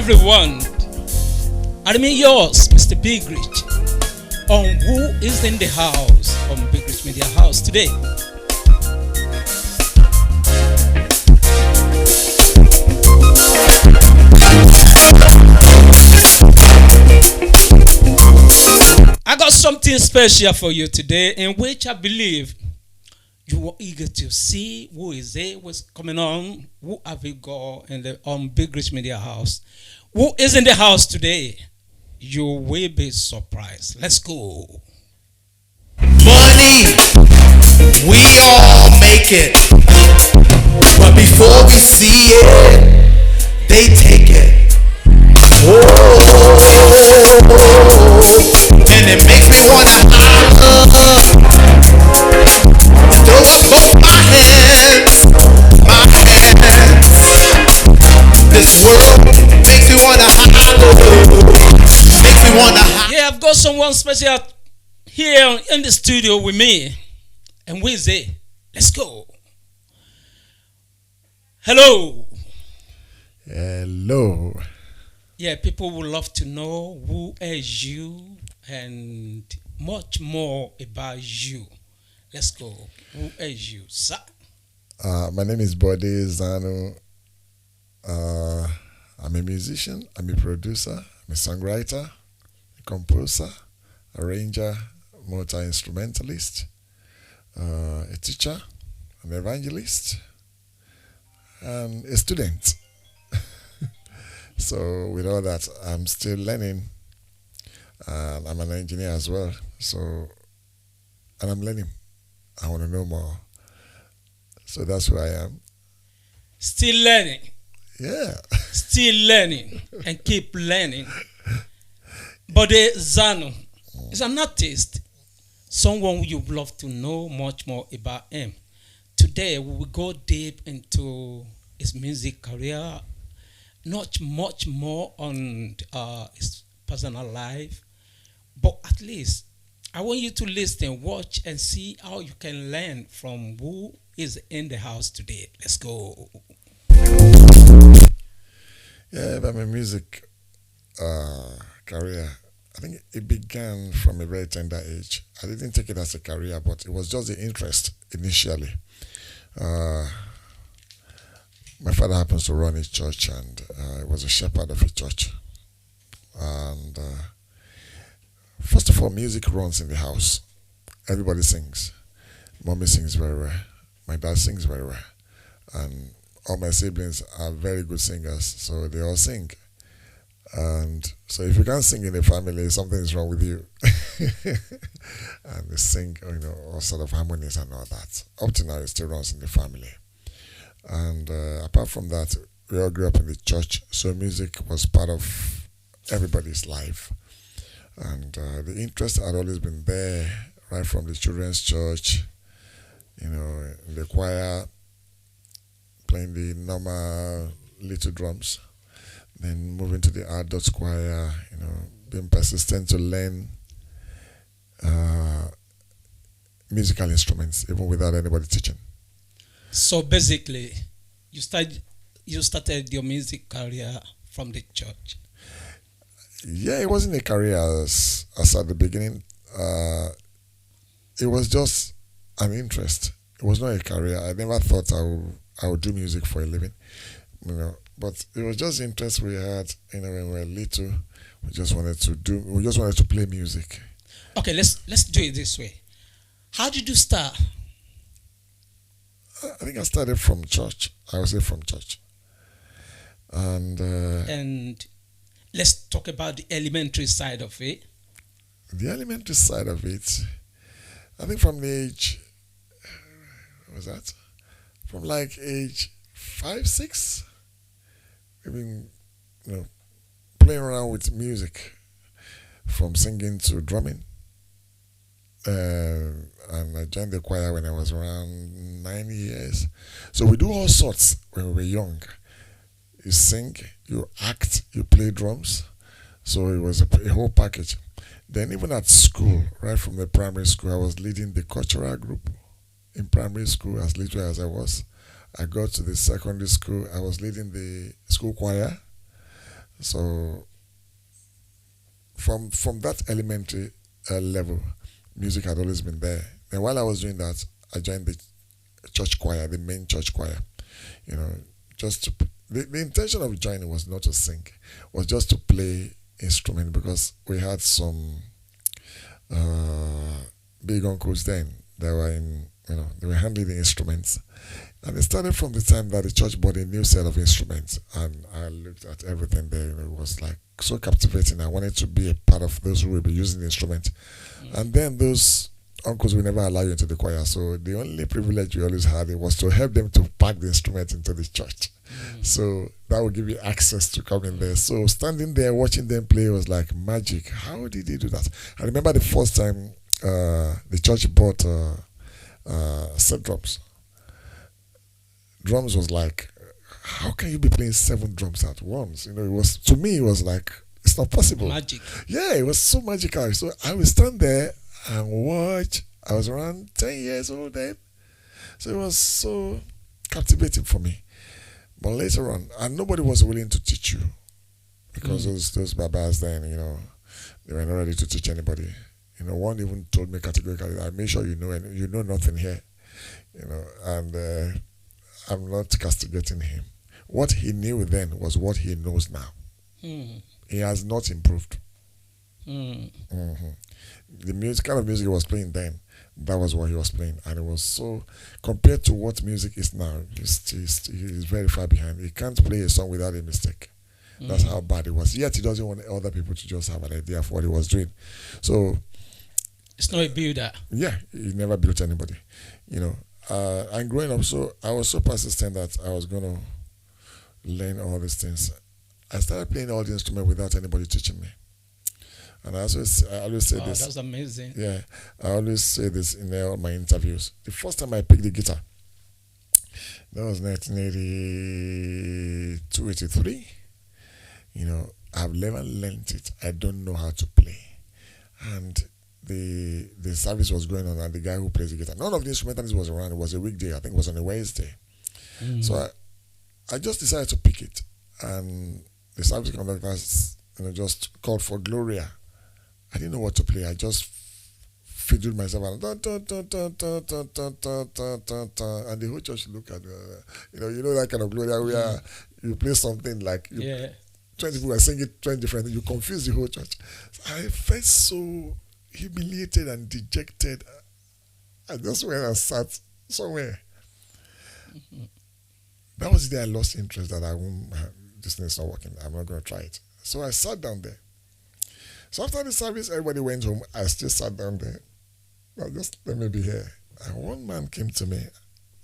everyone. I mean yours, Mr. Bigrich, on Who is in the House on Bigrich Media House today. I got something special for you today, in which I believe you were eager to see who is it, what's coming on, who have we got in the Bigrich Media House. Who is in the house today? You will be surprised. Let's go. Money, we all make it, but before we see it, they take it. Whoa. And it makes me wanna holler. Throw up both my hands. This world makes me wanna holler. Makes me wanna holler. Yeah, I've got someone special here in the studio with me. And who is it? Let's go. Hello. Hello. Yeah, people would love to know who is you and much more about you. Let's go. Who is you, sir? My name is Bode Zannu. I'm a musician, I'm a producer, I'm a songwriter, a composer, arranger, multi-instrumentalist, a teacher, an evangelist, and a student. So with all that, I'm still learning. I'm an engineer as well. So, and I'm learning. I want to know more. So that's who I am. Still learning. Yeah. Still learning and keep learning. Bode Zannu is an artist, someone you'd love to know much more about him. Today we will go deep into his music career, not much more on his personal life, but at least I want you to listen, watch, and see how you can learn from who is in the house today. Let's go. Yeah, about my music career, I think it began from a very tender age. I didn't take it as a career, but it was just the interest initially. My father happens to run a church, and he was a shepherd of a church. And first of all, music runs in the house. Everybody sings. Mommy sings very well. My dad sings very well. And all my siblings are very good singers, so they all sing. And so if you can't sing in a family, something is wrong with you. And they sing, all sort of harmonies and all that. Up to now, it still runs in the family. And apart from that, we all grew up in the church, so music was part of everybody's life. And the interest had always been there, right from the children's church, in the choir, playing the normal little drums, then moving to the adult choir, being persistent to learn musical instruments, even without anybody teaching. So basically, you started your music career from the church. Yeah, it wasn't a career as at the beginning. It was just an interest. It was not a career. I never thought I would do music for a living, But it was just interest we had, when we were little. We just wanted to play music. Okay, let's do it this way. How did you start? I think I started from church. I would say from church. And let's talk about the elementary side of it. The elementary side of it, I think from the age, what was that? From like age 5, 6, we've been, playing around with music, from singing to drumming. And I joined the choir when I was around 9 years. So we do all sorts when we were young. You sing, you act, you play drums. So it was a whole package. Then even at school, right from the primary school, I was leading the cultural group in primary school, as little as I was. I got to the secondary school, I was leading the school choir. So from that elementary level, music had always been there. And while I was doing that, I joined the church choir, the main church choir. You know, just to the intention of joining was not to sing, was just to play instrument, because we had some big uncles then. They were they were handling the instruments. And it started from the time that the church bought a new set of instruments, and I looked at everything there. It was like so captivating. I wanted to be a part of those who will be using the instrument. And then those uncles will never allow you into the choir. So the only privilege we always had was to help them to pack the instrument into the church. So that would give you access to come in there. So standing there watching them play was like magic. How did they do that? I remember the first time the church bought set drums. Drums was like, how can you be playing 7 drums at once? It was, to me, it was like, it's not possible. Magic. Yeah, it was so magical. So I would stand there and watch. I was around 10 years old then. So it was so captivating for me. But later on, and nobody was willing to teach you, because those babas then, they were not ready to teach anybody. One even told me categorically, I make sure you know nothing here. And I'm not castigating him. What he knew then was what he knows now. He has not improved. The kind of music he was playing then, that was what he was playing. And it was so, compared to what music is now, he's very far behind. He can't play a song without a mistake. That's how bad it was. Yet he doesn't want other people to just have an idea of what he was doing. So it's not a builder. Yeah, he never built anybody. And growing up, so I was so persistent that I was going to learn all these things. I started playing all the instruments without anybody teaching me. And I always say this. That's amazing. Yeah, I always say this in all my interviews. The first time I picked the guitar, that was 1982, 83. I've never learned it. I don't know how to play. And the service was going on, and the guy who plays the guitar, none of the instrumentalists was around. It was a weekday. I think it was on a Wednesday. So I just decided to pick it, and the service conductor just called for Gloria. I didn't know what to play. I just fiddled myself and and the whole church looked at that kind of Gloria where you play something like 20 people are singing 20 different things. You confuse the whole church. I felt so humiliated and dejected. I just went and sat somewhere. That was the day I lost interest, that this thing is not working. I'm not going to try it. So I sat down there. So after the service, everybody went home. I still sat down there. Now just let me be here. And one man came to me.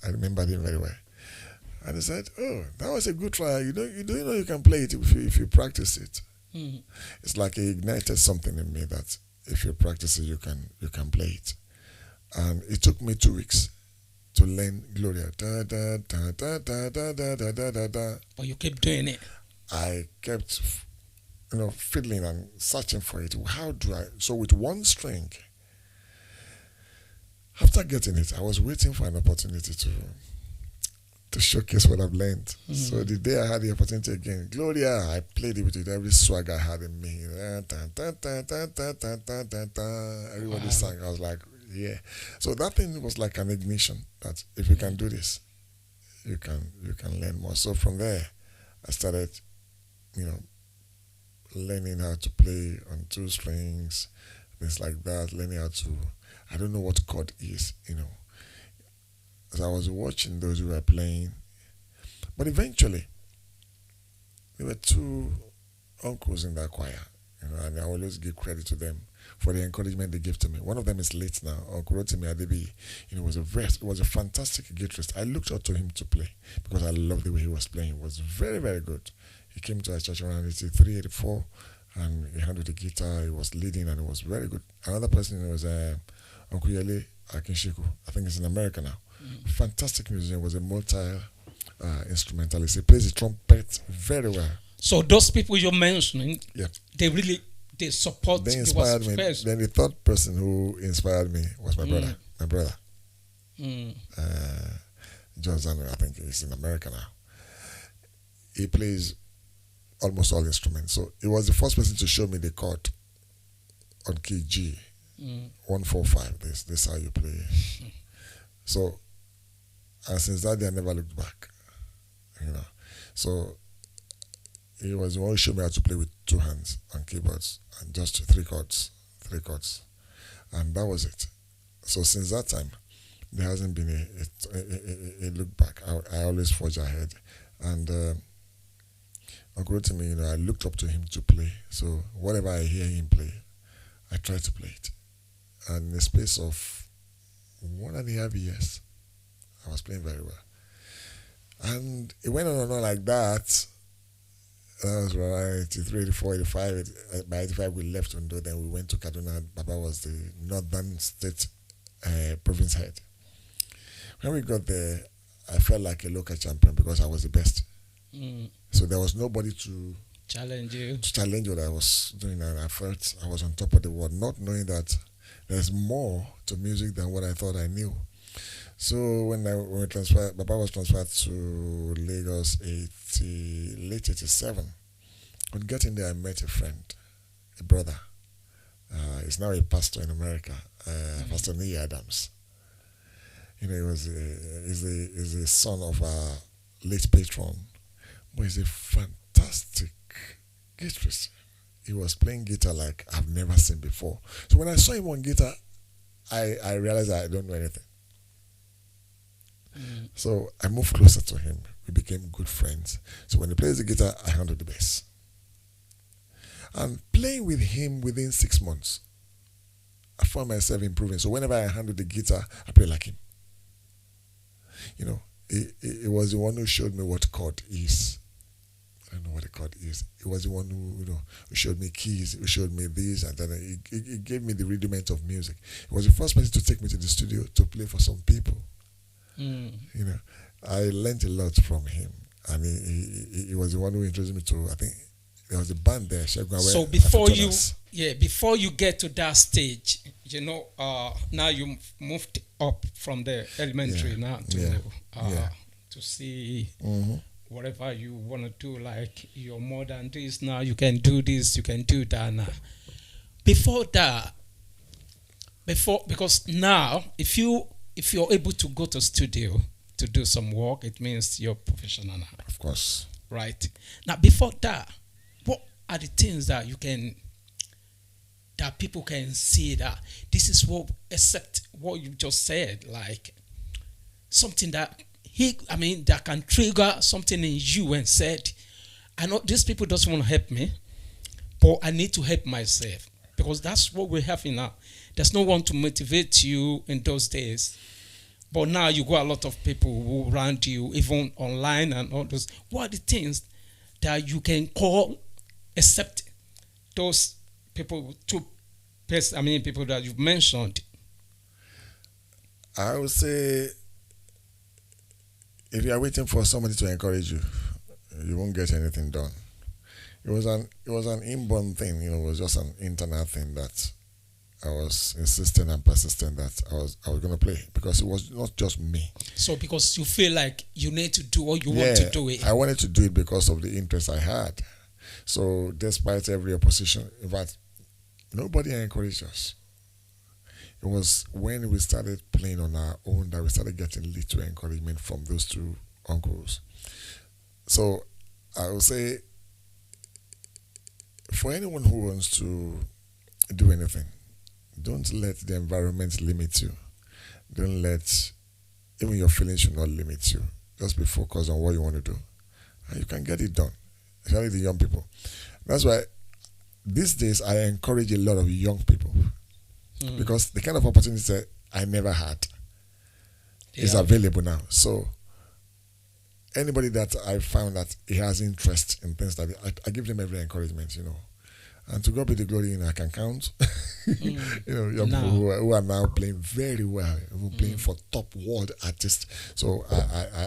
I remember him very well. And he said, "Oh, that was a good try. You know you can play it if you practice it." It's like he ignited something in me that if you practice it, you can play it. And it took me 2 weeks to learn Gloria. Da, da, da, da, da, da, da, da, da, da. But you kept doing it. I kept, fiddling and searching for it. How do I? So with one string, after getting it, I was waiting for an opportunity to showcase what I've learned. So the day I had the opportunity again, Gloria, I played it with every swag I had in me. Everybody sang. I was like, yeah. So that thing was like an ignition that if you can do this, you can learn more. So from there, I started, learning how to play on 2 strings, things like that, learning how to, I don't know what chord is, As I was watching those who were playing. But eventually, there were 2 uncles in that choir, and I always give credit to them for the encouragement they gave to me. One of them is late now, Uncle Rotimi Adebi. Was a fantastic guitarist. I looked up to him to play because I loved the way he was playing. It was very, very good. He came to our church around 83, 84, and he handled the guitar. He was leading, and it was very good. Another person was Uncle Yele Akinshiku. I think he's in America now. Fantastic musician. Was a multi-instrumentalist. He plays the trumpet very well. So those people you're mentioning, they support. They inspired me. Then the third person who inspired me was my brother. My brother, Zannu. I think he's in America now. He plays almost all instruments. So he was the first person to show me the chord on key G. 145. This is how you play. So, and since that day I never looked back. You know. So he was the one who showed me how to play with 2 hands on keyboards and just 3 chords. And that was it. So since that time, there hasn't been a look back. I always forge ahead. And according to me, you know, I looked up to him to play. So whatever I hear him play, I try to play it. And in the space of 1.5 years, I was playing very well. And it went on and on like that. That was right, 83, 84, 85. By 85, we left Ondo. Then we went to Kaduna. Baba was the Northern State province head. When we got there, I felt like a local champion because I was the best. So there was nobody to challenge you. To challenge what I was doing, and I felt I was on top of the world, not knowing that there's more to music than what I thought I knew. So when we transferred, Baba was transferred to Lagos late 87. On getting there, I met a friend, a brother. He's now a pastor in America, Pastor Neil Adams. You know, he's the son of our late patron, but he's a fantastic guitarist. He was playing guitar like I've never seen before. So when I saw him on guitar, I realized I don't know anything. So I moved closer to him. We became good friends. So when he plays the guitar, I handle the bass. And playing with him within 6 months, I found myself improving. So whenever I handle the guitar, I play like him. You know, he was the one who showed me what chord is. I don't know what a chord is. He was the one who, you know, who showed me keys, who showed me this, and then he gave me the rudiment of music. He was the first person to take me to the studio to play for some people. You know, I learned a lot from him, and he was the one who introduced me to, I think there was a band there. So before you get to that stage, you know, now you moved up from the elementary now to see whatever you want to do. Like you're more than this now. You can do this. You can do that now. Because now if you're able to go to studio to do some work, it means you're professional now. Of course. Right. Now, before that, what are the things that that people can see that this is what, except what you just said, like something that that can trigger something in you and said, I know these people doesn't want to help me, but I need to help myself, because that's what we're having now. There's no one to motivate you in those days. But now you got a lot of people who around you, even online and all those. What are the things that you can call, except those people, people that you've mentioned? I would say, if you are waiting for somebody to encourage you, you won't get anything done. It was an inborn thing, you know. It was just an internal thing that I was insistent and persistent that I was going to play, because it was not just me. So because you feel like you need to do or you want to do it. I wanted to do it because of the interest I had. So despite every opposition, in fact, nobody encouraged us. It was when we started playing on our own that we started getting little encouragement from those 2 uncles. So I would say, for anyone who wants to do anything, don't let the environment limit you. Don't let, even your feelings should not limit you. Just be focused on what you want to do, and you can get it done, especially the young people. That's why these days I encourage a lot of young people, because the kind of opportunity I never had is available now. So anybody that I found that he has interest in things like that, I give them every encouragement, you know. And to God be the glory, you know, I can count, you know, young people who are now playing very well, who are playing for top world artists. So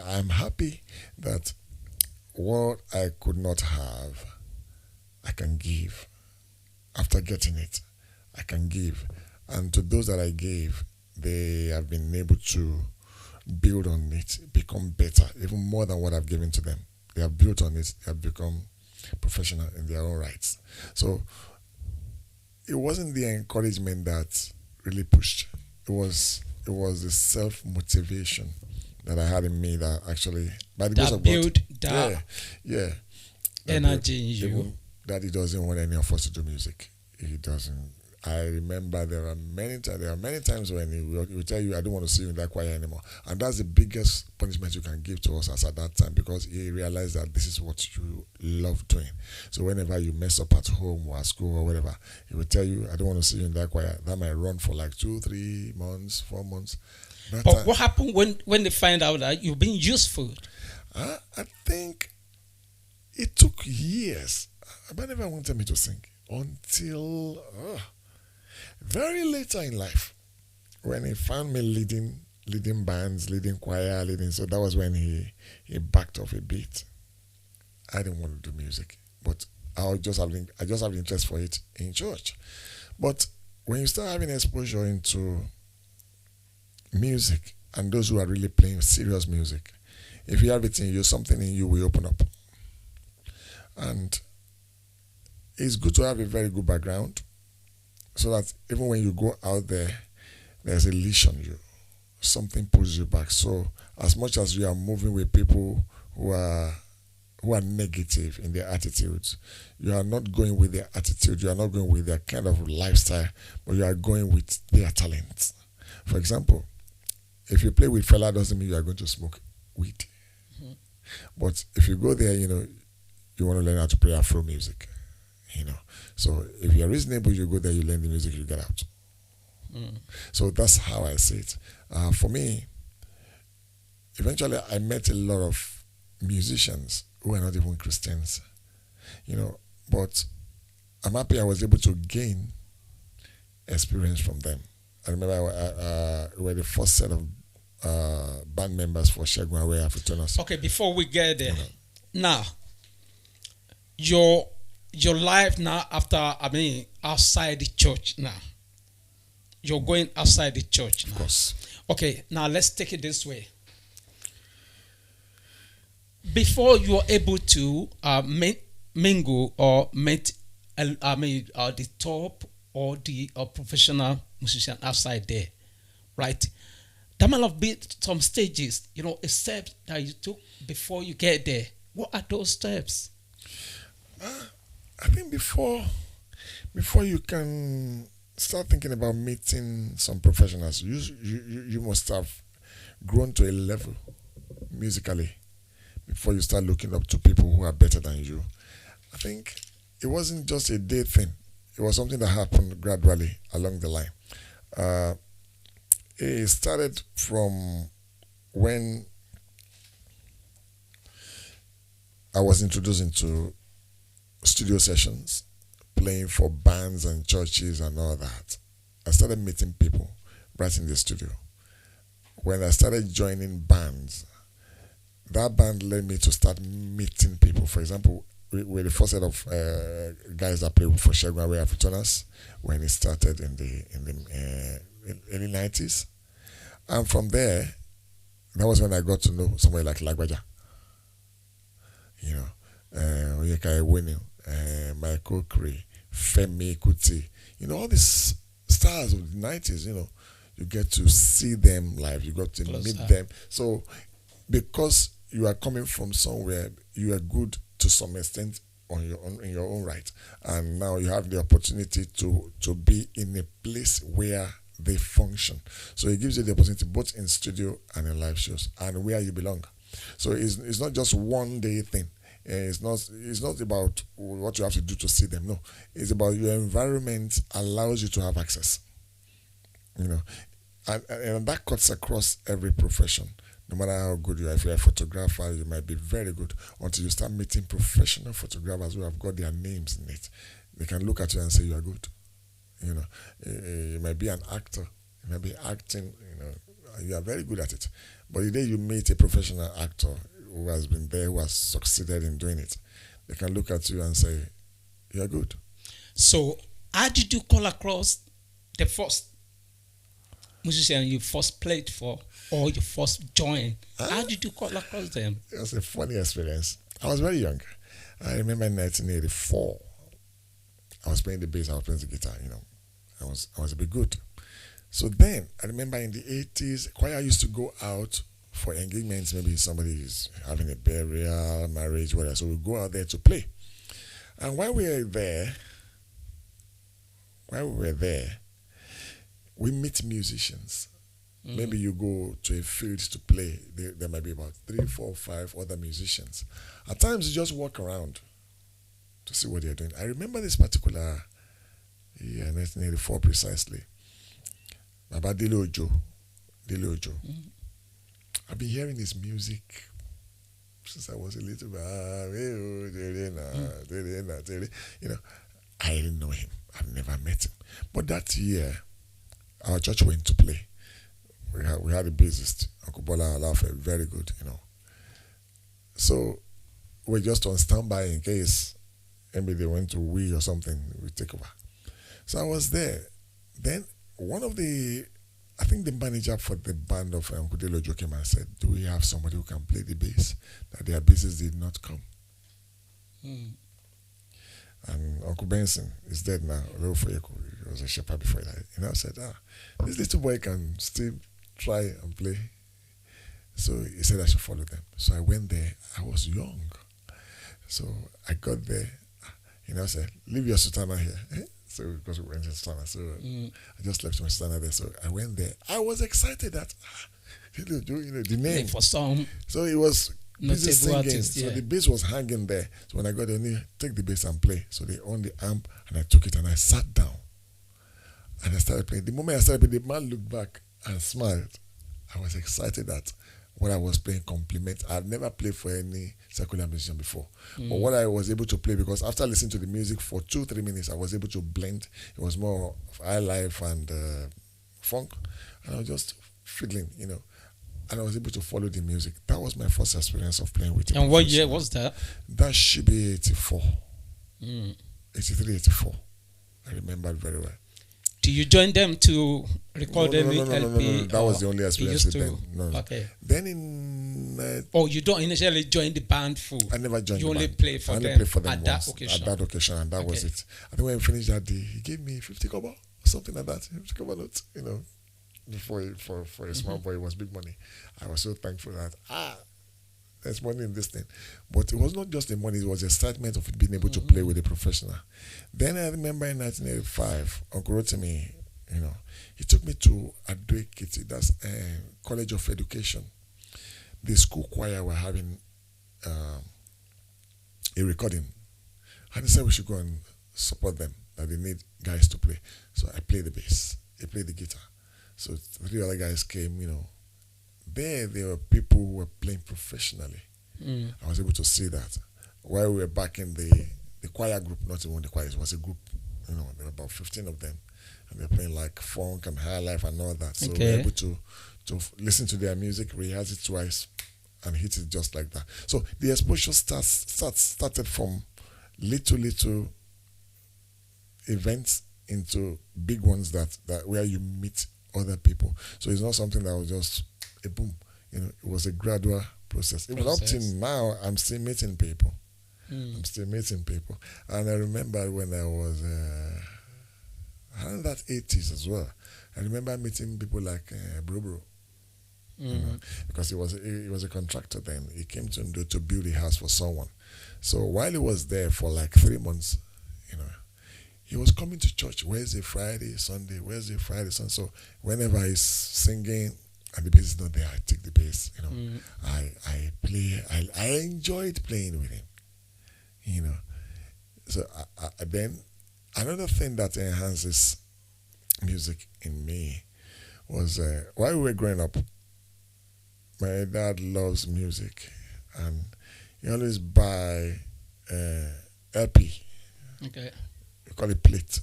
I'm happy that what I could not have, I can give. After getting it, I can give. And to those that I gave, they have been able to build on it, become better, even more than what I've given to them. They have built on it, they have become professional in their own rights. So it wasn't the encouragement that really pushed. It was the self motivation that I had in me that actually, by the grace That of built God, that that energy in built- you. even Daddy doesn't want any of us to do music. He doesn't. I remember there are many times when he will tell you, I don't want to see you in that choir anymore. And that's the biggest punishment you can give to us as at that time, because he realized that this is what you love doing. So whenever you mess up at home or at school or whatever, he will tell you, I don't want to see you in that choir. That might run for like 2, 3 months, 4 months. That But time- what happened when they find out that you've been useful? I think it took years. But never wanted me to sing until very later in life, when he found me leading bands, leading choir, So that was when he backed off a bit. I didn't want to do music, but I just have interest for it in church. But when you start having exposure into music and those who are really playing serious music, if you have it in you, something in you will open up. And it's good to have a very good background, so that even when you go out there, there's a leash on you. Something pulls you back. So as much as you are moving with people who are negative in their attitudes, you are not going with their attitude, you are not going with their kind of lifestyle, but you are going with their talents. For example, if you play with fella, doesn't mean you are going to smoke weed. Mm-hmm. But if you go there, you want to learn how to play Afro music. So if you're reasonable, you go there, you learn the music, you get out. So that's how I see it. For me, eventually I met a lot of musicians who are not even Christians, but I'm happy I was able to gain experience from them. I remember we were the first set of band members for Shegun Awe Afritonas. Okay, before we get there, now your life now outside the church now. You're going outside the church now. Of course. Okay, now let's take it this way. Before you are able to mingle or meet the top or the professional musician outside there, right? There might have been some stages, a step that you took before you get there. What are those steps? I think before you can start thinking about meeting some professionals, you must have grown to a level musically before you start looking up to people who are better than you. I think it wasn't just a day thing. It was something that happened gradually along the line. It started from when I was introduced into studio sessions, playing for bands and churches and all that. I started meeting people right in the studio. When I started joining bands, that band led me to start meeting people. For example, we're the first set of guys that played for Shegun Awe Afritonas when it started in the early 90s. And from there, that was when I got to know somebody like Lagbaja. Oyeka Ewenu, Michael Cree, Femi Kuti, all these stars of the 90s, you get to see them live, you got to meet them. So because you are coming from somewhere, you are good to some extent in your own right. And now you have the opportunity to be in a place where they function. So it gives you the opportunity both in studio and in live shows and where you belong. So it's not just one day thing. It's not about what you have to do to see them. No, it's about your environment allows you to have access. And that cuts across every profession. No matter how good you are, if you're a photographer, you might be very good until you start meeting professional photographers who have got their names in it. They can look at you and say you are good. You might be an actor, you might be acting. You are very good at it. But the day you meet a professional actor who has been there, who has succeeded in doing it, they can look at you and say, you're good. So, how did you call across the first musician you first played for or you first joined? How did you call across them? It was a funny experience. I was very young. I remember in 1984, I was playing the bass, I was playing the guitar, I was a bit good. So then, I remember in the 80s, choir used to go out for engagements. Maybe somebody is having a burial, marriage, whatever. So we go out there to play. And while we were there, we meet musicians. Maybe you go to a field to play. There might be about 3, 4, 5 other musicians. At times, you just walk around to see what they're doing. I remember this particular year, 1984 precisely. About Dele Ojo. I've been hearing his music since I was a little bit. I didn't know him. I've never met him. But that year, our church went to play. We had a bassist, Uncle Bola Alafe, very good, So we're just on standby in case maybe they went to we or something, we take over. So I was there. Then I think the manager for the band of Uncle Dele Ojo came and said, do we have somebody who can play the bass? That their bassist did not come. And Uncle Benson is dead now. He was a shepherd before that. I said, this little boy can still try and play. So he said I should follow them. So I went there. I was young. So I got there. I said, leave your sutana here. So because we went to sutana. So I just left my sutana there. So I went there. I was excited that, the name. For some. So it was busy singing. Artist, yeah. So the bass was hanging there. So when I got there, take the bass and play. So they owned the amp and I took it and I sat down. And I started playing. The moment I started playing, the man looked back and smiled. I was excited that what I was playing compliment. I've never played for any secular musician before. But what I was able to play, because after listening to the music for 2-3 minutes, I was able to blend. It was more of high life and funk. And I was just fiddling, And I was able to follow the music. That was my first experience of playing with it. And what year was that? That should be 84. 83, 84. I remember it very well. Do you join them to record any LP? No. That was the only experience with them. No. Okay. Then in... you don't initially join the band full? I never joined you the only band. play for I only them, played for them at once, that occasion? At that occasion, and that was it. I think when we finished that day, he gave me 50 kobo, or something like that. 50 kobo notes, Before for a small boy, it was big money. I was so thankful that, there's money in this thing. But it was not just the money, it was the excitement of being able to play with a professional. Then I remember in 1985, Uncle Rotimi, he took me to Ado Ekiti, that's College of Education. The school choir were having a recording. And he said we should go and support them, that they need guys to play. So I played the bass, he played the guitar. So 3 other guys came, There were people who were playing professionally. I was able to see that. While we were back in the choir group, not even the choir, it was a group, there were about 15 of them. And they were playing like funk and high life and all that. So we were able to listen to their music, rehearse it twice, and hit it just like that. So the exposure started from little events into big ones that where you meet other people. So it's not something that was just a boom. It was a gradual process. Even up till now, I'm still meeting people. I'm still meeting people. And I remember when I was around that 80s as well. I remember meeting people like Bro. Because he was a contractor then. He came to build a house for someone. So while he was there for like 3 months, he was coming to church Wednesday, Friday, Sunday, Wednesday, Friday, Sunday. So whenever he's singing and the bass is not there, I take the bass. I play. I enjoyed playing with him. So then another thing that enhances music in me was while we were growing up, my dad loves music, and he always buy LP. Okay. We call it plate.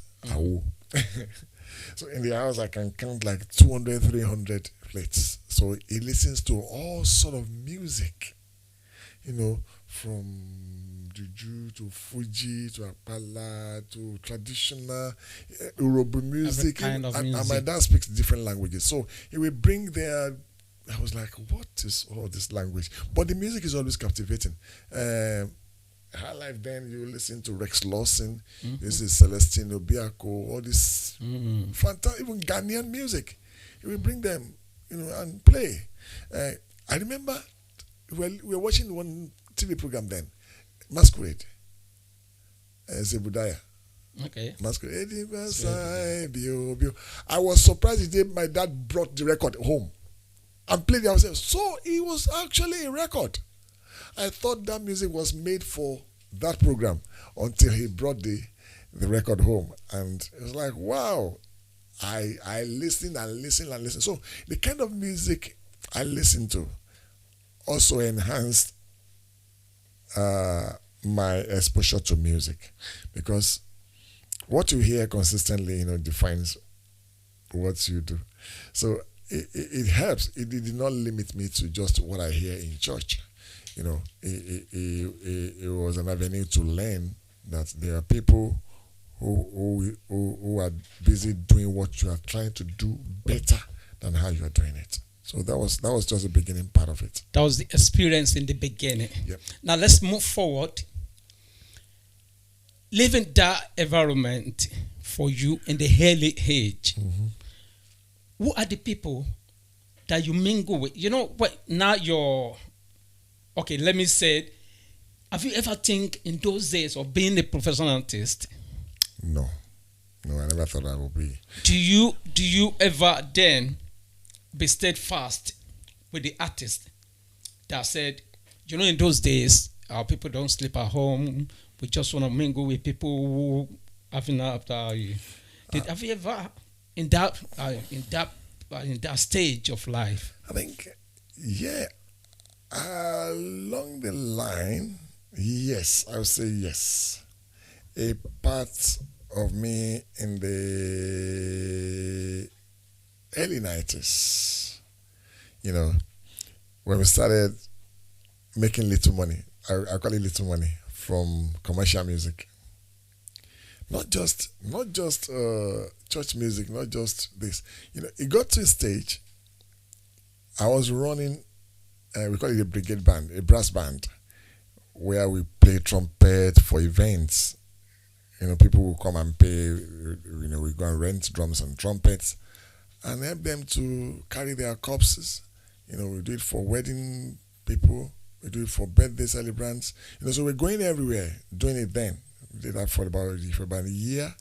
So in the house, I can count like 200, 300 plates. So he listens to all sort of music, from juju to Fuji to Apala to traditional Yoruba music. Every kind of music. And my dad speaks different languages. So he will bring their... I was like, what is all this language? But the music is always captivating. high life then, you listen to Rex Lawson, this is Celestino Biako, all this fantastic, even Ghanaian music. You will bring them, and play. I remember we were watching one TV program then, Masquerade. Zebudaya. Okay. Masquerade. I was surprised the day my dad brought the record home and played it ourselves. So it was actually a record. I thought that music was made for that program until he brought the record home. And it was like, wow. I listened and listened and listened. So the kind of music I listened to also enhanced my exposure to music, because what you hear consistently, defines what you do. So it helps. It did not limit me to just what I hear in church. It was an avenue to learn that there are people who are busy doing what you are trying to do better than how you are doing it. So that was just the beginning part of it. That was the experience in the beginning. Yep. Now let's move forward. Living that environment for you in the early age, who are the people that you mingle with? Now you're, okay, let me say, have you ever think in those days of being a professional artist? No, I never thought I would be. Do you ever then be steadfast with the artist that said, in those days, our people don't sleep at home. We just want to mingle with people who having after you. Have you ever in that stage of life? I think, yeah, along the line, yes, I would say yes. A part of me in the early 90s, when we started making little money, I call it little money, from commercial music. Not just church music, not just this. It got to a stage, I was running, we call it a brigade band, a brass band, where we play trumpet for events. People will come and pay, we go and rent drums and trumpets and help them to carry their corpses. We do it for wedding people, we do it for birthday celebrants. So we're going everywhere, doing it then. We did that for about a year.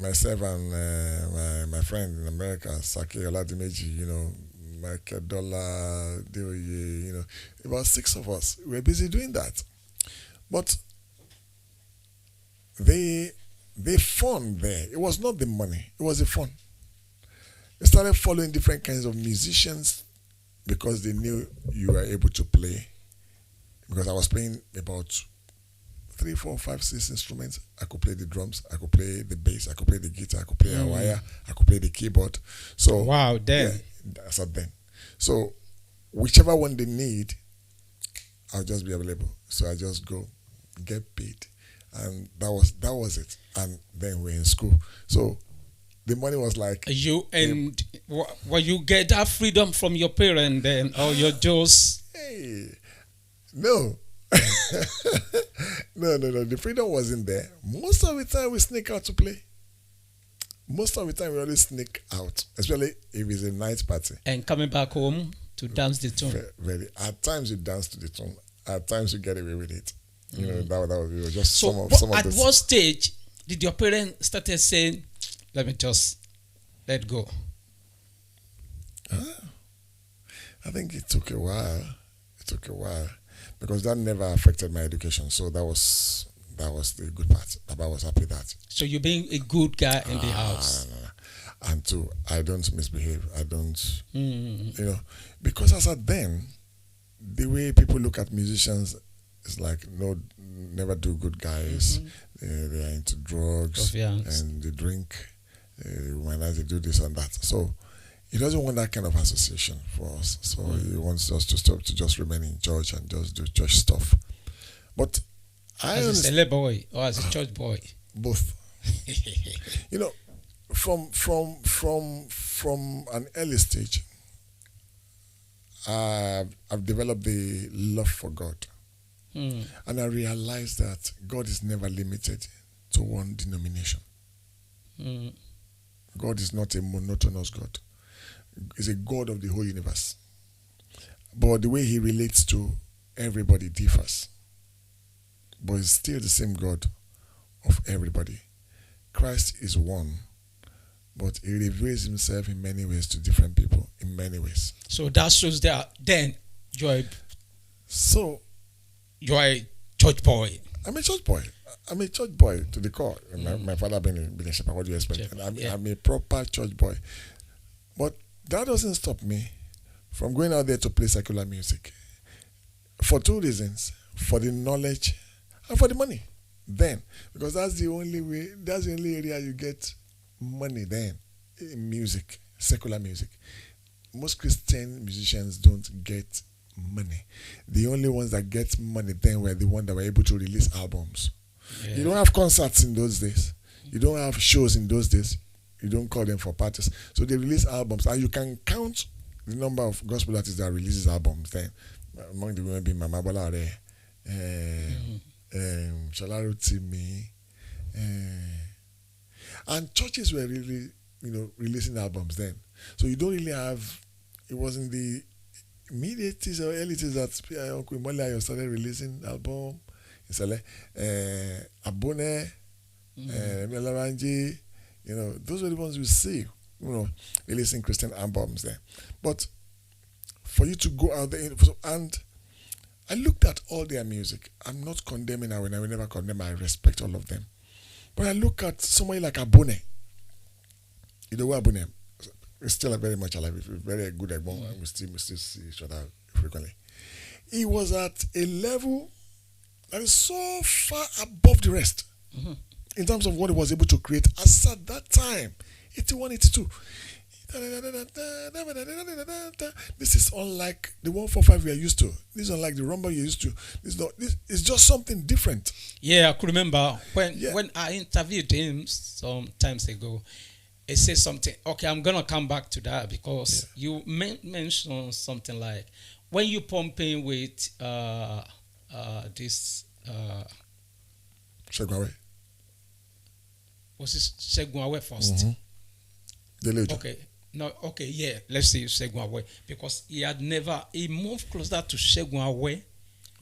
Myself and my friend in America, Sake Oladimeji, Michael Dollar, Deoye, about 6 of us. We were busy doing that. But the fun there, it was not the money, it was the fun. We started following different kinds of musicians because they knew you were able to play. Because I was playing about 3, 4, 5, 6 instruments. I could play the drums, I could play the bass, I could play the guitar, I could play a wire, I could play the keyboard. So wow, then. Yeah, that's a then. So whichever one they need, I'll just be available. So I just go, get paid. And that was it. And then we're in school. So the money was like well, you get that freedom from your parents then, or you're just no. No, the freedom wasn't there. Most of the time we sneak out to play. Most of the time we always sneak out, especially if it's a night party. And coming back home to dance the tune. Very. At times you dance to the tune. At times you get away with it. That was just so some of at this. what stage did your parents started saying, let me just let go? I think it took a while. Because that never affected my education. So that was the good part. Baba was happy with that. So you're being a good guy in the house. No. And two, I don't misbehave. I don't, because as at then, the way people look at musicians is like, no, never do good guys. They are into drugs and they drink. They do this and that. So he doesn't want that kind of association for us. So he wants us to stop, to just remain in church and just do church stuff. But as a celeb boy or as a church boy? Both. From an early stage, I've developed the love for God. And I realized that God is never limited to one denomination. God is not a monotonous God. He's a God of the whole universe. But the way he relates to everybody differs. But he's still the same God of everybody. Christ is one, but he reveals himself in many ways to different people, in many ways. So that shows that then you're a church boy. I'm a church boy. I'm a church boy to the core. My father being a shepherd, what do you expect? I'm a proper church boy. But that doesn't stop me from going out there to play secular music. For two reasons. For the knowledge and for the money. Then. Because that's the only way, that's the only area you get money then. In music. Secular music. Most Christian musicians don't get money. The only ones that get money then were the ones that were able to release albums. You don't have concerts in those days. You don't have shows in those days. You don't call them for parties. So they release albums, and you can count the number of gospel artists that releases albums then. Among the women being Mama Bolare, Shalaro Timi, and churches were really, releasing albums then. So you don't really have. It wasn't the mid-80s or early 80s that Uncle Imole started releasing album. Abone, Melaranji, those were the ones you see, releasing Christian albums there. But for you to go out there, and I looked at all their music. I'm not condemning, I will never condemn, I respect all of them. But I look at somebody like Abone. Abone is still very much alive, very good at one, we still see each other frequently. He was at a level that is so far above the rest in terms of what he was able to create as at that time, 81, 82. This is unlike the 145 we are used to. This is unlike the rumba you're used to. This is just something different. Yeah, I could remember when I interviewed him some times ago. He said something. Okay, I'm gonna come back to that because you mentioned something like when you pumping with this Shegwawe. Was this Shegwawe first? The lady. Okay. No, okay, yeah. Let's say Shegwawe. Because he moved closer to Shegwawe.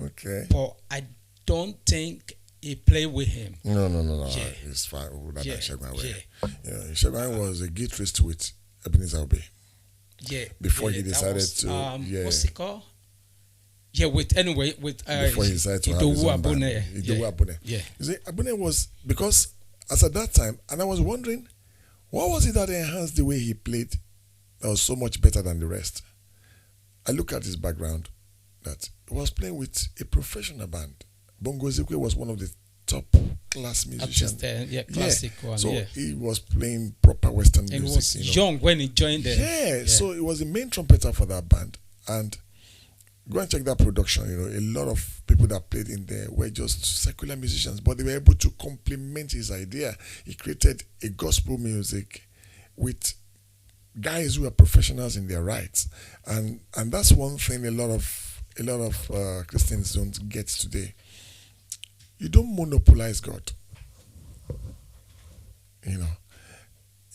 Okay. But I don't think he played with him. No. Yeah. It's fine. Shegwawe. Yeah. Shegwawe was a guitarist with Ebenezer Obey. Yeah. Before he decided to what's it called? Yeah, before he decided to have his own band. Abune. Yeah. You see, Abune was, because as at that time, and I was wondering, what was it that enhanced the way he played that was so much better than the rest? I look at his background, that he was playing with a professional band. Bongo Zikwe was one of the top class musicians. Classic one. So he was playing proper Western music. He was young when he joined them. So he was the main trumpeter for that band. And go and check that production. A lot of people that played in there were just secular musicians, but they were able to complement his idea. He created a gospel music with guys who are professionals in their rights, and that's one thing a lot of Christians don't get today. You don't monopolize God.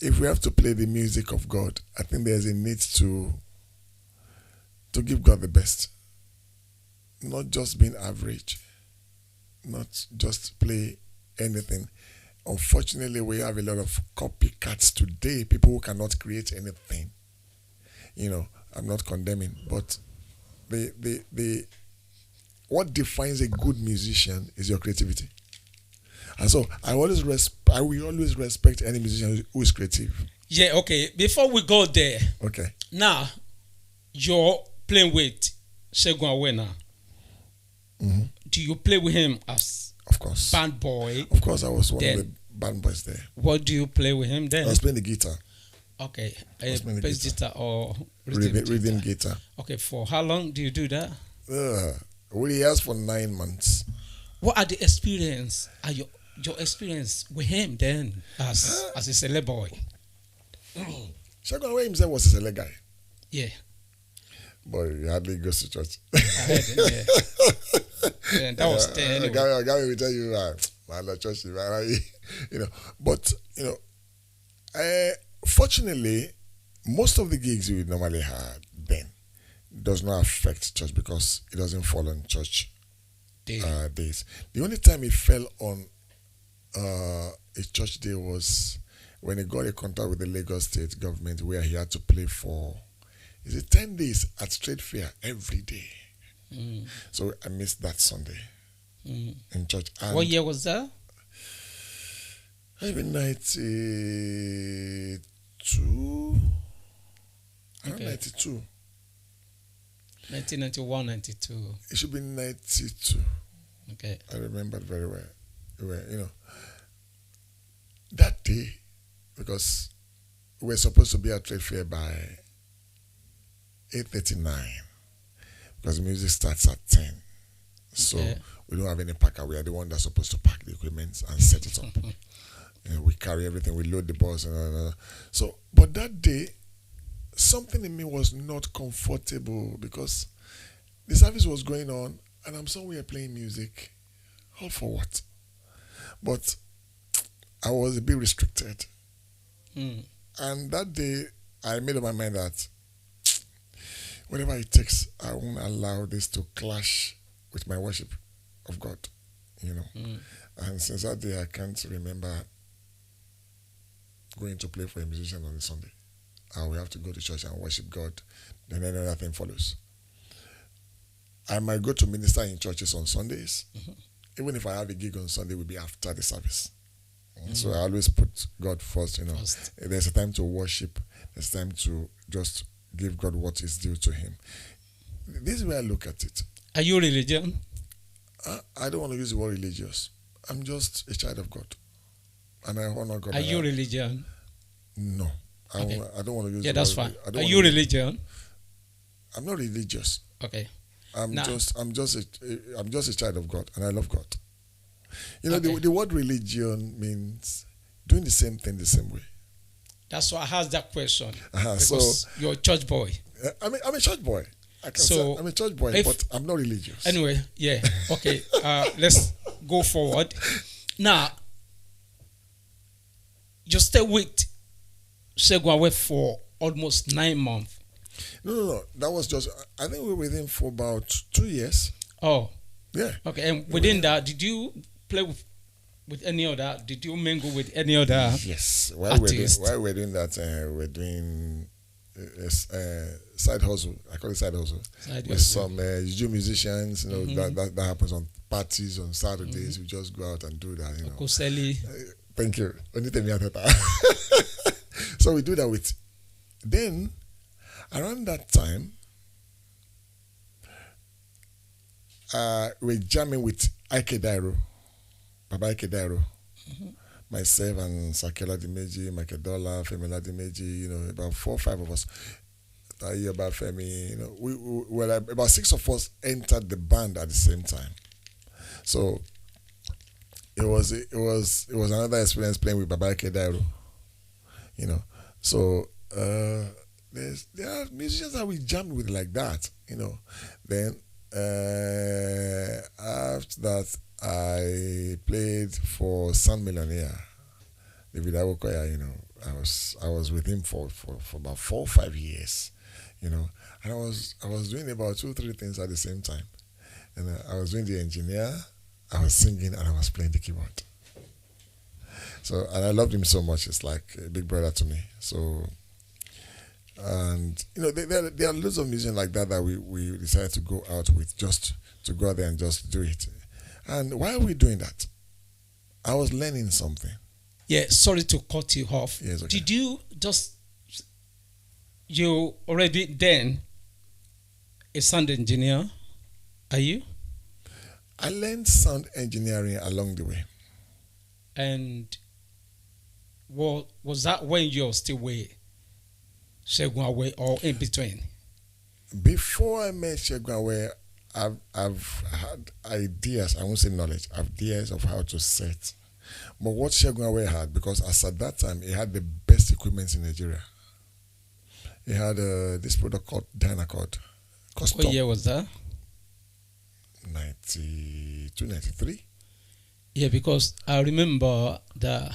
If we have to play the music of God, I think there's a need to give God the best. Not just being average, not just play anything. Unfortunately, we have a lot of copycats today, people who cannot create anything. I'm not condemning, but the what defines a good musician is your creativity. And so I will always respect any musician who is creative. Yeah, okay. Before we go there, okay. Now you're playing with Segun Awena. Do you play with him as band boy? Of course, I was one of the band boys there. What do you play with him then? I was playing the guitar. Okay, bass guitar or rhythm guitar. Okay, for how long do you do that? We asked for 9 months. What are the experience? Your experience with him then as a celeb boy? Segun Awena himself was a celeb guy. Yeah. But he hardly goes to church. I heard him, yeah. Yeah, that was 10 anyway. Guy will tell you, man, the church, you know. But fortunately, most of the gigs we normally had then does not affect church because it doesn't fall on church days. The only time it fell on a church day was when he got a contract with the Lagos State government where he had to play for 10 days at Trade Fair every day. So I missed that Sunday in church. And what year was that? Maybe 92. Around 92. 1991, 92. It should be 92. Okay. I remember it very well. You know, that day, because we were supposed to be at Trade Fair by 8:39, because the music starts at 10. So we don't have any packer. We are the one that's supposed to pack the equipment and set it up. We carry everything. We load the bus. So, but that day, something in me was not comfortable because the service was going on and I'm somewhere playing music. All for what? But I was a bit restricted. And that day, I made up my mind that whatever it takes, I won't allow this to clash with my worship of God, you know. And since that day, I can't remember going to play for a musician on a Sunday. I will have to go to church and worship God, then another thing follows. I might go to minister in churches on Sundays. Even if I have a gig on Sunday, it will be after the service. So I always put God first, you know. There's a time to worship, there's time to just give God what is due to Him. This is where I look at it. Are you religious? I don't want to use the word religious. I'm just a child of God. And I honor God. Are you religious? No. I don't want to use the word. That's fine. Are you religious? I'm not religious. Okay. I'm just a child of God, and I love God. You know, the word religion means doing the same thing the same way. That's why I asked that question. Because you're a church boy. I'm a church boy. I can say I'm a church boy, but I'm not religious. Anyway, yeah. Okay. Let's go forward. Now, you stay with Segwawe for almost 9 months. No. That was just, I think we were with him for about 2 years. Oh. Yeah. Okay. And within that, did you play with any other? Did you mingle with any other? Yes. While we're doing that, we're doing side hustle. I call it side hustle. With some juju musicians, you know, that happens on parties on Saturdays. We just go out and do that, you know. Okoseli. Thank you. So we do that with. Then, around that time, we're jamming with Ike Dairo, Baba Ike Dairo. Myself and Sakela Dimeji, Makedola, Femela Dimeji, you know, about 4 or 5 of us. About Femi, you know, we about 6 of us entered the band at the same time. So it was another experience playing with Baba Ike Dairo, you know. So there are musicians that we jammed with like that, you know. Then after that, I played for Sun Millionaire, David Awokoya, you know. I was with him for about 4 or 5 years, you know. And I was doing about 2 or 3 things at the same time. And I was doing the engineer, I was singing, and I was playing the keyboard. So, and I loved him so much. It's like a big brother to me. So, and you know, there are loads of musicians like that we decided to go out with, just to go out there and just do it. And why are we doing that? I was learning something. Yeah, sorry to cut you off. Yes, okay. Did you already then a sound engineer? Are you? I learned sound engineering along the way. And was that when you're still with Segwawe or in between? Before I met Segwawe, I've had ideas, I won't say knowledge, ideas of how to set. But what Segwawe had, because as at that time, he had the best equipment in Nigeria. He had this product called Dynacord. What year was that? 92, 93. Yeah, because I remember the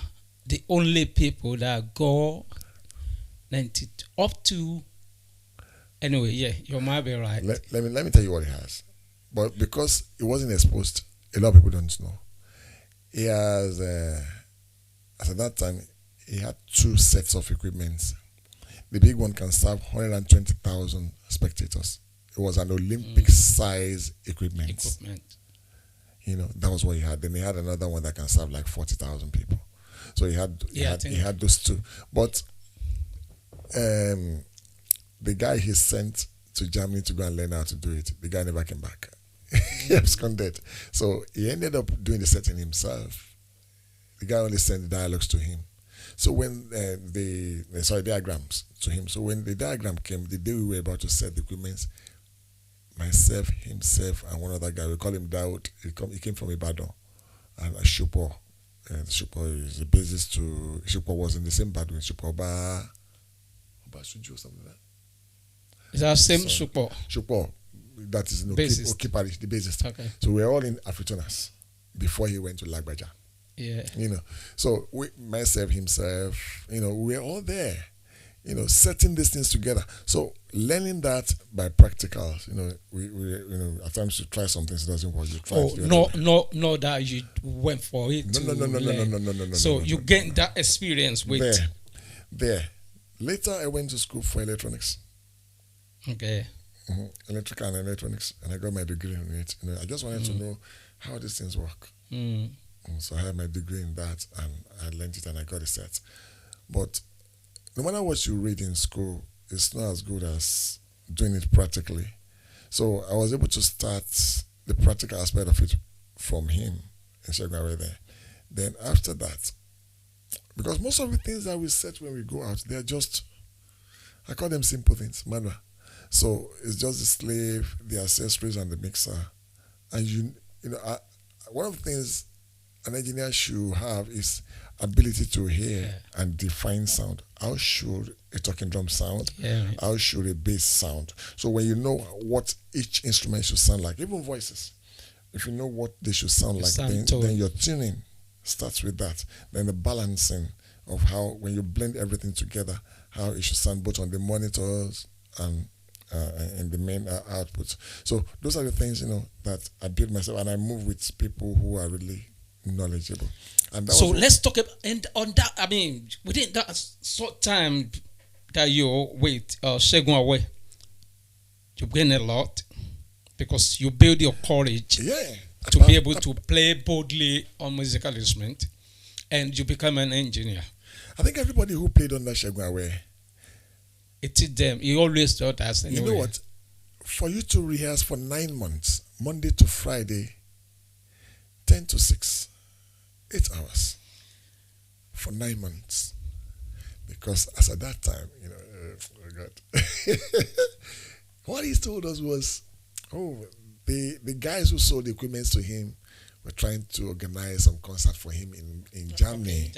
only people that go 90 up to. Anyway, yeah, you might be right. Let me tell you what he has. But because it wasn't exposed, a lot of people don't know. He has, as at that time, he had 2 sets of equipment. The big one can serve 120,000 spectators. It was an Olympic size equipment. You know, that was what he had. Then he had another one that can serve like 40,000 people. So he had those 2. But the guy he sent to Germany to go and learn how to do it, the guy never came back. He absconded. So he ended up doing the setting himself. The guy only sent the dialogues to him. So when diagrams to him. So when the diagram came, the day we were about to set the equipment, myself, himself, and one other guy, we call him Daud. He came from Ibadan, and Shupo. And Shupo is the basis to. Shupo was in the same band with Shupo Oba Suju or something like that. Is that same Shupo? Shupo, that is the bassist. Okay. So we were all in Afritunas before he went to Lagbaja. Yeah. You know, so myself, himself, you know, we're all there, you know, setting these things together. So learning that by practicals, you know, we you know, at times you try something, it doesn't work. You try. No, that you went for it. No. So you gain that experience with there. Later, I went to school for electronics. Okay. Electrical and electronics, and I got my degree in it. You know, I just wanted to know how these things work. So I had my degree in that, and I learned it, and I got a set. But no matter what you read in school, it's not as good as doing it practically. So I was able to start the practical aspect of it from him in Shagwawe there. Then after that, because most of the things that we set when we go out, they're just, I call them simple things, manual. So it's just the slave, the accessories, and the mixer. And you know, one of the things an engineer should have is ability to hear and define sound. How should a talking drum sound? How should a bass sound? So when you know what each instrument should sound like, even voices, if you know what they should sound like, then your tuning starts with that. Then the balancing of how, when you blend everything together, how it should sound both on the monitors and the main output. So those are the things, you know, that I build myself, and I move with people who are really knowledgeable. And so let's talk about, and on that, I mean, within that short time that you're with Segun Awe, you gain a lot because you build your courage to be able to play boldly on musical instrument, and you become an engineer. I think everybody who played under Segun Awe, it is them. He always taught us. Anyway. You know what? For you to rehearse for 9 months, Monday to Friday, 10 to 6, 8 hours, for 9 months. Because as at that time, you know, oh God. What he told us was, the guys who sold the equipment to him were trying to organize some concert for him in Germany.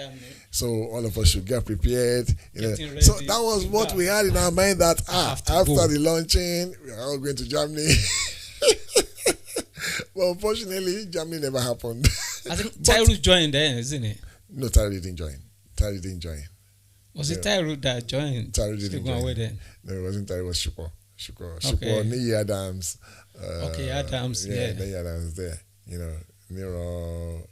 So all of us should get prepared. You know. So that was what we had in our mind, that after the launching, we are all going to Germany. Well, unfortunately, Germany never happened. I think Tyru joined then, isn't it? No, Tyru didn't join. Was it Tyru that joined? Tyru didn't join. Then? No, it wasn't Tyru, it was Shupo. Shupo, Neyi Adams. Adams, Neyi Adams there. You know, Nero,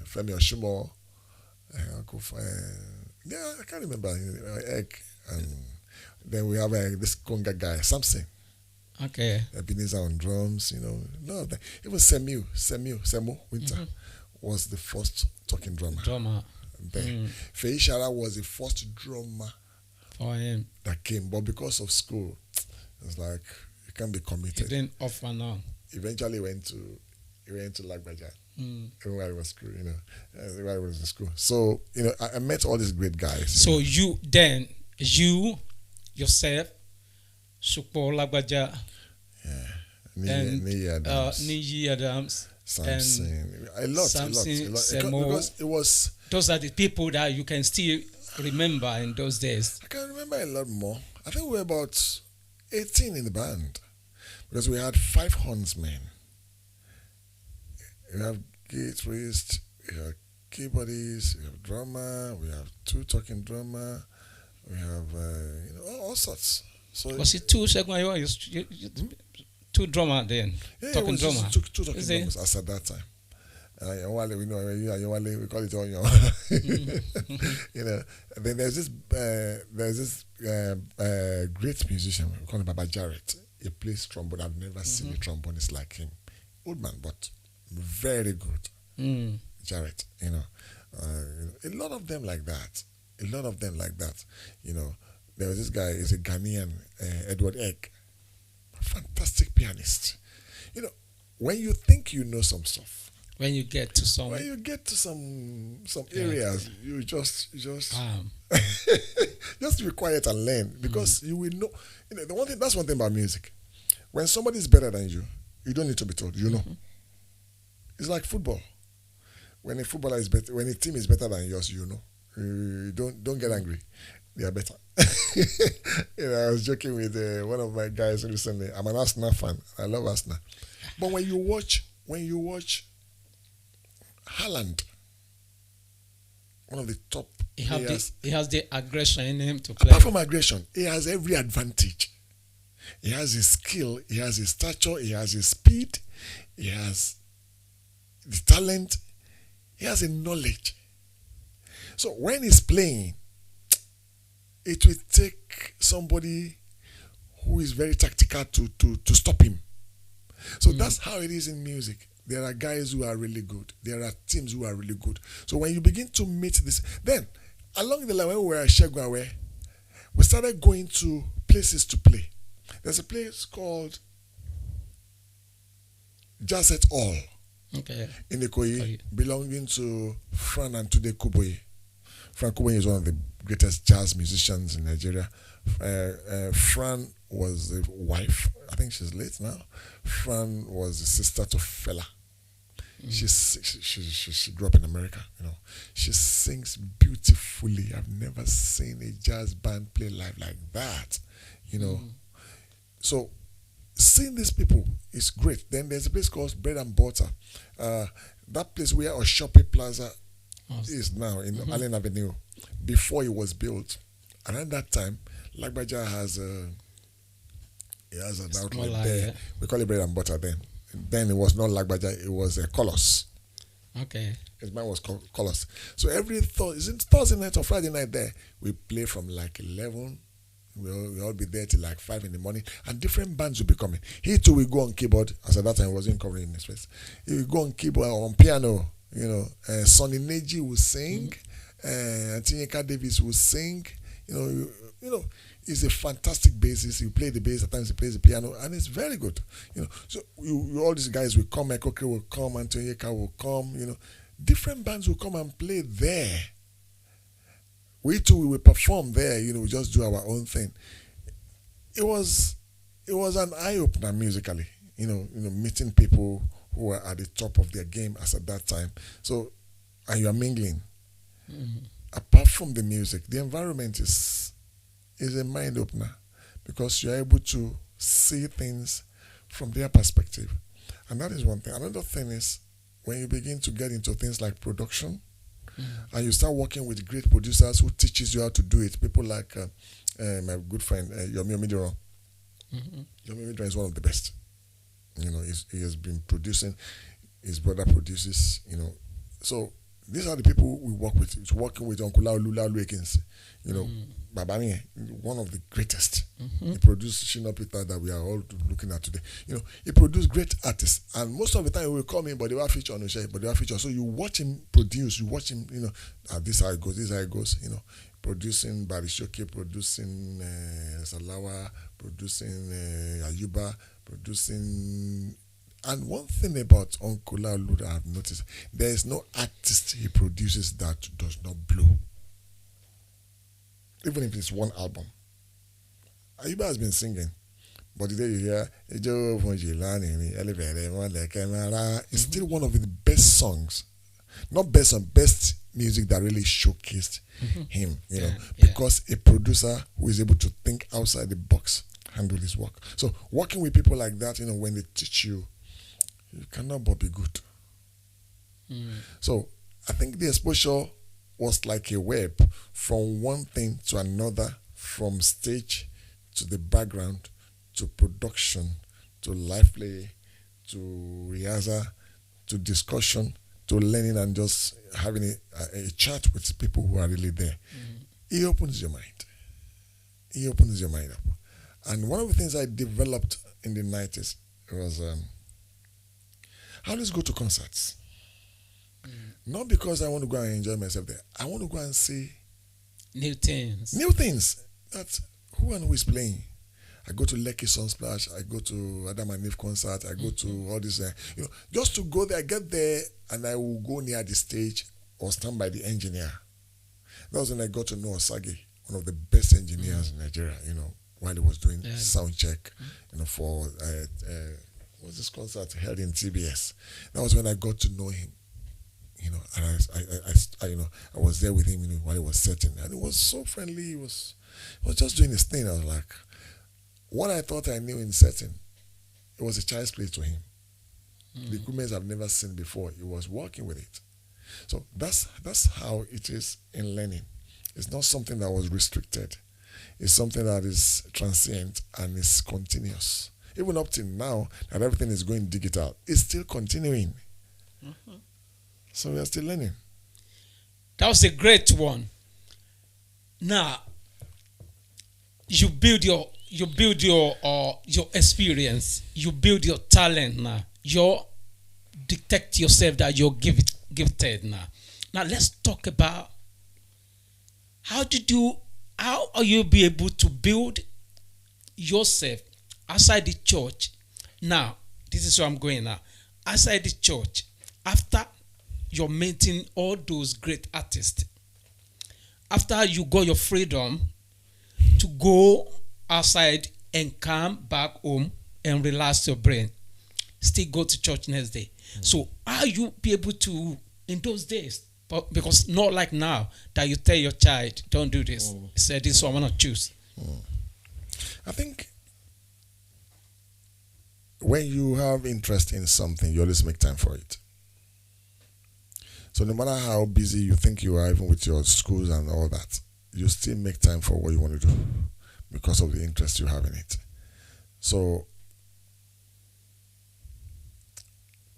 Femi Oshumo, I can't remember, Egg, and then we have this Conga guy, Samson. Okay. Ebenezer on drums, you know. No, even Semu Winter was the first talking drummer. There. Feishara was the first drummer for him that came, but because of school, it's like, can be committed. He didn't off and on. Eventually he went to Lagbaja. Everywhere he was school, you know. Everywhere he was in school. So, you know, I met all these great guys. So you yourself, Shupo Lagbaja, Neyi Adams, Samson, a lot. Because it was, those are the people that you can still remember in those days. I can remember a lot more. I think we were about 18 in the band because we had 5 hornsmen. We have guitarists, we have keyboardists, we have drummer, we have 2 talking drummer, we have all sorts. So Was it 2 seconds? Two drummer then. Yeah, talking it was drummer. just 2 talking Is it? drummers as at that time. We know we call it on Then there's this great musician we call him Baba Jarrett. He plays trombone. I've never seen a trombonist like him. Old man, but very good. Jarrett, a lot of them like that. There was this guy, he's a Ghanaian, Edward Egg, fantastic pianist. When you think you know some stuff, When you get to some areas, you just just be quiet and learn because you will know. That's one thing about music. When somebody is better than you, you don't need to be told. You know. It's like football. When a footballer is better, when a team is better than yours, you know. You don't get angry. They are better. I was joking with one of my guys recently. I'm an Arsenal fan. I love Arsenal. But when you watch Haaland, one of the top players, he has the aggression in him to play. apart from aggression, he has every advantage. He has his skill, he has his stature, he has his speed, he has the talent, he has a knowledge. So when he's playing, it will take somebody who is very tactical to stop him. So that's how it is in music. There are guys who are really good. There are teams who are really good. So when you begin to meet this, then along the line when we were at Shegwawe, we started going to places to play. There's a place called Jazz Hall in Ikoyi, belonging to Fran and Tude Kuboye. Fran Kuboye is one of the greatest jazz musicians in Nigeria. Fran was the wife. I think she's late now. Fran was the sister to Fela. She grew up in America. She sings beautifully. I've never seen a jazz band play live like that. So seeing these people is great. Then there's a place called Bread and Butter. That place where Oshope Plaza is now in Allen Avenue. Before it was built, and at that time, Lagbaja has an outlet there. Yeah. We call it Bread and Butter then. Then it was not Lagbaja, it was Colossus. Okay. His man was called Colossus. So every Thursday night or Friday night there, we play from like 11. We'll all be there till like 5 in the morning, and different bands will be coming. He too will go on keyboard, as at that time he wasn't covering his face. He will go on keyboard or on piano, Sonny Neji will sing, Antinyeka Davis will sing, he's a fantastic bassist. He play the bass, at times he plays the piano, and it's very good. So all these guys will come, Ekoke will come, Antinyeka will come, different bands will come and play there. We too we will perform there, we just do our own thing. It was an eye-opener musically, meeting people who were at the top of their game as at that time. So, and you are mingling. Apart from the music, the environment is a mind opener because you are able to see things from their perspective. And that is one thing. Another thing is when you begin to get into things like production, and you start working with great producers who teaches you how to do it. People like my good friend Yomi Omidiran. Yomi Omidiran is one of the best. He has been producing. His brother produces. So these are the people we work with. It's working with Uncle Laulu Akins. Babani, one of the greatest. He produced Shina Peter that we are all looking at today. He produced great artists, and most of the time he will come in, but they will feature on the show, but they will feature. So you watch him produce, you watch him, this is how it goes, producing Barishoke, producing Salawa, producing Ayuba, producing. And one thing about Uncle Laulu that I've noticed, there is no artist he produces that does not blow. Even if it's one album. Ayuba has been singing, but today you hear it's still one of the best songs. Not best song, best music that really showcased him, because a producer who is able to think outside the box handle his work. So working with people like that, when they teach you, you cannot but be good. So I think the exposure was like a web from one thing to another, from stage to the background to production to live play to rehearsal to discussion to learning and just having a chat with people who are really there. It opens your mind. It opens your mind up. And one of the things I developed in the 90s was I always go to concerts. Not because I want to go and enjoy myself there. I want to go and see new things. New things. That's who and who is playing. I go to Lekki Sunsplash. I go to Adam and Eve concert. I go to all this. Just to go there, get there, and I will go near the stage or stand by the engineer. That was when I got to know Osagi, one of the best engineers in Nigeria. While he was doing sound check, for what's this concert held in TBS. That was when I got to know him. And I was there with him, while he was setting, and he was so friendly. He was just doing his thing. I was like, what I thought I knew in setting, it was a child's play to him. The equipment I've never seen before. He was working with it. So that's how it is in learning. It's not something that was restricted. It's something that is transient and is continuous. Even up till now, that everything is going digital, it's still continuing. So we are still learning. That was a great one. Now, you build your experience. You build your talent now. You detect yourself that you're gifted now. Now let's talk about how are you be able to build yourself outside the church. Now, this is where I'm going now. Outside the church, after you're meeting all those great artists, after you got your freedom to go outside and come back home and relax your brain, still go to church next day. So how you be able to, in those days, because not like now that you tell your child, don't do this. Say this one, I want to choose. I think when you have interest in something, you always make time for it. So no matter how busy you think you are, even with your schools and all that, you still make time for what you want to do because of the interest you have in it. So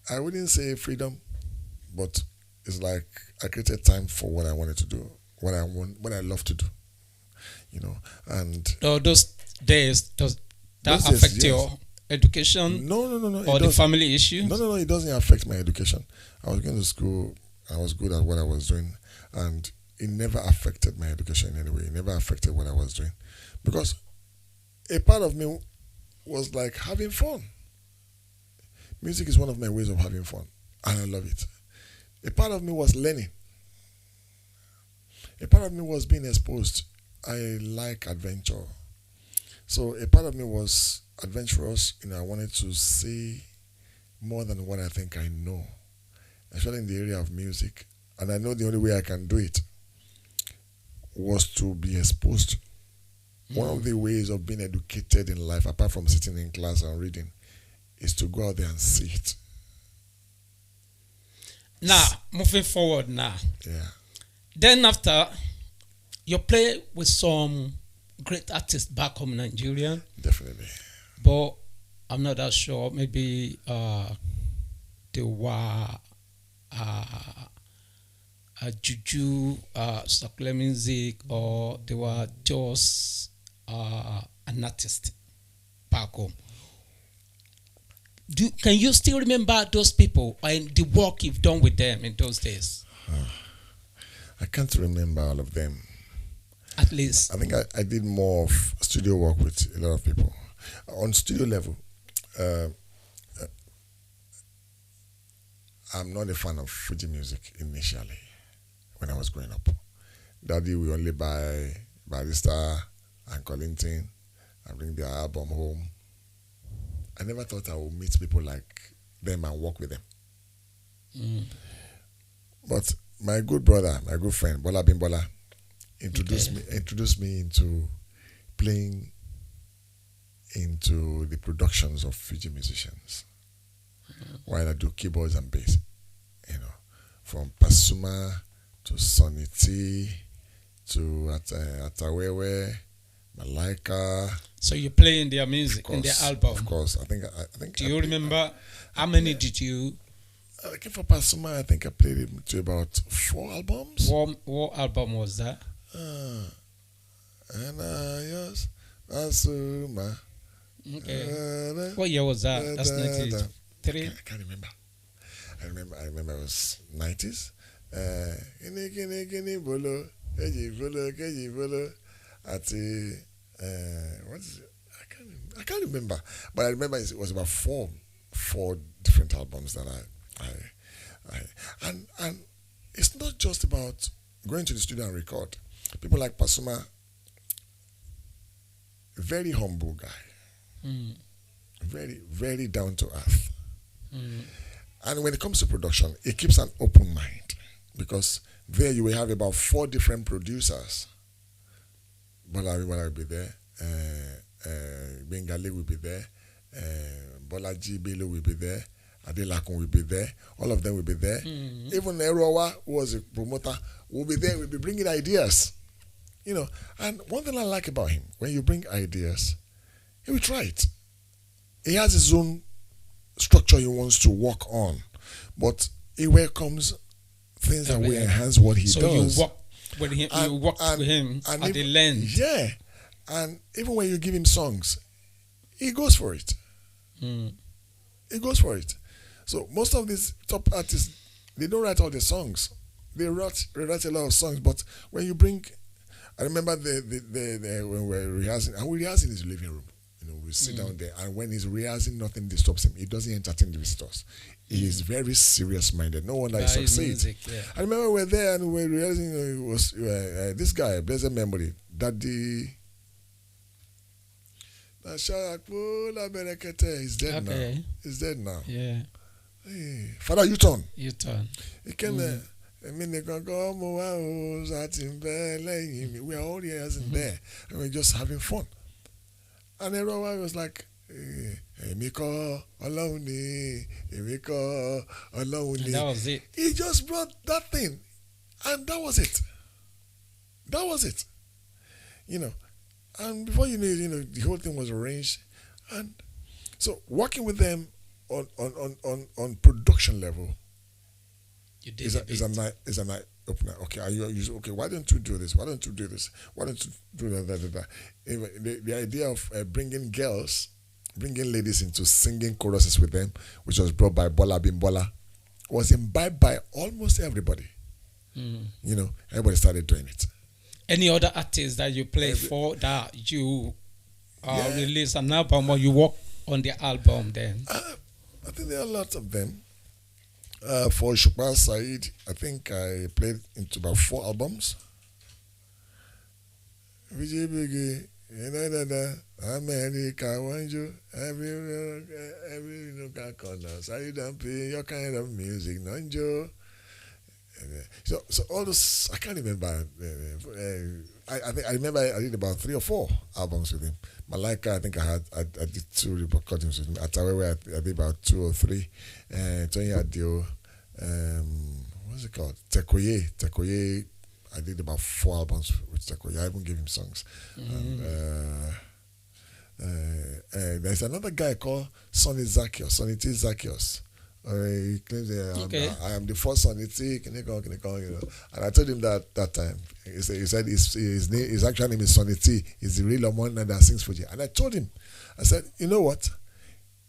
I wouldn't say freedom, but it's like I created time for what I wanted to do, what I love to do, and those days, does that those affect days, your education? No. Or the family issue? No, it doesn't affect my education. I was going to school, I was good at what I was doing, and it never affected my education in any way. It never affected what I was doing, because a part of me was like having fun. Music is one of my ways of having fun, and I love it. A part of me was learning. A part of me was being exposed. I like adventure. So a part of me was adventurous. I wanted to see more than what I think I know, especially in the area of music. And I know the only way I can do it was to be exposed. One of the ways of being educated in life, apart from sitting in class and reading, is to go out there and see it. Now, moving forward now. Yeah. Then after, you play with some great artists back home in Nigeria. Definitely. But I'm not that sure. Maybe they were juju, secular music, or they were just an artist back home. Can you still remember those people and the work you've done with them in those days? I can't remember all of them. At least. I think I did more of studio work with a lot of people. On studio level, I'm not a fan of Fuji music initially when I was growing up. Daddy will only buy Barrister and Collington and bring their album home. I never thought I would meet people like them and work with them. But my good brother, my good friend, Bola Bimbola, introduced me into playing into the productions of Fiji musicians while I do keyboards and bass. From Pasuma to Sonny T to Atawewe, Malaika. So you play in their music, in their album? Of course. I think. Do you remember how many did you? I think for Pasuma, I think I played him to about 4 albums. What album was that? Yes, Pasuma. Okay. What year was that? That's 93. I can't remember. I remember it was 90s. What is it? I can't remember. But I remember it was about four different albums that and it's not just about going to the studio and record. People like Pasuma, very humble guy. Very, very down to earth. And when it comes to production, it keeps an open mind, because there you will have about 4 different producers. Bolaji will be there, Bengali will be there, Bolaji Bello will be there, Adelakun will be there, all of them will be there. Even Erowa, who was a promoter, will be there, will be bringing ideas. And one thing I like about him, when you bring ideas, he will try it. He has his own structure he wants to work on, but he welcomes things that will enhance what he does. So you work with him, with him at the lens. Yeah, and even when you give him songs, he goes for it. He goes for it. So most of these top artists, they don't write all the songs. They write a lot of songs, but when you bring, I remember when we're rehearsing, and we rehearse in his living room. We sit down there, and when he's rehearsing, nothing disturbs him. He doesn't entertain the visitors. He is very serious-minded. No wonder he succeeds. I remember we were there and we were rehearsing. It was this guy, blessed memory, Daddy. He's dead now. He's dead now. Yeah. Hey, Father U-turn. U-turn. He came there. We are all rehearsing there, and we're just having fun. And everyone was like, Emiko, Aloni, Emiko, Aloni. That was it. He just brought that thing. And that was it. That was it. And before you knew it, the whole thing was arranged. And so working with them on production level is a night opener. Okay, okay, why don't you do this? Why don't you do this? Why don't you do that? The idea of bringing ladies into singing choruses with them, which was brought by Bola Bimbola, was imbibed by almost everybody. Everybody started doing it. Any other artists that you play for that you release an album or you work on the album then? I think there are lots of them. For Shukba Said, I think I played into about 4 albums. Vijay Bigi, America, Wanjo, every local corner. Said and play your kind of music, Nanjo. So all those, I can't remember. I remember I did about 3 or 4 albums with him. Malaika, I think I did 2 recordings with him. Atawewe, I did about 2 or 3. Tony Adio, what's it called? Tekoye, I did about 4 albums with Tekoye. I even gave him songs. And there's another guy called Sonny T. Zacchaeus. He claims I am the first Sonny T. And I told him that time. He said his actual name is Sonny T. He's the real one that sings for you. And I told him, I said, you know what?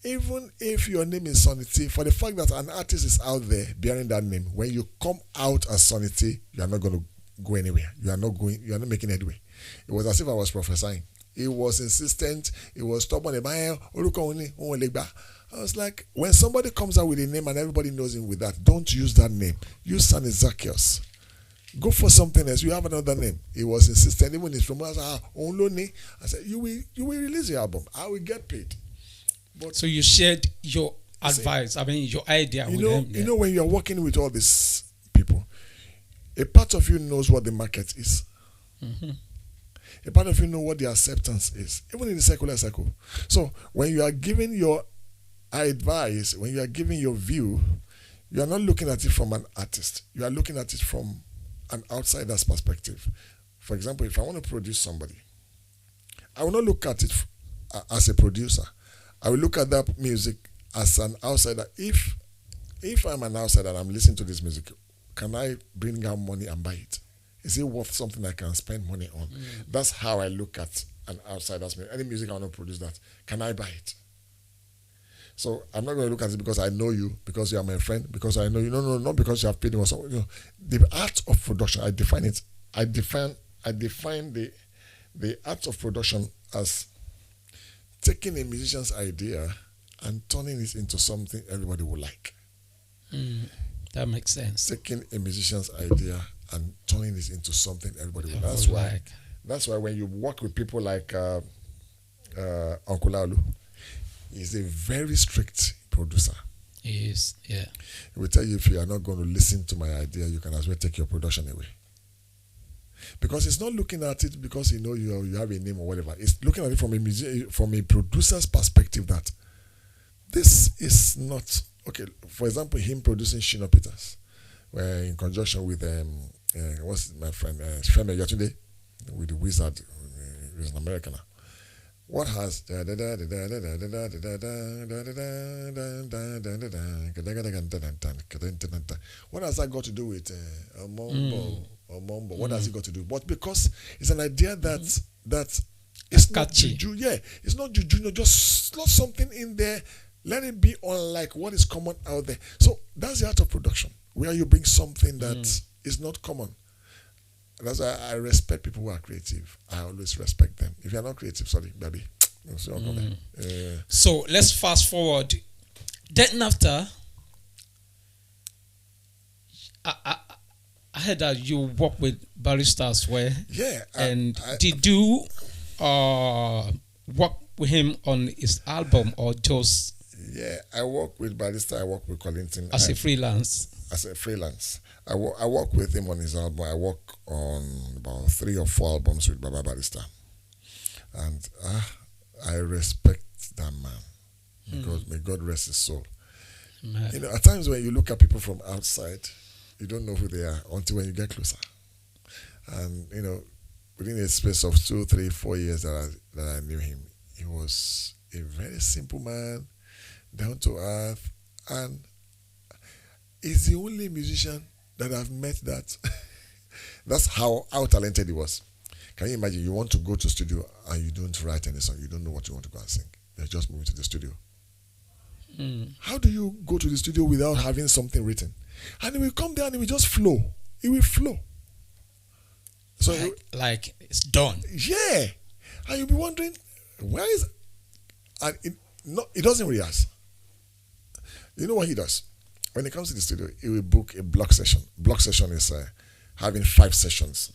Even if your name is Sonny T, for the fact that an artist is out there bearing that name, when you come out as Sonny T, you are not going to go anywhere. You are not making headway. It was as if I was prophesying. He was insistent. He was stubborn. I was like, when somebody comes out with a name and everybody knows him with that, don't use that name. Use Sonny Zacchaeus. Go for something else. You have another name. He was insistent. Even his promoters I said, you will release your album. I will get paid. But so you shared your advice, your idea with them. You know, when you're working with all these people, a part of you knows what the market is. A part of you know what the acceptance is, even in the secular circle. So when you are giving your advice, when you are giving your view, you are not looking at it from an artist. You are looking at it from an outsider's perspective. For example, if I want to produce somebody, I will not look at it as a producer. I will look at that music as an outsider. If I'm an outsider and I'm listening to this music, can I bring out money and buy it? Is it worth something I can spend money on? That's how I look at an outsider's music. Any music I want to produce, that can I buy it? So I'm not going to look at it because I know you, because you are my friend, because I know you. No, not because you have paid me or something. You know, the art of production, I define it. I define the art of production as taking a musician's idea and turning it into something everybody will like. That makes sense. Taking a musician's idea and turning it into something everybody will. That's why when you work with people like Uncle Alu, he's a very strict producer. He is, yeah. He will tell you, if you are not going to listen to my idea, you can as well take your production away. Because he's not looking at it because you have a name or whatever. It's looking at it from a producer's perspective, that this is not okay. For example, him producing Shino Peters, in conjunction with what's my friend Sheme Yatunde, with the Wizard, who's an American now. What has that got to do with Mumbo? What has it got to do? But because it's an idea that it's not juju. Yeah, it's not juju. No, just slot something in there. Let it be unlike what is common out there. So that's the art of production, where you bring something that is not common. That's why I respect people who are creative. I always respect them. If you're not creative, sorry, baby. So let's fast forward. Then after, I heard that you work with Barrister as well. Yeah. Did you work with him on his album or just? Yeah, I work with Barrister. I work with Collington. As a freelance. I work with him on his album. I work on about 3 or 4 albums with Baba Barrister. And I respect that man. May God rest his soul. Man. You know, at times when you look at people from outside, you don't know who they are until when you get closer. And, you know, within a space of 2, 3, 4 years that I knew him, he was a very simple man, down to earth, and he's the only musician that I've met that. That's how talented he was. Can you imagine? You want to go to studio and you don't write any song. You don't know what you want to go and sing. You're just moving to the studio. How do you go to the studio without having something written? And it will come there and it will just flow. It will flow. So like it's done. Yeah. And you'll be wondering, where is it? And it doesn't rehearse. You know what he does? When it comes to the studio, he will book a block session. Block session is having 5 sessions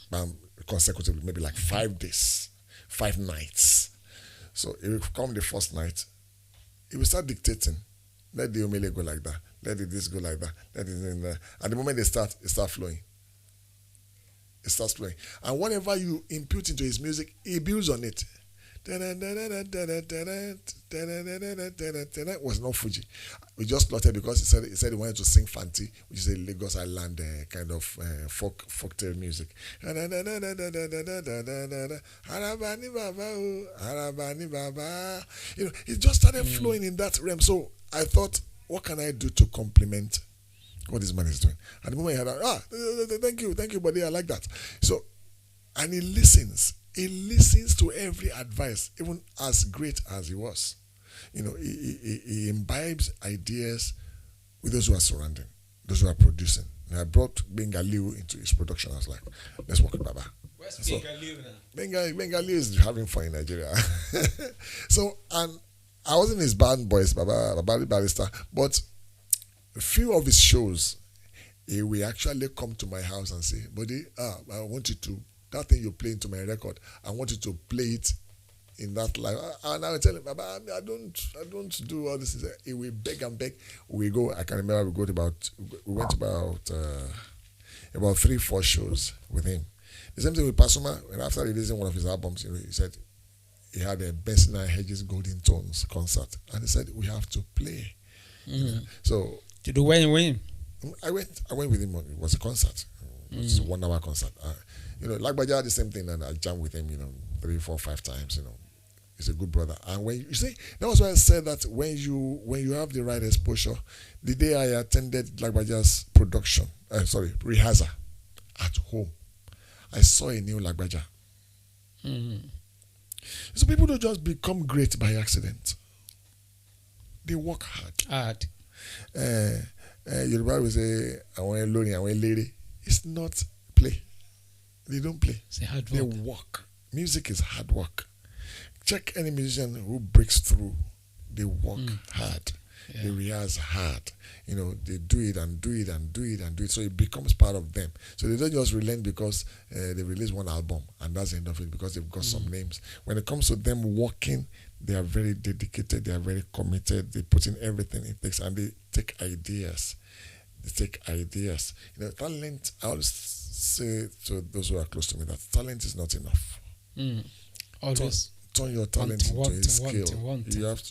consecutively, maybe like 5 days, 5 nights. So he will come the first night. He will start dictating. Let the omele go like that. Let this go like that. Let it in there. At the moment it starts flowing. It starts flowing. And whatever you impute into his music, he builds on it. Was not Fuji. We just plotted because he said he wanted to sing Fanti, which is a Lagos Island kind of folk tale music. You know, it just started flowing in that realm. So I thought, what can I do to complement what this man is doing? At the moment he had, thank you, buddy, I like that. So, and he listens. He listens to every advice, even as great as he was. You know, he imbibes ideas with those who are surrounding, those who are producing. And I brought Bengali into his production. I was like, let's work with Baba. Where's Bengali now? Bengali is having fun in Nigeria. So, and I wasn't his band boys, Baba Barrister, but a few of his shows, he will actually come to my house and say, Bode, I want you to, that thing you play into my record, I want you to play it in that live. And I will tell him, Baba, I don't do all this. He will beg and beg. We go, I can remember we went about 3-4 shows with him. The same thing with Pasuma. And after releasing one of his albums, he said he had a Benson and Hedges Golden Tones concert, and he said we have to play. So Did you win? I went with him. It was a concert. It was a 1 hour concert. Lagbaja the same thing, and I jammed with him, 3, 4, 5 times. He's a good brother. And when you see, that was why I said that when you have the right exposure, the day I attended Lagbaja's rehearsal at home, I saw a new Lagbaja. So people don't just become great by accident. They work hard. Yoruba will say, I want a lady, I want a lady. It's not play. They don't play. It's hard work. They work. Music is hard work. Check any musician who breaks through. They work hard. Yeah. They rehearse hard. They do it and do it and do it and do it. So it becomes part of them. So they don't just relent because they release one album and that's the end of it, because they've got some names. When it comes to them working, they are very dedicated. They are very committed. They put in everything it takes, and they take ideas. Talent, I always say to those who are close to me that talent is not enough. Always. Turn your talent into a skill.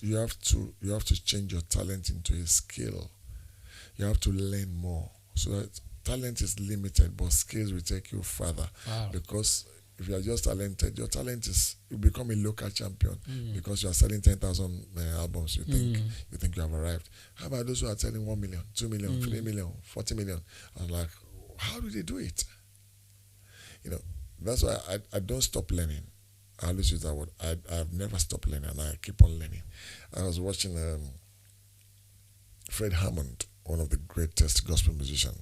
You have to change your talent into a skill. You have to learn more. So that talent is limited, but skills will take you further. Wow. Because if you are just talented, your talent is you become a local champion because you are selling 10,000 albums. You think you have arrived. How about those who are selling 1 million, 2 million, 3 million, 40 million? I'm like, how do they do it? That's why I don't stop learning. I always use that word. I've never stopped learning, and I keep on learning. I was watching Fred Hammond, one of the greatest gospel musicians,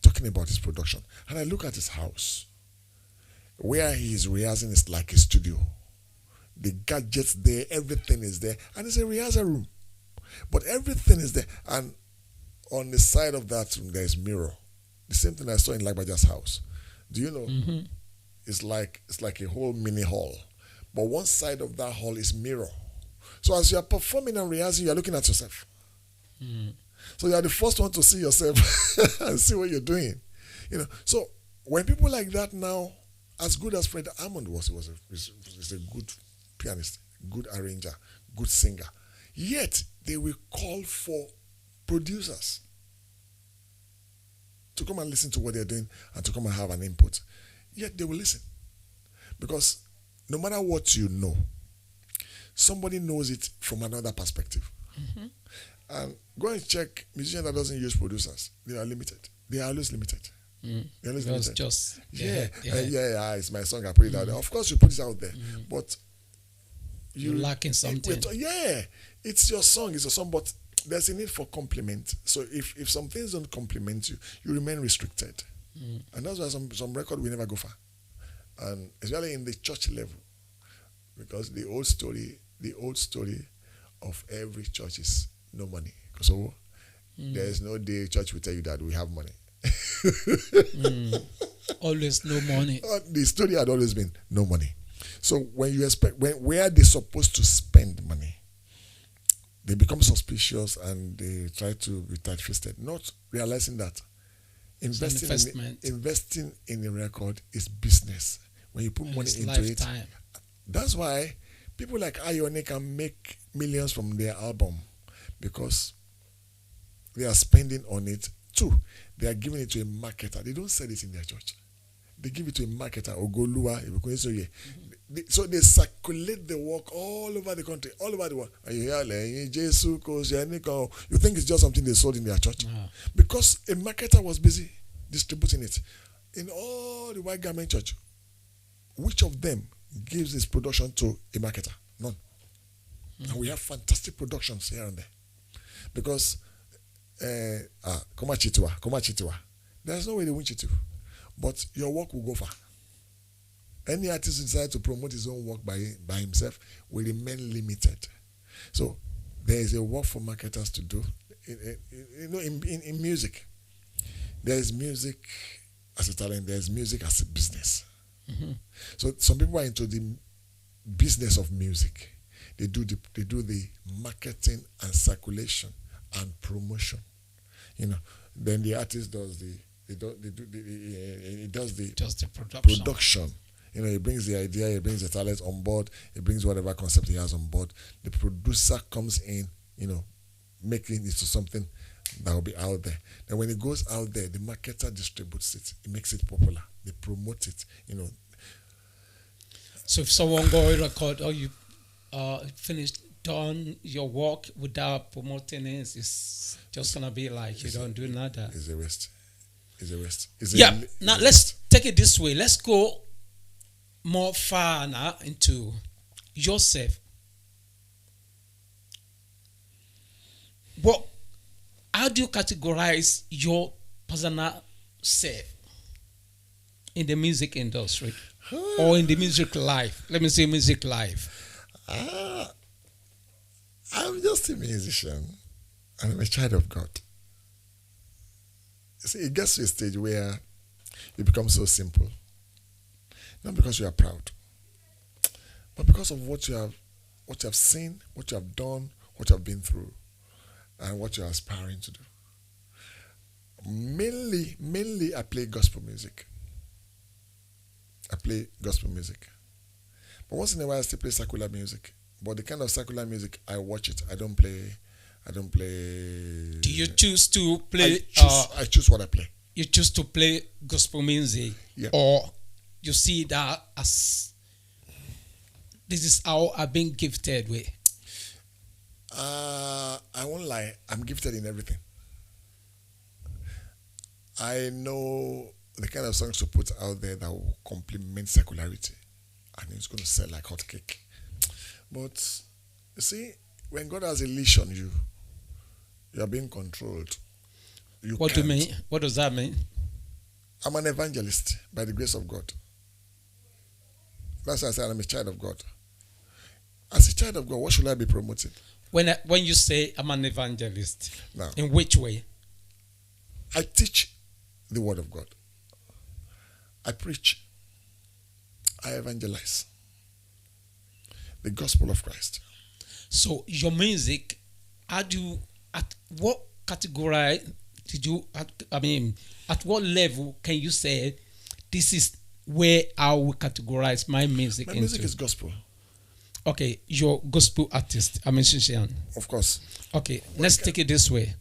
talking about his production. And I look at his house. Where he is rehearsing is like a studio. The gadgets there, everything is there. And it's a rehearsal room. But everything is there. And on the side of that room, there is mirror. The same thing I saw in Lagbaja's house. Do you know? It's like a whole mini hall. But one side of that hall is mirror. So as you are performing and rehearsing, you are looking at yourself. So you are the first one to see yourself and see what you're doing. So when people like that now, as good as Fred Hammond was, he's a good pianist, good arranger, good singer. Yet they will call for producers to come and listen to what they're doing and to come and have an input. Yet they will listen. Because no matter what you know, somebody knows it from another perspective. And go and check musicians that doesn't use producers. They are limited. They are always limited. They're always limited. Just it's my song, I put it out there. Of course you put it out there. But you're lacking something. It's your song, but there's a need for compliment. So if some things don't compliment you, you remain restricted. And that's why some record will never go far. And especially in the church level. Because the old story of every church is no money. So there is no day church will tell you that we have money. Always no money. The story had always been no money. So when you where they're supposed to spend money, they become suspicious and they try to be tight-fisted, not realizing that investing in a record is business. When you put money into lifetime. it, that's why people like Ione can make millions from their album, because they are spending on it. Two, they are giving it to a marketer. They don't sell it in their church. They give it to a marketer, Ogolua, so they circulate the work all over the country, all over the world. And you hear, you think it's just something they sold in their church. Because a marketer was busy distributing it. In all the white garment church, which of them gives this production to a marketer? None. And we have fantastic productions here and there. Because Koma Chitiwa. There's no way they win Chitu. But your work will go far. Any artist who decides to promote his own work by himself will remain limited. So there is a work for marketers to do. In music, there is music as a talent. There is music as a business. So some people are into the business of music. They do the marketing and circulation and promotion. Then the artist does the He does the Just the production. production. He brings the idea, he brings the talent on board, he brings whatever concept he has on board. The producer comes in, making it to something that will be out there. Then when it goes out there, the marketer distributes it. It makes it popular. They promote it. So if someone go record or you done your work without promoting it, it's just gonna be like you don't do nada. It's a waste. Now let's take it this way. Let's go more far now into yourself. How do you categorize your personal self in the music industry or in the music life? Let me say music life. I'm just a musician and I'm a child of God. See, it gets to a stage where you become so simple. Not because you are proud, but because of what you have seen, what you have done, what you have been through, and what you're aspiring to do. Mainly I play gospel music. But once in a while I still play secular music. But the kind of secular music, I watch it. I don't play. Do you choose to play? I choose what I play. You choose to play gospel music, or you see that as this is how I've been gifted with? I won't lie. I'm gifted in everything. I know the kind of songs to put out there that will complement secularity, and it's going to sell like hotcake. But you see, when God has a leash on you, you are being controlled. What do you mean? What does that mean? I'm an evangelist by the grace of God. That's why I said I'm a child of God. As a child of God, what should I be promoting? When you say I'm an evangelist, now, in which way? I teach the word of God. I preach. I evangelize the gospel of Christ. So your music, at what category did you? At what level can you say this is where I will categorize my music? My music is gospel. Okay, you're gospel artist, a musician. Of course. Okay, let's take it this way.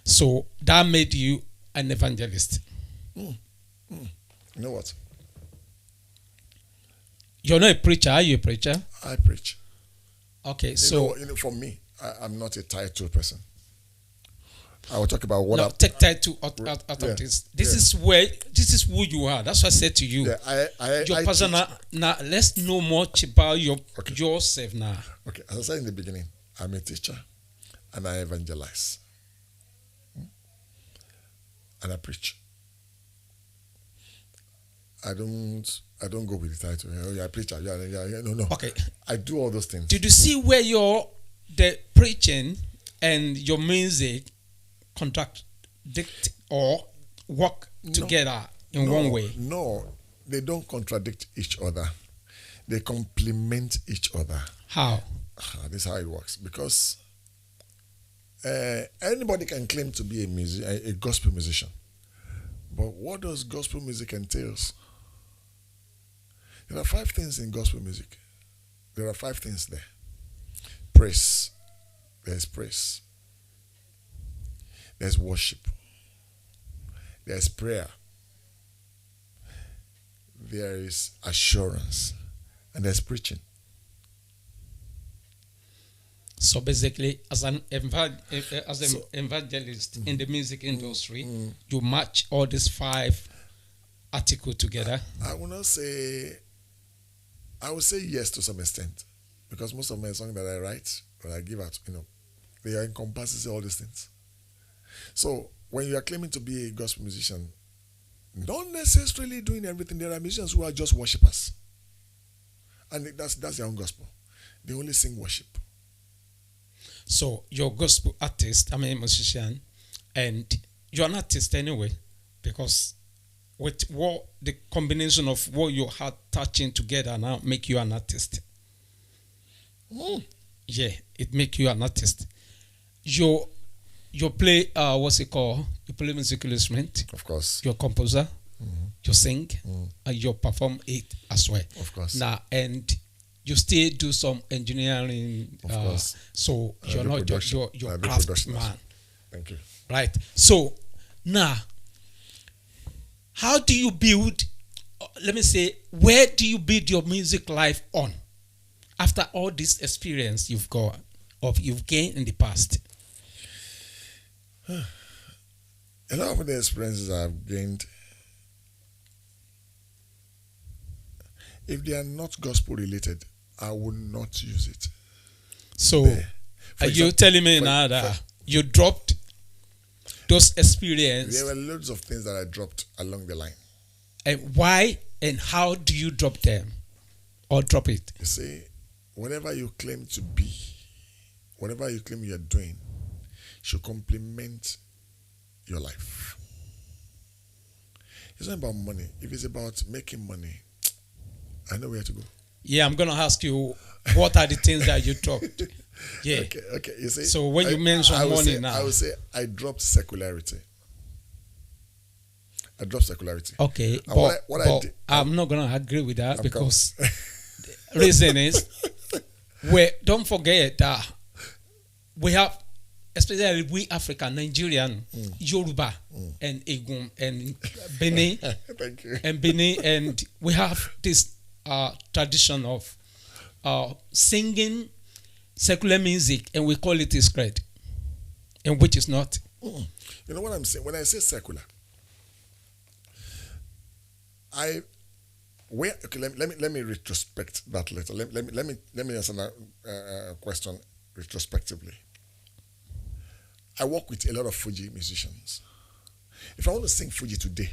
So that made you an evangelist. You know what? You're not a preacher, are you a preacher? I preach. Okay, for me, I'm not a title person. I will talk about what I take title out of this. This is who you are. That's what I said to you. Yeah, your personal. Now let's know much about yourself now. Okay, as I said in the beginning, I'm a teacher and I evangelize. And I preach. I don't go with the title. Oh, yeah, preacher. Yeah. No. Okay. I do all those things. Did you see where the preaching and your music contradict or work together in one way? No, they don't contradict each other. They complement each other. How? This is how it works. Because anybody can claim to be a gospel musician. But what does gospel music entails? There are 5 things in gospel music. There are 5 things there. Praise. There's praise. There's worship. There's prayer. There is assurance. And there's preaching. So basically, as an evangelist in the music industry, you match all these 5 articles together. I would say yes to some extent, because most of my songs that I write or I give out, they encompasses all these things. So when you are claiming to be a gospel musician, not necessarily doing everything. There are musicians who are just worshippers, and that's their own gospel. They only sing worship. So you're a gospel artist, a musician, and you're an artist anyway, because with what the combination of what you had touching together now make you an artist. Yeah, it make you an artist. Your you play what's it called? You play musical instrument. Of course. You're a composer. You sing. And you perform it as well. Of course. Now, and you still do some engineering. Of course. So you're do not just production. you're I do craftsman. production. Thank you. Right. So now, how do you build? Let me say, where do you build your music life on? After all this experience you've got, you've gained in the past. A lot of the experiences I've gained, if they are not gospel related, I will not use it. So, are you telling me now that you dropped those experiences? There were loads of things that I dropped along the line. And why and how do you drop them? Or drop it? You see, whatever you claim to be, whatever you claim you're doing, should complement your life. It's not about money. If it's about making money, I know where to go. Yeah, I'm going to ask you, what are the things that you dropped? Yeah. Okay. You see, so when you mention money now. I would say I dropped secularity. Okay, but but I'm not going to agree with that because the reason is, don't forget that we have, especially we African, Nigerian, Yoruba, and Igum, and Benin, Thank you. and Benin, and we have this tradition of singing secular music, and we call it sacred, and which is not. You know what I'm saying? When I say secular, let me retrospect that later. Let me answer that question retrospectively. I work with a lot of Fuji musicians. If I want to sing Fuji today,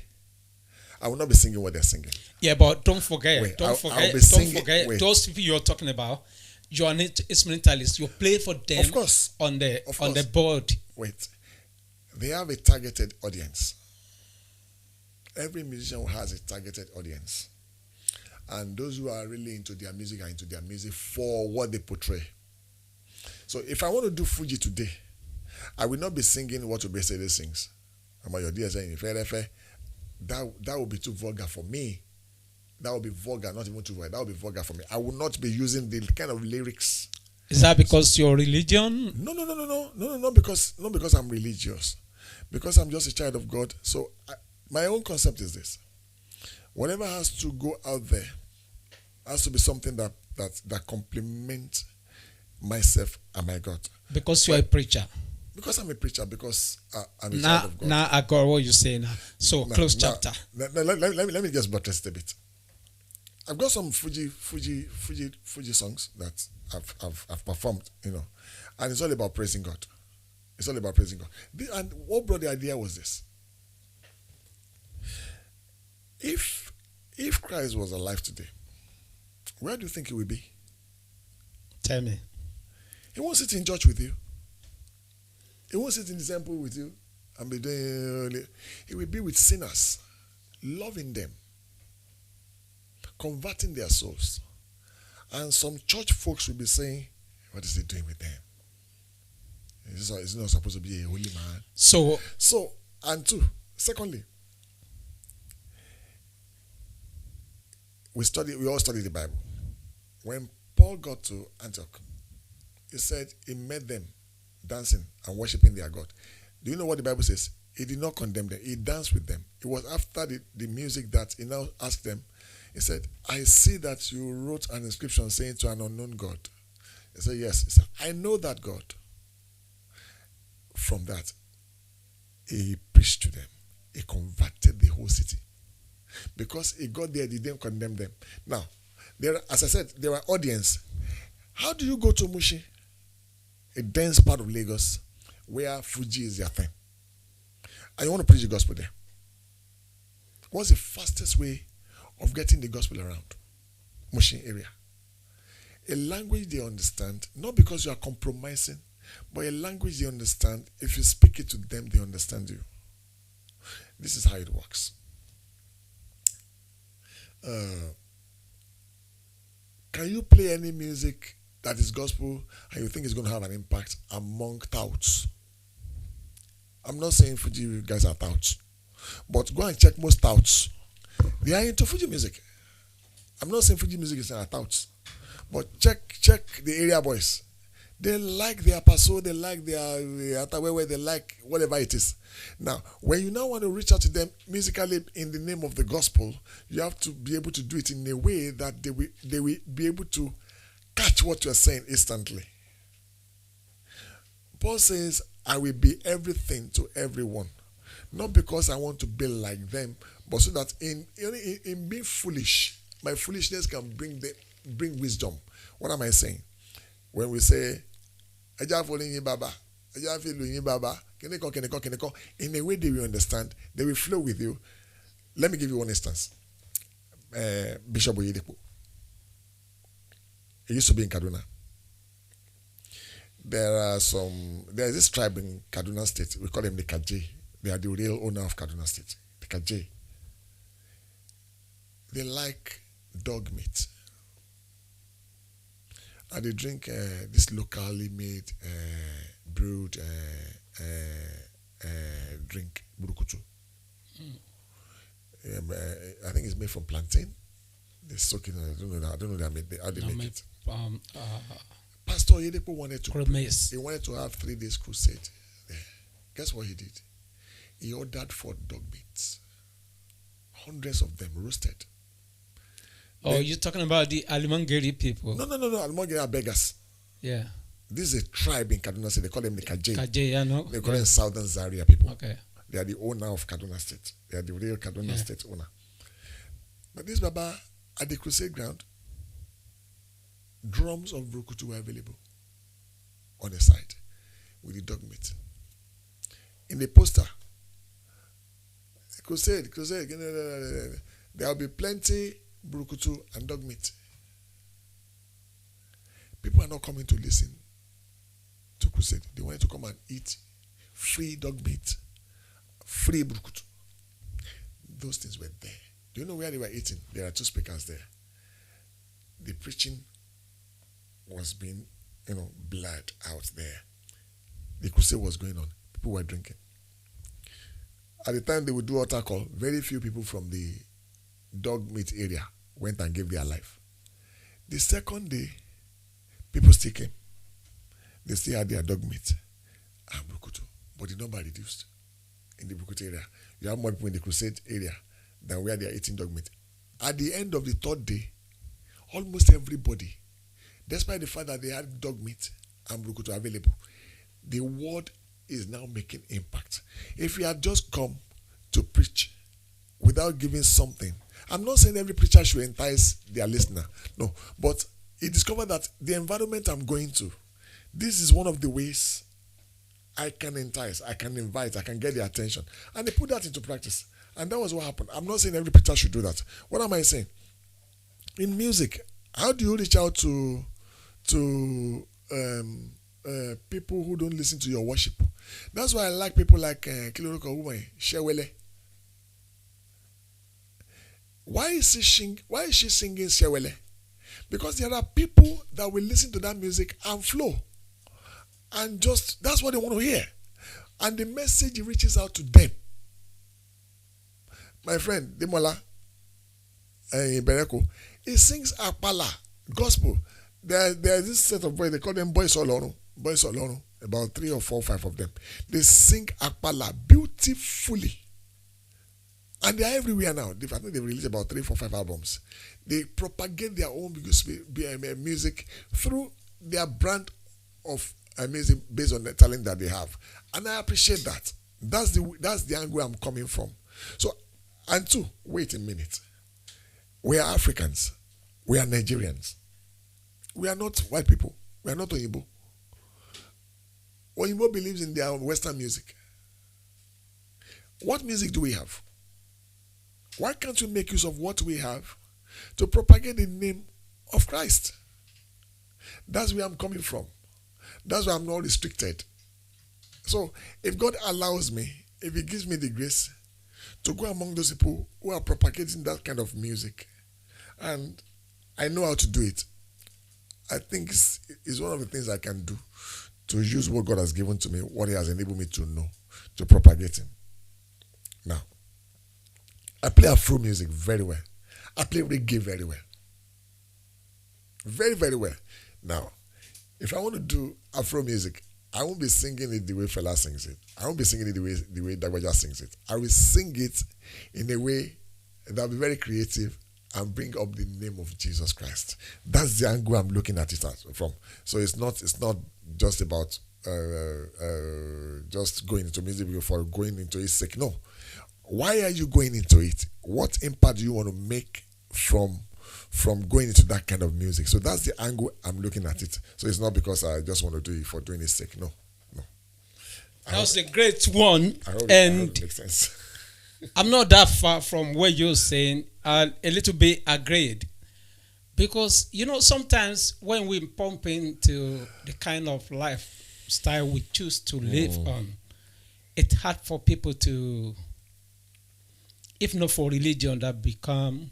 I will not be singing what they're singing. Yeah, but don't forget, those people you're talking about, you're an instrumentalist. You play for them, of course, on the board. Wait, they have a targeted audience. Every musician has a targeted audience. And those who are really into their music are into their music for what they portray. So if I want to do Fuji today, I will not be singing what Obesede sings. About your dear saying, that would be too vulgar for me. That would be vulgar, not even too vulgar. That would be vulgar for me. I will not be using the kind of lyrics. Is that because your religion? No, not because I'm religious. Because I'm just a child of God. So my own concept is this. Whatever has to go out there has to be something that complements myself and my God. Because you're a preacher. Because I'm a preacher, because I'm a child of God. Now I got what you're saying. So close chapter. Let me just buttress it a bit. I've got some Fuji songs that I've performed, and it's all about praising God. And what brought the idea was this. If Christ was alive today, where do you think he would be? Tell me. He won't sit in church with you. He won't sit in the temple with you and be doing. He will be with sinners, loving them, converting their souls. And some church folks will be saying, what is he doing with them? Is he not supposed to be a holy man? So, and two, secondly, we all study the Bible. When Paul got to Antioch, he said he met them dancing and worshiping their God. Do you know what the Bible says? He did not condemn them. He danced with them. It was after the music that he now asked them. He said, I see that you wrote an inscription saying to an unknown God. He said, yes. He said, I know that God. From that, he preached to them. He converted the whole city. Because he got there, he didn't condemn them. Now, as I said, there were audience. How do you go to Mushi, a dense part of Lagos, where Fuji is their thing, and you want to preach the gospel there? What's the fastest way of getting the gospel around Mushi area? A language they understand, not because you are compromising, but a language they understand. If you speak it to them, they understand you. This is how it works. Can you play any music that is gospel and you think it's going to have an impact among touts? I'm not saying Fuji guys are touts, but go and check most touts. They are into Fuji music. I'm not saying Fuji music is not touts, but check the area boys. They like their paso, they like their atawewe, they like whatever it is. Now, when you now want to reach out to them musically in the name of the gospel, you have to be able to do it in a way that they will be able to catch what you're saying instantly. Paul says, I will be everything to everyone. Not because I want to be like them, but so that in being foolish, my foolishness can bring wisdom. What am I saying? When we say, Aja following Baba, Aja following Baba, keneko, in a way they will understand, they will flow with you. Let me give you one instance. Bishop Oyedepo. He used to be in Kaduna. There's this tribe in Kaduna State, we call them the Kaje. They are the real owner of Kaduna State, the Kaje. They like dog meat. And they drink this locally made brewed drink, burukutu. I think it's made from plantain. They soak it. I don't know how they make it. Pastor Oyedepo wanted to have 3 days crusade there. Guess what he did? He ordered 4 dog meats. Hundreds of them roasted. Oh, you're talking about the Alimangeri people? No. Alimangeri are beggars. Yeah. This is a tribe in Kaduna State. They call them the Kaje. Kaje, I know. They call them Southern Zaria people. Okay. They are the owner of Kaduna State. They are the real Kaduna State owner. But this Baba, at the crusade ground, drums of Brukutu were available on the side with the dog meat. In the poster, crusade, there will be plenty Brukutu and dog meat. People are not coming to listen to crusade. They wanted to come and eat free dog meat, free Brukutu. Those things were there. Do you know where they were eating? There are 2 speakers there. The preaching was being, blurred out there. The crusade was going on. People were drinking. At the time they would do altar call, very few people from the dog meat area went and gave their life. The second day, people still came. They still had their dog meat and brukutu, but the number reduced in the brukutu area. You have more people in the crusade area than where they are eating dog meat. At the end of the 3rd day, almost everybody, despite the fact that they had dog meat and brukutu available, the word is now making impact. If you had just come to preach without giving something, I'm not saying every preacher should entice their listener, no, but he discovered that the environment I'm going to, this is one of the ways I can entice, I can invite, I can get their attention. And they put that into practice. And that was what happened. I'm not saying every preacher should do that. What am I saying? In music, how do you reach out to people who don't listen to your worship? That's why I like people like Kiloroko Umay, Shewele. Why is she singing Shewele? Because there are people that will listen to that music and flow. And just, that's what they want to hear. And the message reaches out to them. My friend, Demola Bereko, he sings Apala, gospel. There's this set of boys, they call them Boys Olorun, about 3 or 4 or 5 of them. They sing Apala beautifully. And they are everywhere now. I think they've released about 3, 4, 5 albums. They propagate their own music through their brand of music based on the talent that they have. And I appreciate that. That's the angle I'm coming from. So, and 2, wait a minute. We are Africans. We are Nigerians. We are not white people. We are not Oyinbo. Oyinbo believes in their Western music. What music do we have? Why can't we make use of what we have to propagate the name of Christ? That's where I'm coming from. That's why I'm not restricted. So if God allows me, if He gives me the grace to go among those people who are propagating that kind of music, and I know how to do it, I think it's one of the things I can do to use what God has given to me, what He has enabled me to know, to propagate him. Now, I play Afro music very well. I play reggae very well. Very, very well. Now, if I want to do Afro music, I won't be singing it the way Fela sings it. I won't be singing it the way Dagbaja sings it. I will sing it in a way that will be very creative and bring up the name of Jesus Christ. That's the angle I'm looking at it from. So it's not just about just going into music for going into its sake. No. Why are you going into it? What impact do you want to make from going into that kind of music? So that's the angle I'm looking at it. So it's not because I just want to do it for doing its sake. No. That was a great one. I hope it makes sense. I'm not that far from what you're saying. A little bit agreed. Because, sometimes when we pump into the kind of lifestyle we choose to live on, it's hard for people to, if not for religion, that become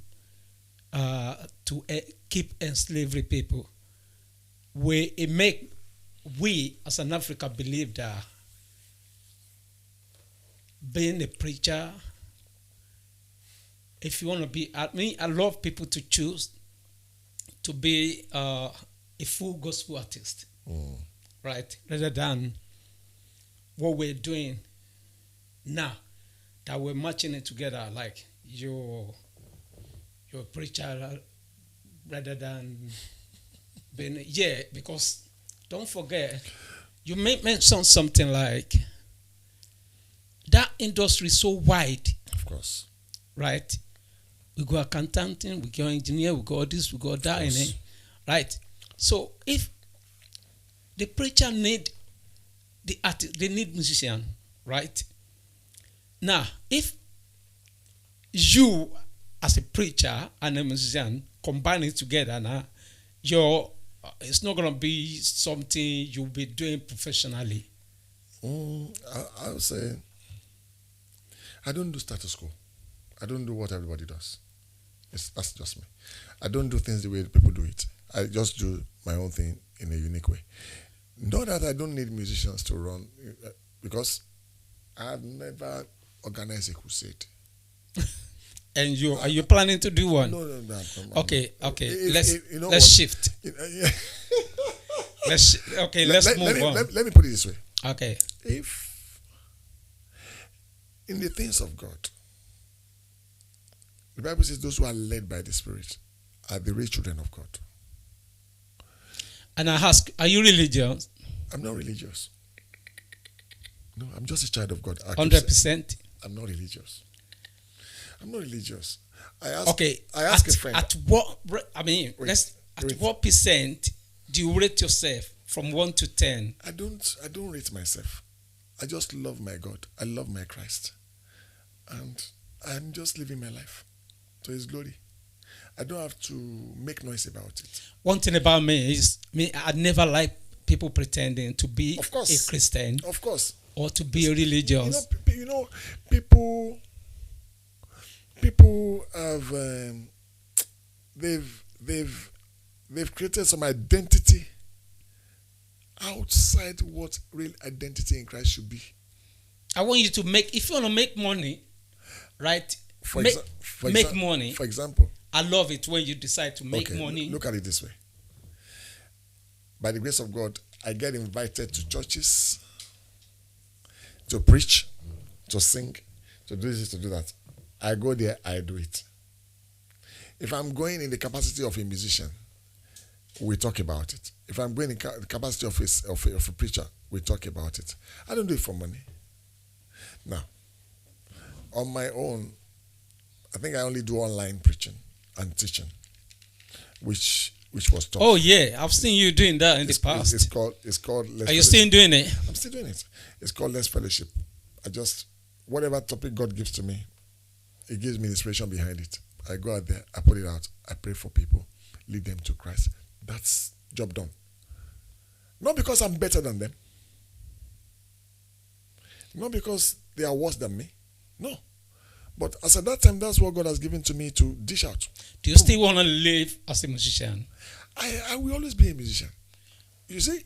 to keep enslaved people. We as an Africa believe that being a preacher, if you want to be, I love people to choose to be a full gospel artist, right? Rather than what we're doing now, that we're matching it together, like you're a preacher rather than being, because don't forget, you may mention something like that industry is so wide. Of course. Right? We go accounting, we go engineer, we go this, we go that, right? So if the preacher need the artist, they need musician, right? Now, if you as a preacher and a musician combine it together, now it's not gonna be something you'll be doing professionally. I would say I don't do status quo. I don't do what everybody does. That's just me. I don't do things the way people do it. I just do my own thing in a unique way. Not that I don't need musicians to run, because I've never organized a crusade. And are you planning to do one? No. Okay. Let's shift. Let's move on. Let me put it this way. Okay. If in the things of God, the Bible says those who are led by the Spirit are the real children of God. And I ask, are you religious? I'm not religious. No, I'm just a child of God. 100%? I'm not religious. I ask a friend. At what, what percent do you rate yourself from 1 to 10? I don't rate myself. I just love my God. I love my Christ. And I'm just living my life to His glory. I don't have to make noise about it. One thing about me is, I never like people pretending to be a Christian. Of course. Or to be religious. People have they've created some identity outside what real identity in Christ should be. I want you to if you want to make money, right? Make money. For example, I love it when you decide to make money. Look at it this way. By the grace of God, I get invited to churches to preach, to sing, to do this, to do that. I go there, I do it. If I'm going in the capacity of a musician, we talk about it. If I'm going in the capacity of a preacher, we talk about it. I don't do it for money. Now, on my own, I think I only do online preaching and teaching, which was tough. Oh yeah, I've seen you doing that in the past. It's called Less Are you still doing it? I'm still doing it. It's called Less Fellowship. Whatever topic God gives to me, He gives me inspiration behind it. I go out there, I put it out, I pray for people, lead them to Christ. That's job done. Not because I'm better than them. Not because they are worse than me. No. But as at that time, that's what God has given to me to dish out. Do you still want to live as a musician? I will always be a musician. You see,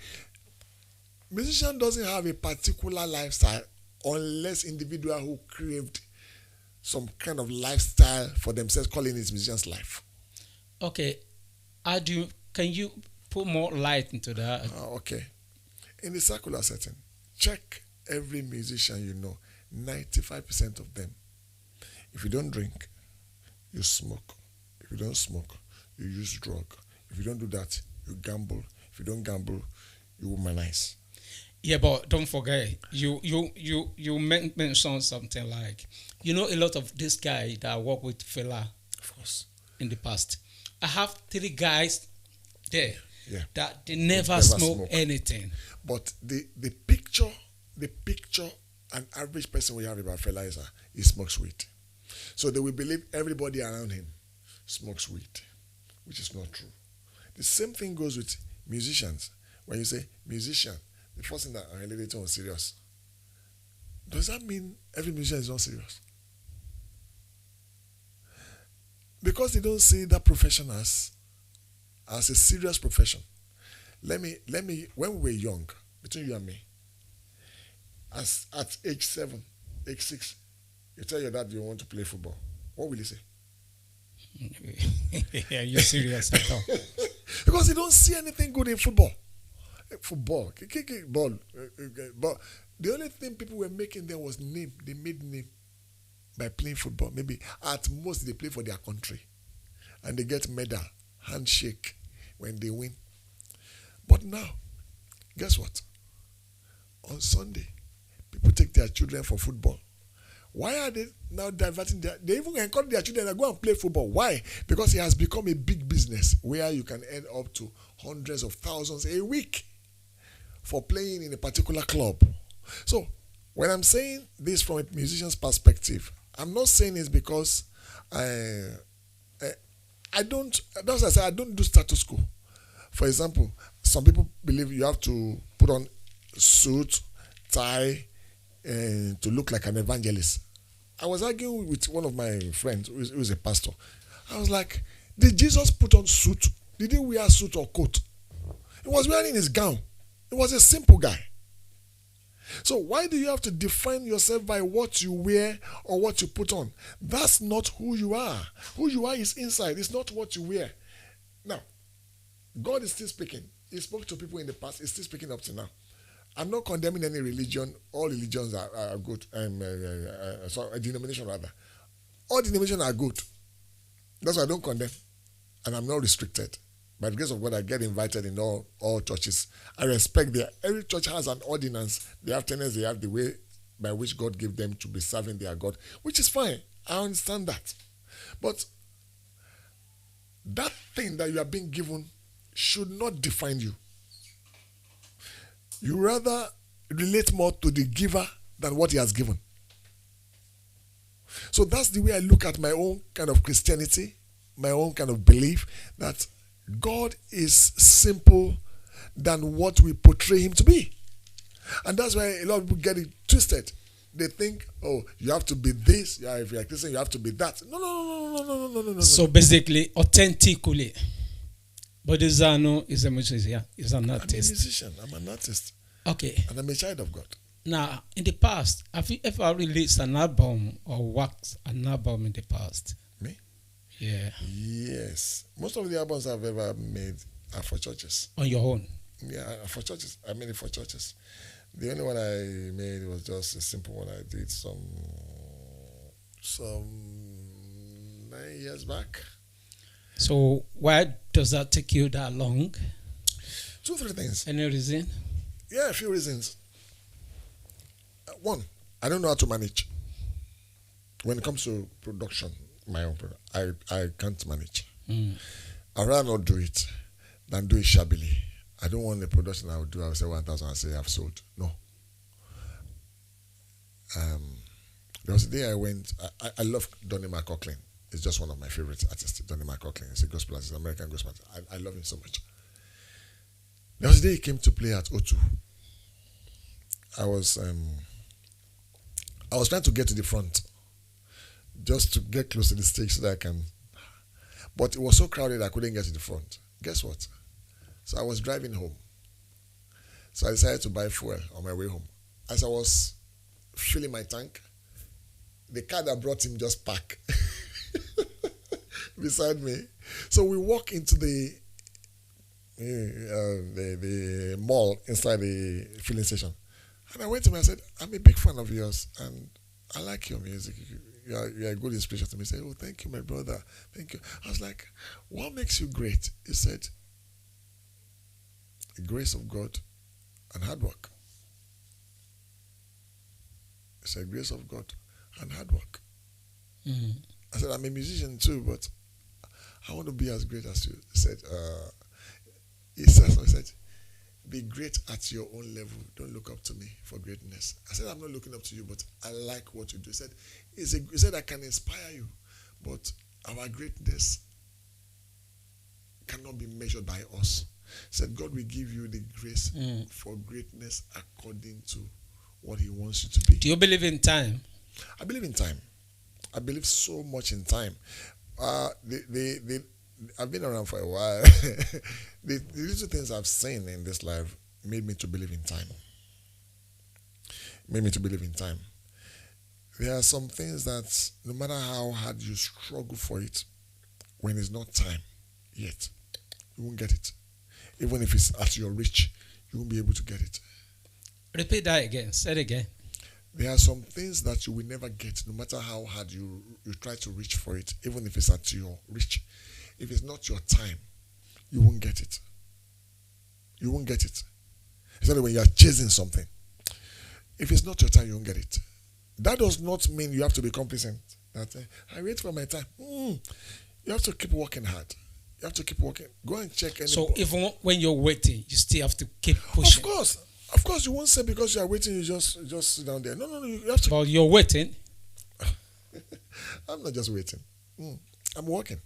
musician doesn't have a particular lifestyle unless individual who craved some kind of lifestyle for themselves, calling it musician's life. Okay, can you put more light into that? Okay. In the secular setting, check every musician you know. 95% of them, if you don't drink, you smoke. If you don't smoke, you use drug. If you don't do that, you gamble. If you don't gamble, you womanize. Yeah, but don't forget, you mentioned something like, a lot of this guy that work with Fela, of course, in the past. I have 3 guys there that they never smoke anything. But the picture an average person will have about Fela is he smokes weed. So they will believe everybody around him smokes weed, which is not true. The same thing goes with musicians. When you say musician, the first thing that I related to was serious. Does that mean every musician is not serious? Because they don't see that profession as a serious profession. Let me. When we were young, between you and me, at age 7, age 6, you tell your dad you want to play football. What will he say? Are you serious at all? Because he don't see anything good in football. Ball. But the only thing people were making there was name. They made name by playing football. Maybe at most they play for their country. And they get medal, handshake when they win. But now, guess what? On Sunday, people take their children for football. Why are they now diverting they even encourage their children to go and play football? Why? Because it has become a big business where you can earn up to hundreds of thousands a week for playing in a particular club. So, when I'm saying this from a musician's perspective, I'm not saying it's because I don't do status quo. For example, some people believe you have to put on suit, tie, to look like an evangelist. I was arguing with one of my friends who is a pastor. I was like, did Jesus put on suit? Did he wear suit or coat? He was wearing his gown. He was a simple guy. So why do you have to define yourself by what you wear or what you put on? That's not who you are. Who you are is inside. It's not what you wear. Now, God is still speaking. He spoke to people in the past. He's still speaking up to now. I'm not condemning any religion. All religions are good. A denomination rather. All denominations are good. That's why I don't condemn. And I'm not restricted. By the grace of God, I get invited in all churches. I respect every church has an ordinance. They have tenets. They have the way by which God gave them to be serving their God, which is fine. I understand that. But that thing that you are being given should not define you. You rather relate more to the giver than what he has given. So that's the way I look at my own kind of Christianity, my own kind of belief that God is simple than what we portray him to be. And that's why a lot of people get it twisted. They think, oh, you have to be this. Yeah, if you're a Christian, you have to be that. No. So basically, authentically, Bode Zannu is a musician. He's an artist. I'm a musician. I'm an artist. Okay. And I'm a child of God. Now, in the past, have you ever released an album or worked an album in the past? Me? Yeah. Yes. Most of the albums I've ever made are for churches. On your own? Yeah, for churches. I made it for churches. The only one I made was just a simple one. I did some 9 years back. So why does that take you that long? 2, 3 things. Any reason? Yeah, a few reasons. One, I don't know how to manage. When it comes to production, my own product, I can't manage. I'd rather not do it than do it shabbily. I don't want the production I will say 1,000 and say I've sold. No. There was a day I went, I love Donnie McCauley. He's just one of my favorite artists, Donnie McCauley. He's a gospel artist, American gospel artist. I love him so much. There was a day he came to play at O2. I was trying to get to the front, just to get close to the stage so that I can. But it was so crowded I couldn't get to the front. Guess what? So I was driving home. So I decided to buy fuel on my way home. As I was filling my tank. The car that brought him just parked beside me. So we walk into the mall inside the filling station. And I went to him and I said, I'm a big fan of yours and I like your music. You're a good inspiration to me. He said, oh, thank you, my brother. Thank you. I was like, what makes you great? He said, the grace of God and hard work. He said, grace of God and hard work. Mm. I said, I'm a musician too, but I want to be as great as you. He said, be great at your own level. Don't look up to me for greatness. I said, I'm not looking up to you, but I like what you do. He said, I can inspire you, but our greatness cannot be measured by us. He said, God will give you the grace for greatness according to what he wants you to be. Do you believe in time? I believe in time. I believe so much in time. I've been around for a while. The little things I've seen in this life made me to believe in time. There are some things that no matter how hard you struggle for it, when it's not time yet, you won't get it. Even if it's at your reach, you won't be able to get it. Repeat that again. Say it again. There are some things that you will never get, no matter how hard you try to reach for it, even if it's at your reach. If it's not your time, you won't get it. You won't get it. Especially when you are chasing something. If it's not your time, you won't get it. That does not mean you have to be complacent. That I wait for my time. You have to keep working hard. You have to keep working. Go and check. So even when you're waiting, you still have to keep pushing. Of course, you won't say because you are waiting, you just sit down there. No, you have to. But you're waiting. I'm not just waiting. I'm working.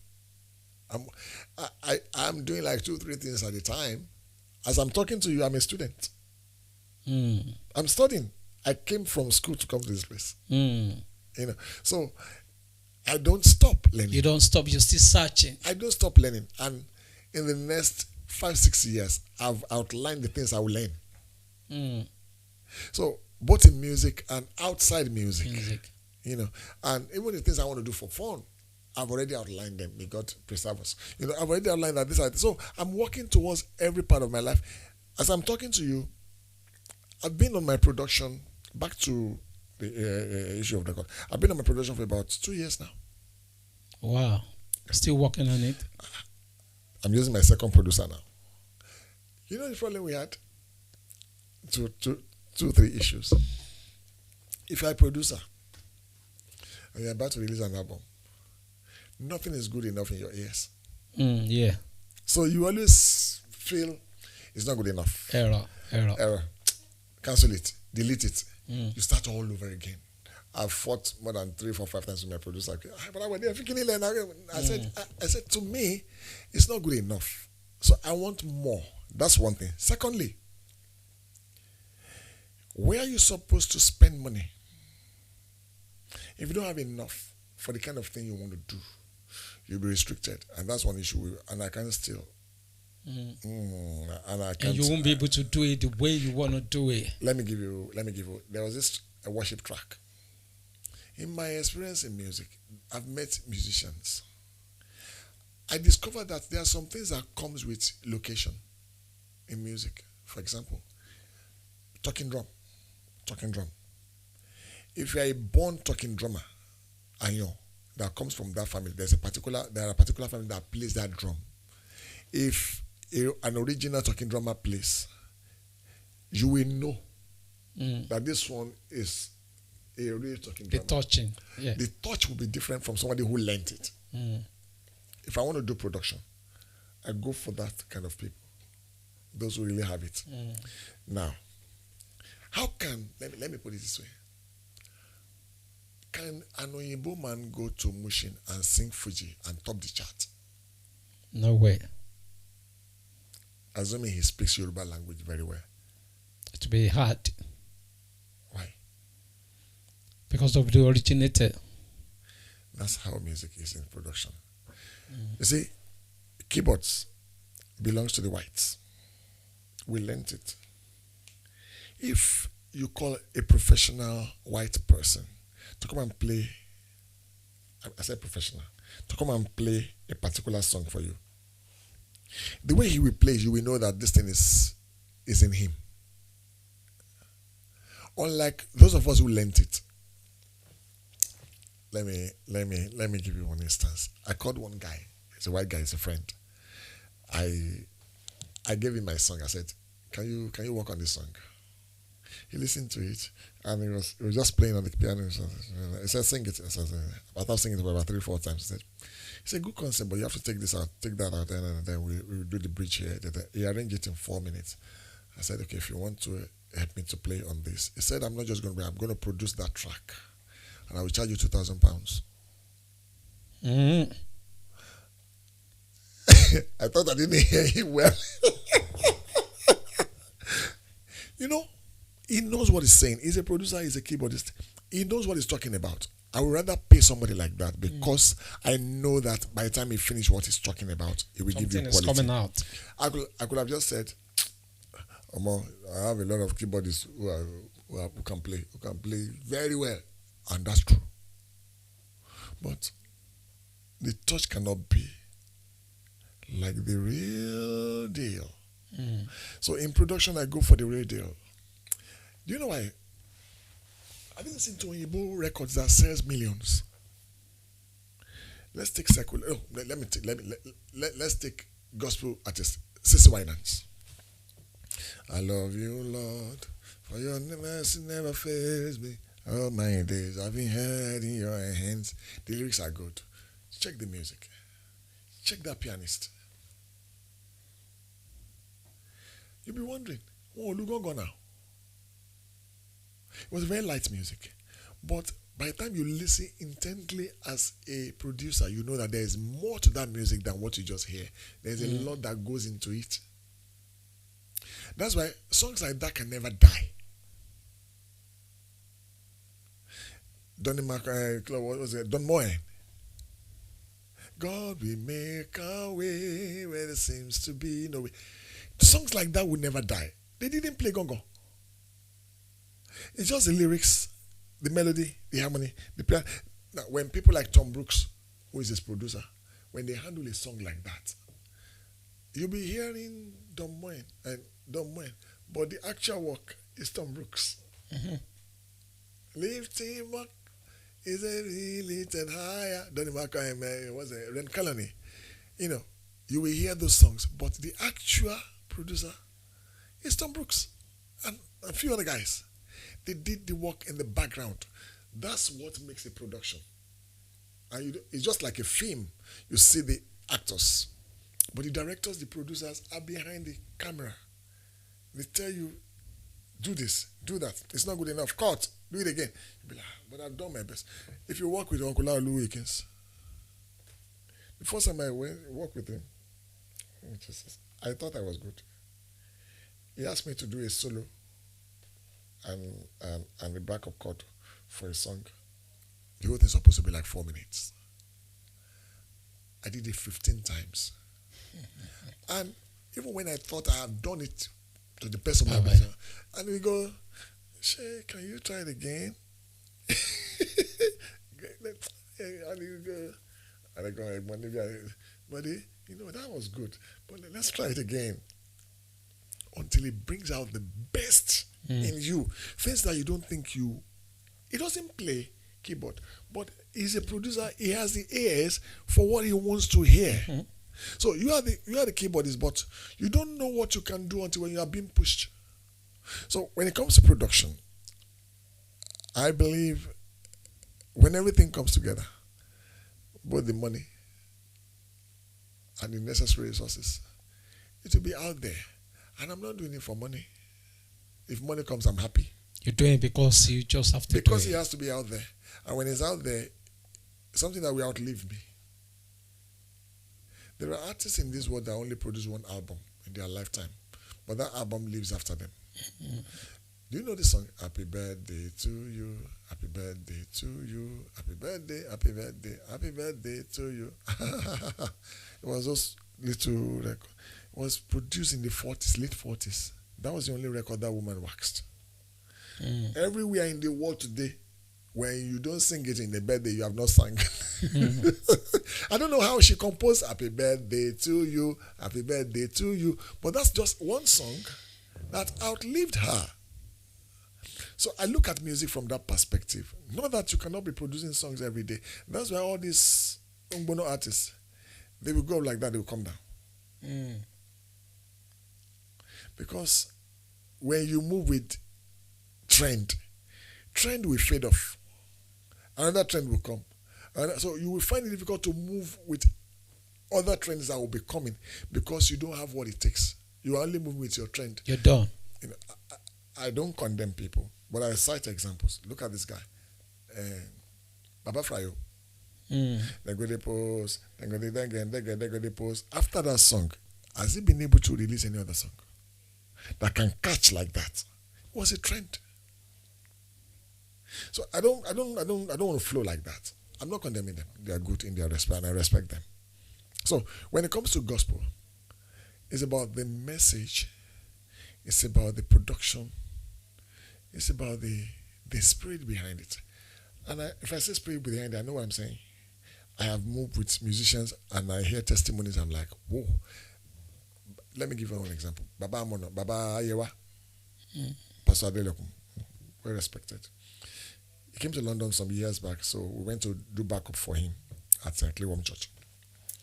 I'm doing like 2-3 things at a time. As I'm talking to you, I'm a student. I'm studying. I came from school to come to this place. So I don't stop learning. You don't stop. You're still searching. I don't stop learning. And in the next 5-6 years, I've outlined the things I will learn. So both in music and outside music. And even the things I want to do for fun, I've already outlined them. May God preserve us. I've already outlined that so I'm working towards every part of my life. As I'm talking to you, I've been on my production, back to the issue of the record. I've been on my production for about 2 years now. Wow. Still working on it? I'm using my second producer now. You know the problem we had? 2-3 issues. If you're a producer and you're about to release an album, nothing is good enough in your ears. Yeah. So you always feel it's not good enough. Error. Cancel it. Delete it. You start all over again. I've fought more than 3, 4, 5 times with my producer. I said, to me, it's not good enough. So I want more. That's one thing. Secondly, where are you supposed to spend money? If you don't have enough for the kind of thing you want to do, you'll be restricted. And that's one issue. And I can still. And you won't be able to do it the way you want to do it. Let me give you. There was a worship track. In my experience in music, I've met musicians. I discovered that there are some things that comes with location in music. For example, talking drum. If you are a born talking drummer, that comes from that family, there are a particular family that plays that drum. If an original talking drummer plays, you will know that this one is a real talking drummer. The touching, yeah. The touch will be different from somebody who learned it. If I want to do production, I go for that kind of people, those who really have it. Now, how can, let me put it this way, can an Oyinbo man go to Mushin and sing Fuji and top the chart? No way. Assuming he speaks Yoruba language very well. It will be hard. Why? Because of the originator. That's how music is in production. You see, keyboards belongs to the whites. We learnt it. If you call a professional white person to come and play, I said professional, to come and play a particular song for you, the way he will play, you will know that this thing is in him. Unlike those of us who learnt it. Let me give you one instance. I called one guy. He's a white guy. He's a friend. I gave him my song. I said, "Can you work on this song?" He listened to it, and he was just playing on the piano. He said, "Sing it." I said, "I thought singing it for about 3-4 times." He said, "It's a good concept, but you have to take this out, take that out, and then we do the bridge here." He arranged it in 4 minutes. I said, "Okay, if you want to help me to play on this," he said, "I'm not just going to play. I'm going to produce that track, and I will charge you £2,000." I thought I didn't hear him well. You know, he knows what he's saying. He's a producer, he's a keyboardist. He knows what he's talking about. I would rather pay somebody like that because I know that by the time he finishes what he's talking about, he will give you quality. Something is coming out. I could have just said, Omo, I have a lot of keyboardists who can play very well. And that's true. But the touch cannot be like the real deal. So in production, I go for the real deal. Do you know why? I didn't listen to Igbo records that sells millions. Let's take secular. Oh, let's take gospel artist Sissy Winans. I love you, Lord, for your mercy never fails me. All my days I've been held in your hands. The lyrics are good. Check the music. Check that pianist. You'll be wondering, oh, Lugongo now. It was very light music. But by the time you listen intently as a producer, you know that there is more to that music than what you just hear. There's a lot that goes into it. That's why songs like that can never die. Don Moen. God, we make our way where there seems to be no way. Songs like that would never die. They didn't play gongo. It's just the lyrics, the melody, the harmony, the piano. Now, when people like Tom Brooks, who is his producer, when they handle a song like that, you'll be hearing Don Moen, but the actual work is Tom Brooks. Lift him up, is a lifted higher. Donny Markham was a Ren Colony. You know, you will hear those songs, but the actual producer is Tom Brooks and a few other guys. They did the work in the background. That's what makes a production. And it's just like a film. You see the actors, but the directors, the producers are behind the camera. They tell you, do this, do that. It's not good enough. Cut. Do it again. You'll be like, but I've done my best. If you work with Uncle Lou Akins, the first time I worked with him, I thought I was good. He asked me to do a solo and a backup chord for a song. The whole thing's supposed to be like 4 minutes. I did it 15 times. And even when I thought I had done it to the best of my ability, and we go, Shay, can you try it again? And I go, buddy, you know, that was good, but let's try it again. Until it brings out the best in you. Things that you don't think you... He doesn't play keyboard, but he's a producer. He has the ears for what he wants to hear. So you are the keyboardist, but you don't know what you can do until when you are being pushed. So when it comes to production, I believe when everything comes together, both the money and the necessary resources, it will be out there. And I'm not doing it for money. If money comes, I'm happy. You're doing it because you just have to because do it. He has to be out there. And when he's out there, something that will outlive me. There are artists in this world that only produce one album in their lifetime. But that album lives after them. Do you know this song? Happy birthday to you. Happy birthday to you. Happy birthday, happy birthday to you. It was those little records. It was produced in the 40s, late 40s. That was the only record that woman waxed. Everywhere in the world today, when you don't sing it in the birthday, you have not sung. I don't know how she composed "Happy Birthday to You, Happy Birthday to You," but that's just one song that outlived her. So I look at music from that perspective. Not that you cannot be producing songs every day. That's why all these Ngbono artists, they will go like that, they will come down. Because when you move with trend will fade off. Another trend will come. So you will find it difficult to move with other trends that will be coming because you don't have what it takes. You are only moving with your trend. You're done. You know, I don't condemn people, but I cite examples. Look at this guy, Baba Frayo. They go pose. After that song, has he been able to release any other song that can catch like that? It was a trend. So I don't want to flow like that. I'm not condemning them. They are good in their respect, and I respect them. So when it comes to gospel, it's about the message, it's about the production, it's about the spirit behind it. And if I say spirit behind it, I know what I'm saying. I have moved with musicians and I hear testimonies, I'm like, whoa. Let me give you one example. Baba Amono, Baba Ayewa, Pastor Adelokun, well respected. He came to London some years back, so we went to do backup for him at Clearham Church.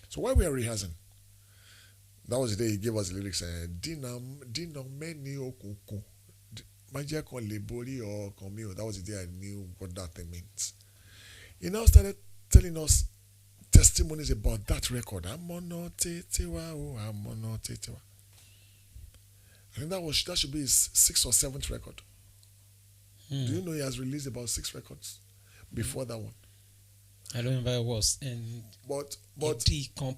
So while we were rehearsing, that was the day he gave us the lyrics, Dina meni okuku. Magia kon lebori or komio. That was the day I knew what that thing means. He now started telling us testimonies about that record. Amono tetewa, oh, amono tetewa. I think that should be his 6th or 7th record. Do you know he has released about 6 records before that one? I don't remember it was. And but Comp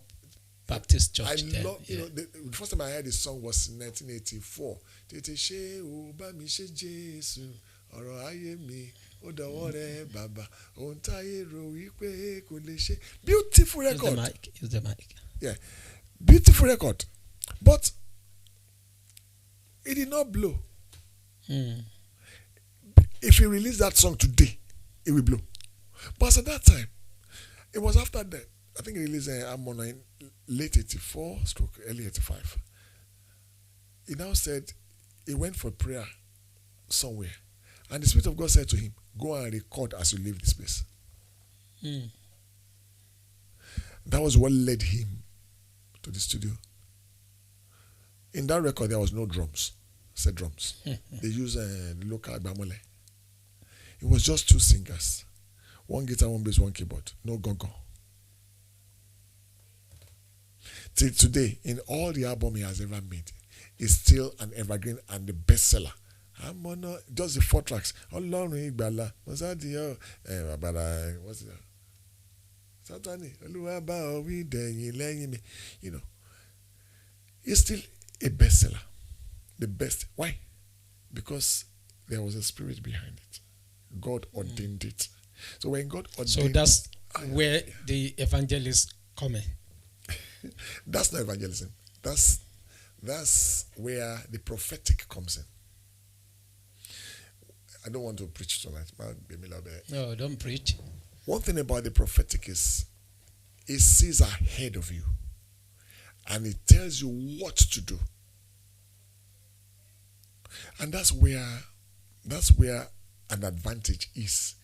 Baptist Church. I love, you know, the first time I heard this song was in 1984. Tete she o ba mi she Jesu ọ̀rọ̀ ayé mi ó dọ̀wọ́ rẹ bàbá ohun táyé rò wípé kò lè ṣe. Beautiful record. Use the mic. Yeah, beautiful record, but it did not blow. If he released that song today, it will blow. But at that time, it was after that. I think he released Amona in late 84, stroke early 85. He now said he went for prayer somewhere. And the Spirit of God said to him, go and record as you leave this place. That was what led him to the studio. In that record, there was no drums. Said drums. They used local bamole. It was just 2 singers. 1 guitar, 1 bass, 1 keyboard. No gong-gong. Till today, in all the album he has ever made, it's still an evergreen and the bestseller. I'm on just the 4 tracks. Ọlọ́run ìgbàlà, Mọ́sádìyọ́, what's it? Sátánì, Olúwa bá ọ wí dẹ̀yìn lẹ́yìn mi. You know, it's still a bestseller. The best. Why? Because there was a spirit behind it. God ordained it. So when God ordained, so that's where the evangelists come in. That's not evangelism. That's where the prophetic comes in. I don't want to preach tonight. No, don't preach. One thing about the prophetic is it sees ahead of you and it tells you what to do. And that's where an advantage is.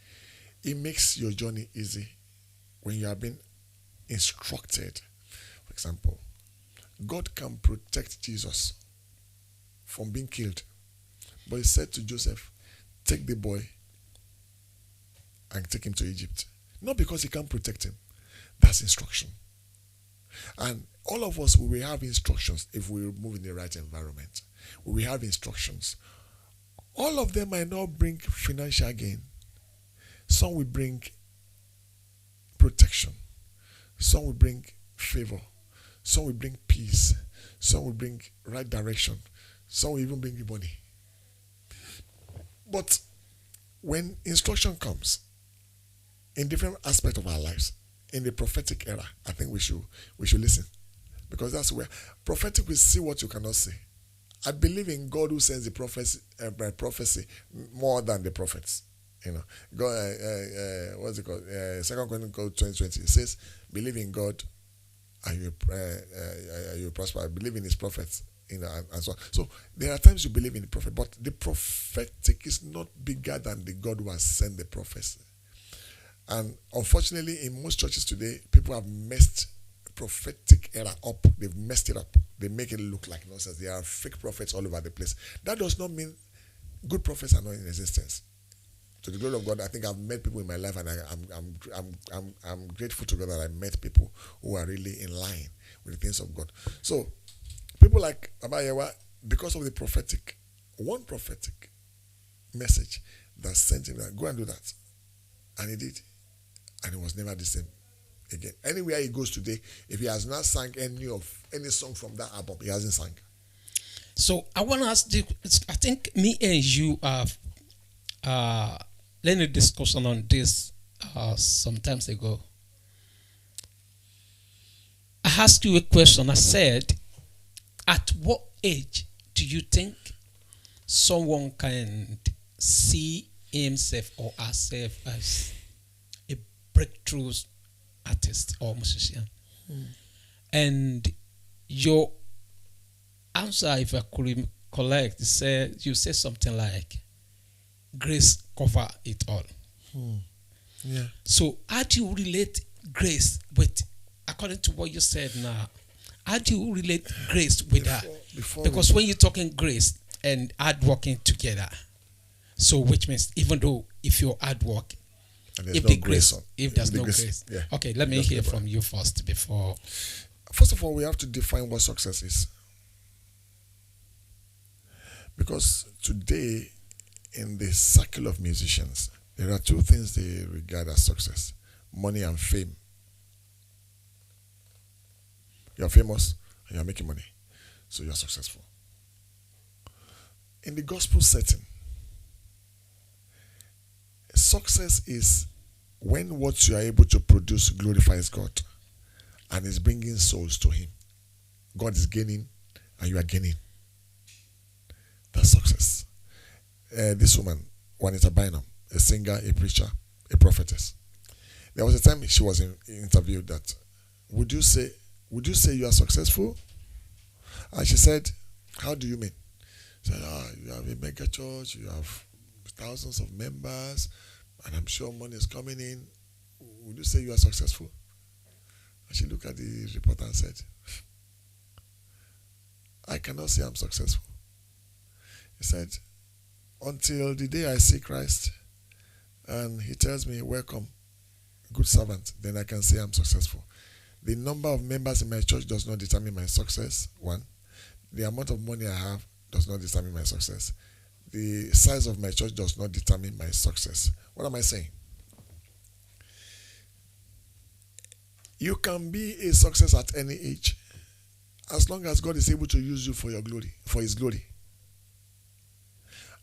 It makes your journey easy when you are being instructed. For example, God can protect Jesus from being killed. But he said to Joseph, take the boy and take him to Egypt. Not because he can't protect him. That's instruction. And all of us, we will have instructions if we move in the right environment. We will have instructions. All of them might not bring financial gain. Some will bring protection. Some will bring favor. Some will bring peace. Some will bring right direction. Some will even bring you money. But when instruction comes in different aspects of our lives, in the prophetic era, I think we should listen. Because that's where prophetic will see what you cannot see. I believe in God who sends the prophecy more than the prophets. You know, God, what's it called? 2 Chronicles 20:20. It says, "Believe in God, and you prosper. I believe in His prophets." You know, and so on. So there are times you believe in the prophet, but the prophetic is not bigger than the God who has sent the prophets. And unfortunately, in most churches today, people have messed prophetic era up. They've messed it up. They make it look like nonsense. There are fake prophets all over the place. That does not mean good prophets are not in existence. To the glory of God, I think I've met people in my life, and I'm grateful to God that I met people who are really in line with the things of God. So people like Abayewa, because of the prophetic, one prophetic message that sent him that go and do that, and he did, and it was never the same again. Anywhere he goes today, if he has not sang any song from that album, he hasn't sang. So I want to ask you, I think me and you have led a discussion on this some times ago. I asked you a question. I said, at what age do you think someone can see himself or herself as a breakthrough artist or musician? And your answer, if I could collect, you said something like, grace cover it all. Yeah. So how do you relate grace with, according to what you said now, how do you relate grace with that? Because when you're talking grace and hard working together, so which means even though if you're hard work, if there's no grace. Yeah. Okay, let me hear from you first before. First of all, we have to define what success is. Because today, in the circle of musicians, there are two things they regard as success: money and fame. You're famous and you're making money, so you're successful. In the gospel setting, success is when what you are able to produce glorifies God and is bringing souls to Him. God is gaining and you are gaining. That's success. This woman, Juanita Bynum, a singer, a preacher, a prophetess. There was a time she was interviewed that, would you say you are successful? And she said, how do you mean? She said, you have a mega church, you have thousands of members, and I'm sure money is coming in. Would you say you are successful? And she looked at the reporter and said, I cannot say I'm successful. He said, until the day I see Christ and He tells me, welcome, good servant, then I can say I'm successful. The number of members in my church does not determine my success, one. The amount of money I have does not determine my success. The size of my church does not determine my success. What am I saying? You can be a success at any age, as long as God is able to use you for your glory, for His glory.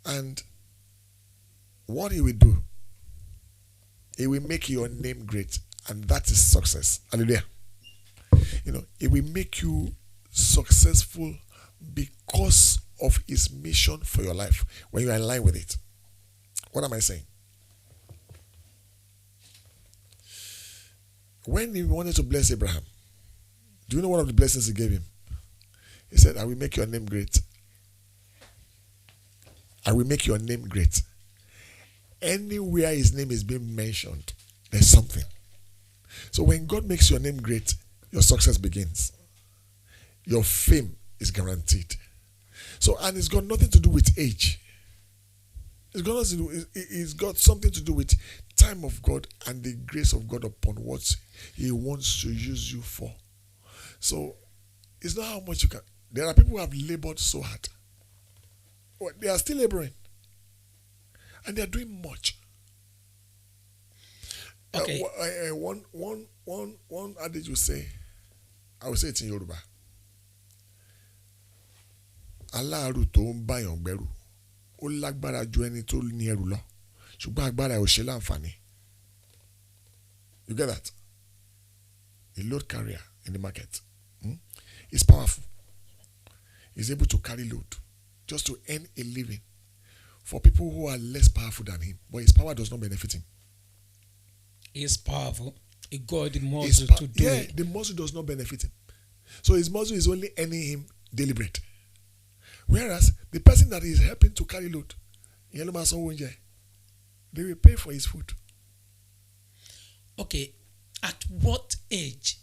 And what He will do, He will make your name great, and that is success. Hallelujah. It will make you successful because of His mission for your life, when you are in line with it. What am I saying? When He wanted to bless Abraham, do you know one of the blessings He gave him? He said, I will make your name great. I will make your name great. Anywhere His name is being mentioned, there's something. So when God makes your name great, your success begins. Your fame is guaranteed. So, and it's got nothing to do with age. It's got something to do with time of God and the grace of God upon what He wants to use you for. So, it's not how much you can. There are people who have labored so hard. They are still laboring. And they are doing much. Okay. One adage will say, I will say it in Yoruba. Aláàrù tó ń báyàn gbẹ́rù, ó lágbára ju ẹni tó ní ẹrù lọ, ṣùgbọ́n agbára ò ṣe láǹfààní. You get that? A load carrier in the market is powerful. He's able to carry load. just to earn a living for people who are less powerful than him, but his power does not benefit him. He is powerful. He got the muscle to do it. The muscle does not benefit him. So his muscle is only earning him deliberate. Whereas the person that is helping to carry load, they will pay for his food. Okay, at what age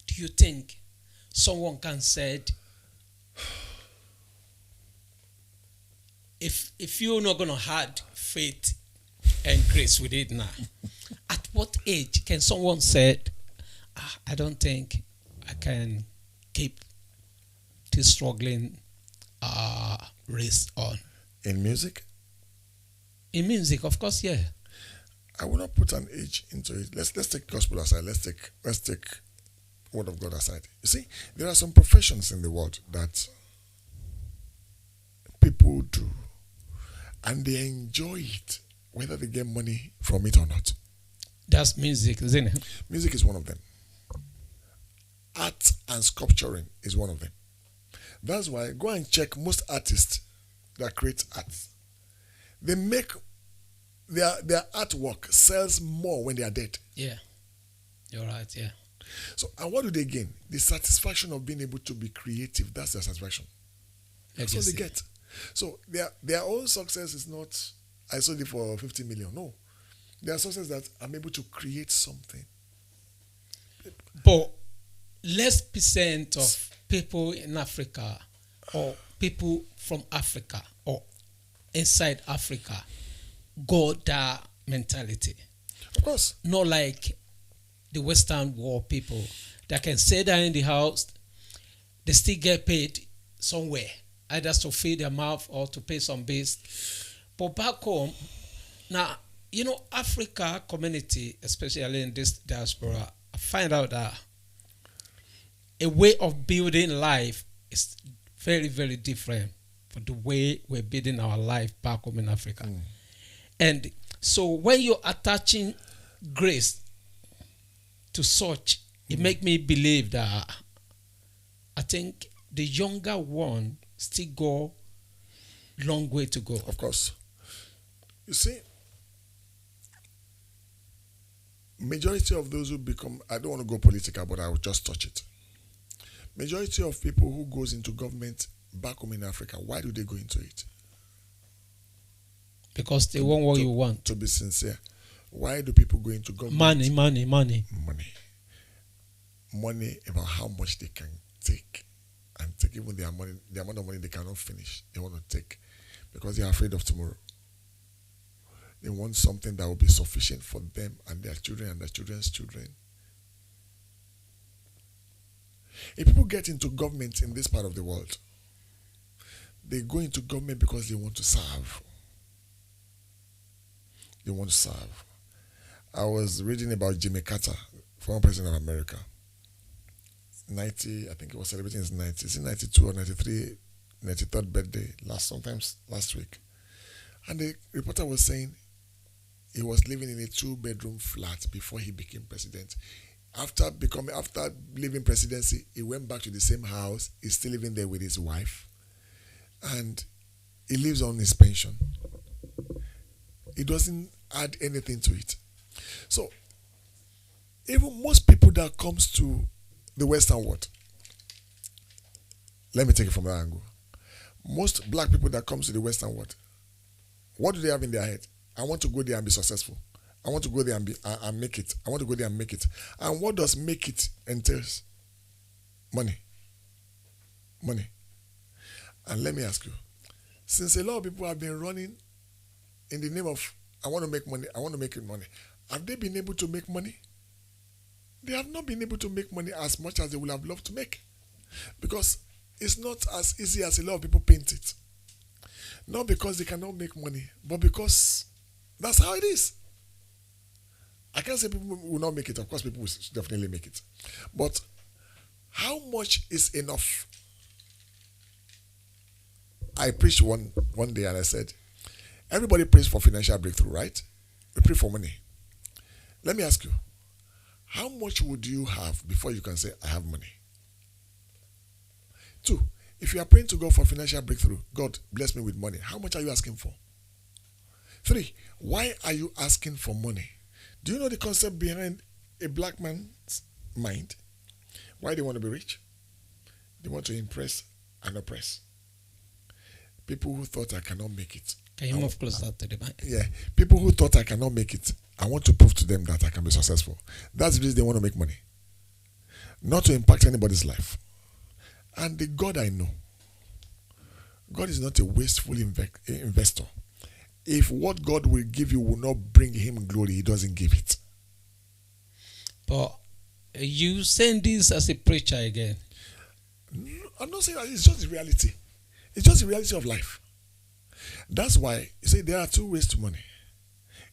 do you think someone can say, if you're not going to have faith and grace with it now, at what age can someone say, I don't think I can keep this struggling race on? In music? In music, of course, yeah. I will not put an age into it. Let's take gospel aside. Let's take word of God aside. You see, there are some professions in the world that people do, and they enjoy it, whether they get money from it or not. That's music, isn't it? Music is one of them. Art and sculpturing is one of them. That's why go and check most artists that create art. They make their artwork sells more when they are dead. Yeah, you're right. Yeah. So, and what do they gain? The satisfaction of being able to be creative. That's their satisfaction. That's what they get. So their own success is not, I sold it for 50 million. No, their success that I'm able to create something. But less percent of people in Africa, or people from Africa, or inside Africa, got that mentality. Of course. Not like the Western world people that can stay there in the house, they still get paid somewhere, either to feed their mouth or to pay some bills. But back home, now, Africa community, especially in this diaspora, I find out that a way of building life is very, very different from the way we're building our life back home in Africa. And so when you're attaching grace to such, it make me believe that I think the younger one still go long way to go. Of course. You see, majority of those who become, I don't want to go political, but I will just touch it. Majority of people who goes into government back home in Africa, why do they go into it? Because they want what you want. To be sincere, why do people go into government? Money. Money about how much they can take, and take even their money, the amount of money they cannot finish, they want to take, because they are afraid of tomorrow. They want something that will be sufficient for them and their children and their children's children. If people get into government in this part of the world, they go into government because they want to serve. They want to serve. I was reading about Jimmy Carter, former president of America. 90, I think he was celebrating his 90, is it 92 or 93, 93rd birthday, last week. And the reporter was saying he was living in a 2-bedroom flat before he became president. After leaving presidency, he went back to the same house. He's still living there with his wife. And he lives on his pension. He doesn't add anything to it. So, even most people that comes to the Western world, let me take it from that angle. Most black people that comes to the Western world, what do they have in their head? I want to go there and be successful. I want to go there and make it. I want to go there and make it. And what does make it entails? Money. And let me ask you, since a lot of people have been running in the name of, I want to make money, have they been able to make money? They have not been able to make money as much as they would have loved to make. Because it's not as easy as a lot of people paint it. Not because they cannot make money, but because that's how it is. I can't say people will not make it. Of course, people will definitely make it. But how much is enough? I preached one day and I said, everybody prays for financial breakthrough, right? We pray for money. Let me ask you, how much would you have before you can say, I have money? 2, If you are praying to God for financial breakthrough, God bless me with money. How much are you asking for? 3, why are you asking for money? Do you know the concept behind a black man's mind? Why they want to be rich? They want to impress and oppress. People who thought I cannot make it. Can you move closer to the mic? Yeah. People who thought I cannot make it, I want to prove to them that I can be successful. That's the reason they want to make money. Not to impact anybody's life. And the God I know, God is not a wasteful investor. If what God will give you will not bring him glory, he doesn't give it. But you saying this as a preacher again? No, I'm not saying that. It's just the reality. It's just the reality of life. That's why you say there are 2 ways to money.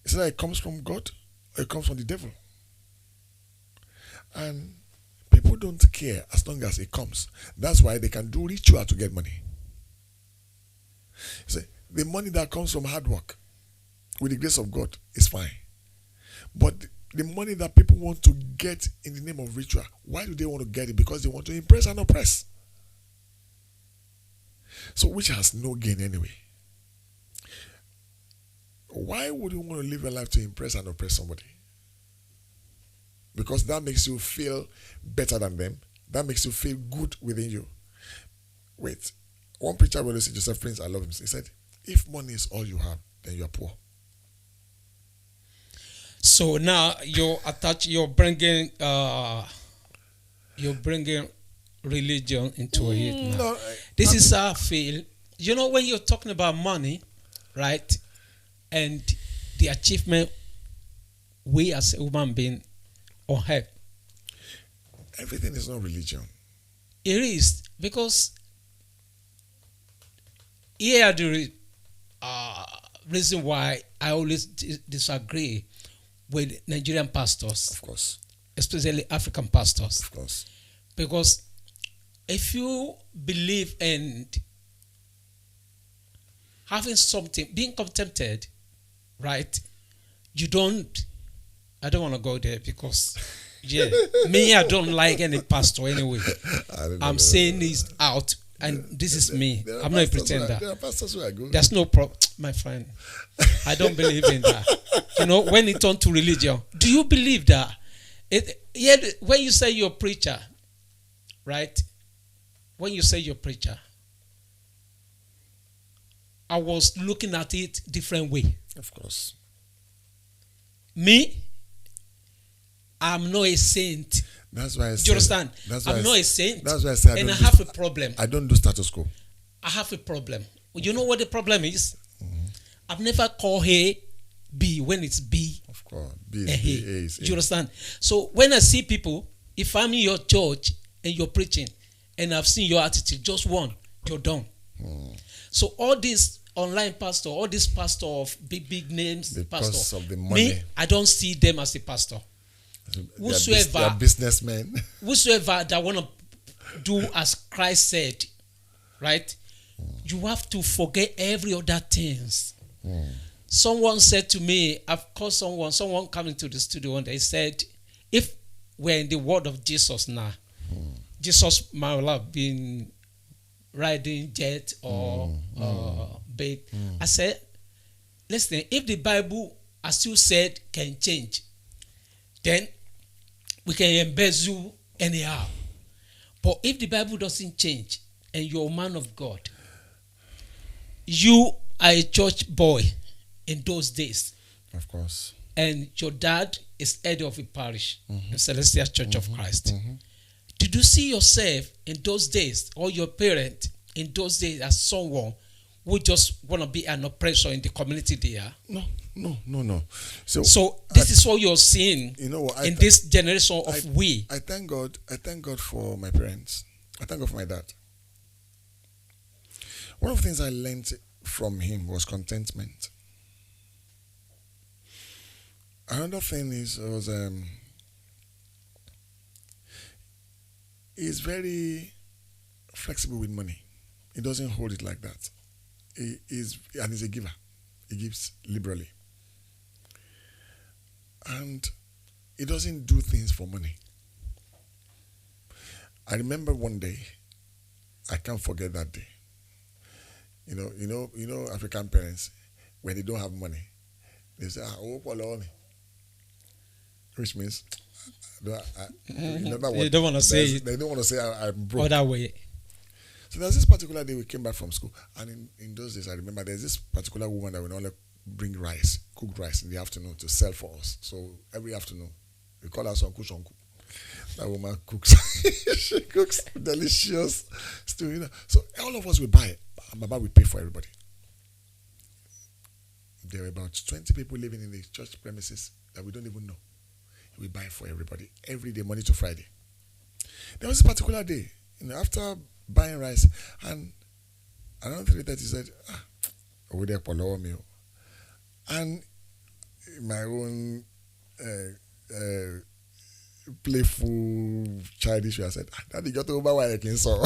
It's either it comes from God or it comes from the devil. And people don't care as long as it comes. That's why they can do ritual to get money. You see, the money that comes from hard work with the grace of God is fine. But the money that people want to get in the name of ritual, why do they want to get it? Because they want to impress and oppress. So which has no gain anyway. Why would you want to live your life to impress and oppress somebody? Because that makes you feel better than them. That makes you feel good within you. Wait. One preacher will say, Joseph Prince, I love him. He said, if money is all you have, then you are poor. So now you're bringing religion into it now. No, This is how I feel. You know, when you're talking about money, right, and the achievement we as a human being on earth. Everything is not religion. It is, because here are the reason why I always disagree with Nigerian pastors. Of course. Especially African pastors. Of course. Because if you believe in having something, being contented, right? I don't want to go there because, I don't like any pastor anyway. I'm saying this out, and this is me. I'm not a pretender. There are pastors who are good. There's no problem, my friend. I don't believe in that. You know, when it turns to religion, do you believe that? When you say you're a preacher, right? When you say you're a preacher, I was looking at it different way. Of course. Me, I'm not a saint. That's why I said. Do you understand? I'm not a saint. That's why I said. And I have a problem. I don't do status quo. I have a problem. You know what the problem is? Mm-hmm. I've never called A B when it's B. Of course. B is B, A is A. Do you understand? So when I see people, if I'm in your church and you're preaching and I've seen your attitude, just one, you're done. So all these online pastor, all these pastor of big names, because pastor, of the money. Me, I don't see them as a pastor. They are businessmen. Whosoever that want to do as Christ said, right? You have to forget every other things. Someone said to me, I've called someone coming to the studio one day, he said, if we're in the word of Jesus now, Jesus might have been riding jet or big. I said, listen, if the Bible, as you said, can change, then we can embezzle anyhow. But if the Bible doesn't change and you're a man of God, you are a church boy in those days. Of course. And your dad is head of a parish in Celestial Church of Christ. Did you see yourself in those days, or your parent in those days, as someone who just want to be an oppressor in the community there? No. So this is what you're seeing, you know what, in this generation of we. I thank God for my parents. I thank God for my dad. One of the things I learned from him was contentment. Another thing was he's very flexible with money. He doesn't hold it like that. He's a giver. He gives liberally. And he doesn't do things for money. I remember one day I can't forget that day. You know, African parents, when they don't have money, they say, oh, follow me. Which means, they don't want to say it. They don't want to say I'm broke. Other way. So there's this particular day we came back from school, and in those days I remember there's this particular woman that would only bring rice, cooked rice in the afternoon to sell for us. So every afternoon, we call her Sonku Sonku. That woman cooks. She cooks delicious stew. So all of us will buy it, and Baba will pay for everybody. There were about 20 people living in the church premises that we don't even know. We buy for everybody every day, Monday to Friday. There was a particular day, after buying rice, and around 3:30 said, over there, follow me. And in my own playful, childish way, I said, Daddy, got over why I can so.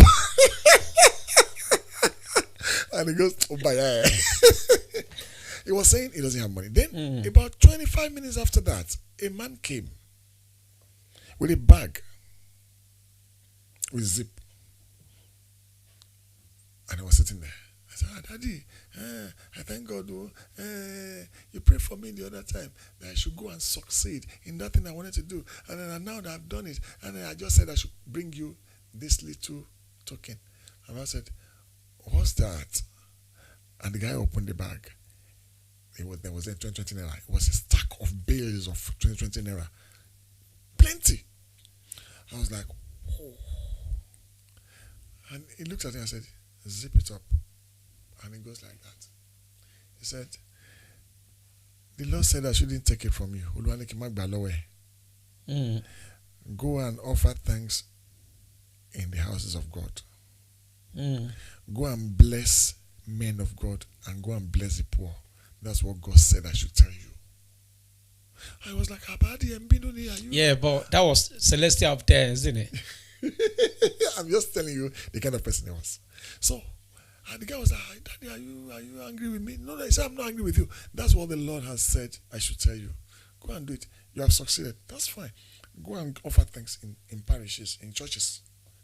And he goes, oh, yeah. He was saying he doesn't have money. Then, about 25 minutes after that, a man came with a bag with zip. And I was sitting there. I said, Daddy, I thank God. You prayed for me the other time that I should go and succeed in that thing I wanted to do. And then now that I've done it, and then I just said I should bring you this little token. And I said, what's that? And the guy opened the bag. There was a 2020 naira. It was a stack of bills of 2020 naira. Plenty. I was like, oh. And he looked at me and said, zip it up. And it goes like that. He said, the Lord said I shouldn't take it from you. Go and offer thanks in the houses of God. Go and bless men of God and go and bless the poor. That's what God said I should tell you. I was like, Abadi and Binuni, are you? Yeah, but that was Celestia up there, isn't it? I'm just telling you the kind of person he was. So, and the guy was like, Daddy, are you angry with me? No, he said, I'm not angry with you. That's what the Lord has said I should tell you. Go and do it. You have succeeded. That's fine. Go and offer thanks in parishes, in churches.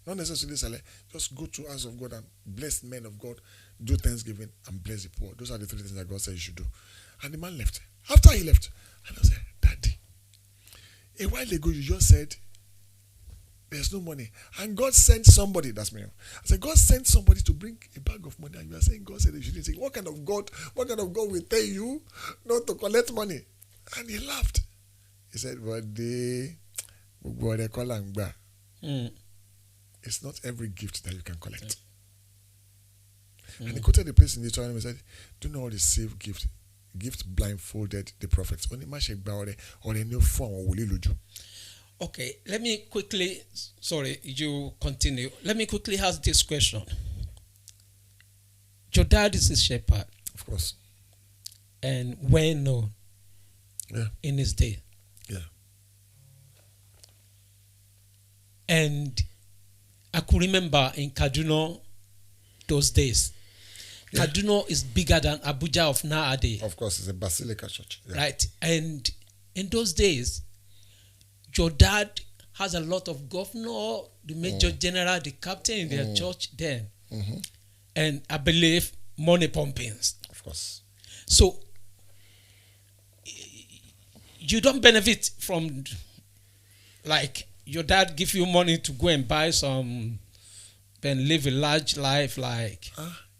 Not necessarily select. Just go to house of God and bless men of God, do thanksgiving and bless the poor. Those are the three things that God said you should do. And the man left. After he left, and I said, Daddy, a while ago you just said there's no money. And God sent somebody, that's me. I said, God sent somebody to bring a bag of money, and you are saying God said you shouldn't take. What kind of God will tell you not to collect money? And he laughed. He said, Bode, it's not every gift that you can collect. And he quoted the place in the Deuteronomy and said, do not receive gift blindfolded the prophets. Okay, let me quickly, sorry, you continue. Let me quickly ask this question. Your dad is a shepherd. Of course. And well known in his day. Yeah. And I could remember in Kaduna those days. Yeah. Kaduna is bigger than Abuja of nowadays. Of course, it's a basilica church. Yeah. Right. And in those days, your dad has a lot of governor, the major general, the captain in their church then. Mm-hmm. And I believe money pumpings. Of course. So, you don't benefit from, like, your dad give you money to go and buy some, then live a large life like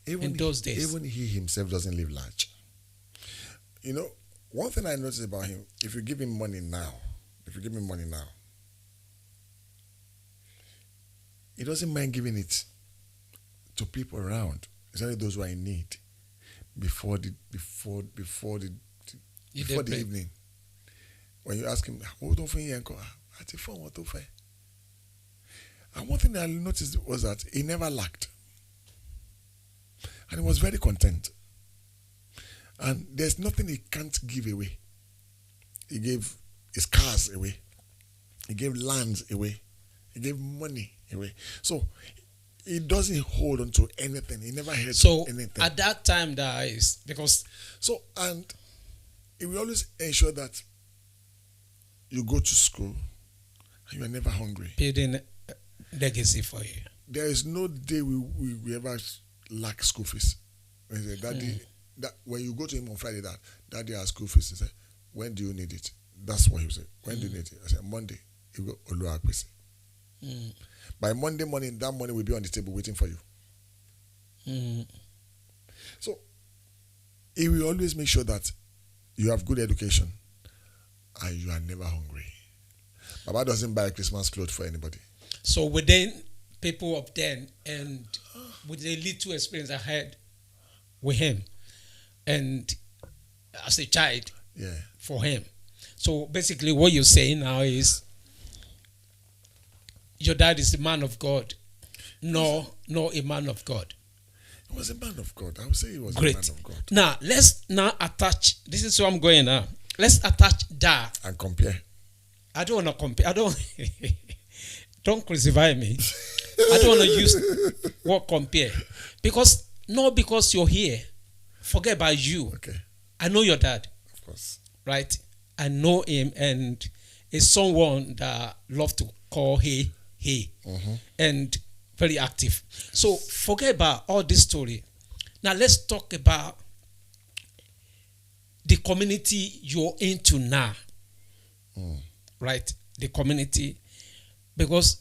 in those days. Even he himself doesn't live large. You know, one thing I noticed about him, if you give him money now, he doesn't mind giving it to people around, especially those who are in need, before the evening. When you ask him, what don't you and one thing that I noticed was that he never lacked. And he was very content. And there's nothing he can't give away. He gave his cars away. He gave lands away. He gave money away. So he doesn't hold on to anything. He never had anything. So at that time, that is because... So, and he will always ensure that you go to school and you are never hungry. Building legacy for you. there is no day we ever lack school fees. When he said, Daddy, that when you go to him on Friday, Daddy has school fees, he said, when do you need it? That's what he said. When do you need it? I said, Monday. He go, Oluwakwesi. By Monday morning, that money will be on the table waiting for you. So, he will always make sure that you have good education and you are never hungry. Baba doesn't buy Christmas clothes for anybody. So within people of then and with the little experience I had with him and as a child for him. So basically what you're saying now is your dad is a man of God, no a man of God. He was a man of God. I would say he was Great. a man of God. Now, let's now attach, this is where I'm going now. Let's attach that. And compare. I don't want to compare. Don't crucify me. I don't want to use what compare. Because you're here, forget about you. Okay. I know your dad. Of course. Right? I know him and is someone that love to call hey. And very active. So forget about all this story. Now let's talk about the community you're into now. Right? The community. Because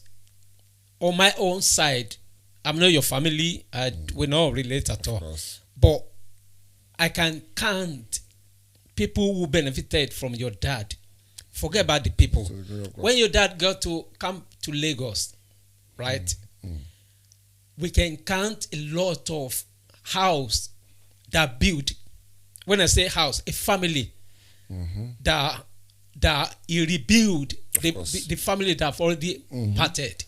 on my own side, I'm not your family. We don't relate at all. But I can count people who benefited from your dad. Forget about the people. When your dad got to come to Lagos, right? We can count a lot of house that built. When I say house, a family that he rebuilt the family that have already parted.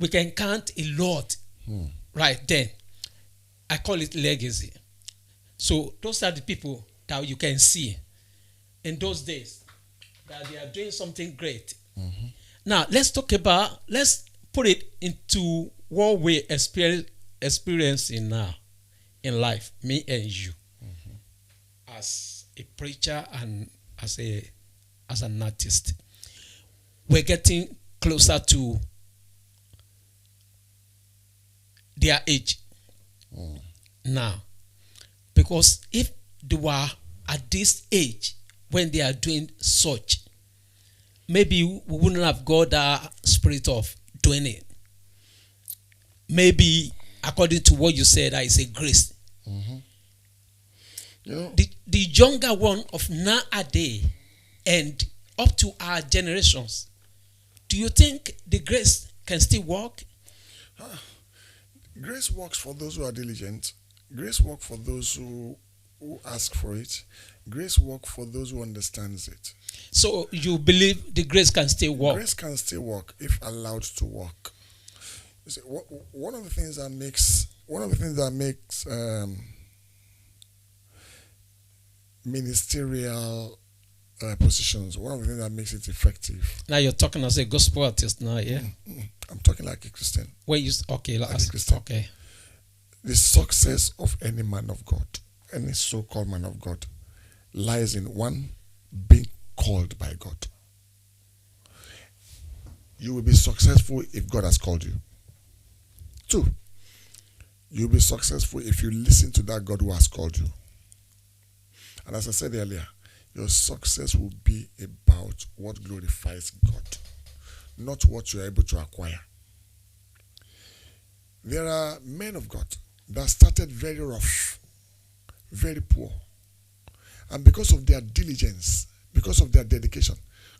We can count a lot right then. I call it legacy. So those are the people that you can see in those days that they are doing something great. Now let's put it into what we're experiencing now in life, me and you, as a preacher and as an artist. We're getting closer to their age now. Because if they were at this age when they are doing such, maybe we wouldn't have got that spirit of doing it. Maybe according to what you said, that is a grace. You know, the younger one of nowadays and up to our generations, do you think the grace can still work? Grace works for those who are diligent. Grace works for those who ask for it. Grace works for those who understands it. So you believe the grace can still work? Grace can still work if allowed to work. You see, one of the things that makes ministerial positions, one of the things that makes it effective. Now you're talking as a gospel artist now, yeah? I'm talking like a Christian. Like a Christian. Okay. The success of any man of God, any so-called man of God, lies in one, being called by God. You will be successful if God has called you. 2, you'll be successful if you listen to that God who has called you. And as I said earlier, your success will be about what glorifies God, not what you're able to acquire. There are men of God that started very rough, very poor. And because of their diligence, because of their dedication,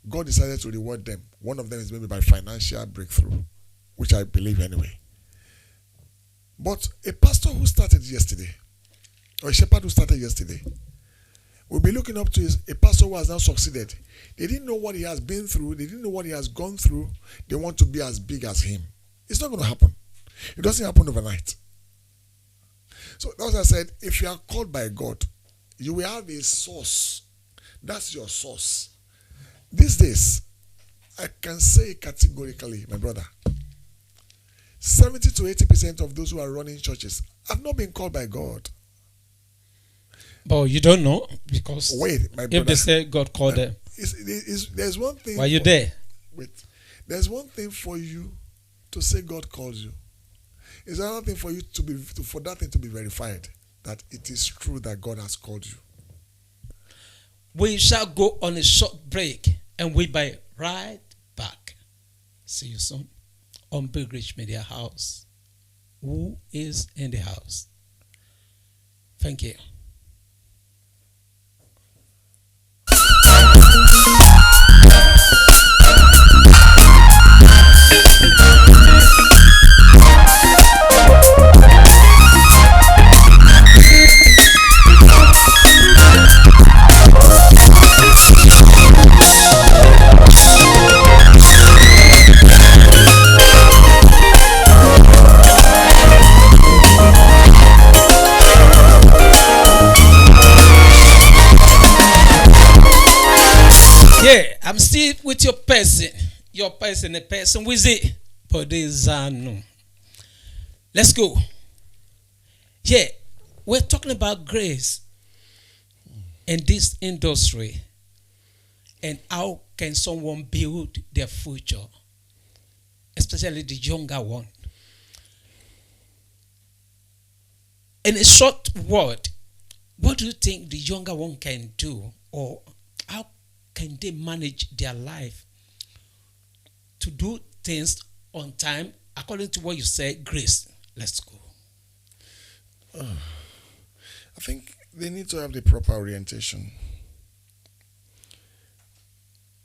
God decided to reward them. One of them is maybe by financial breakthrough, which I believe anyway. But a pastor who started yesterday, or a shepherd who started yesterday, will be looking up to a pastor who has now succeeded. They didn't know what he has been through. They didn't know what he has gone through. They want to be as big as him. It's not going to happen. It doesn't happen overnight. So that's why I said, if you are called by God, you will have a source. That's your source. These days, I can say categorically, my brother, 70 to 80% of those who are running churches have not been called by God. But you don't know, because my brother, if they say God called them, there's one thing. Were you there? There's one thing for you to say God calls you. It's another thing for you for that thing to be verified that it is true that God has called you. We shall go on a short break and we'll be right back. See you soon on Bigrich Media House. Who is in the house? Thank you. Yeah, I'm still with the person with it, Bode Zannu. Let's go. Yeah, we're talking about grace in this industry and how can someone build their future, especially the younger one. In a short word, what do you think the younger one can do, or how can they manage their life to do things on time according to what you say, grace? Let's go. I think they need to have the proper orientation.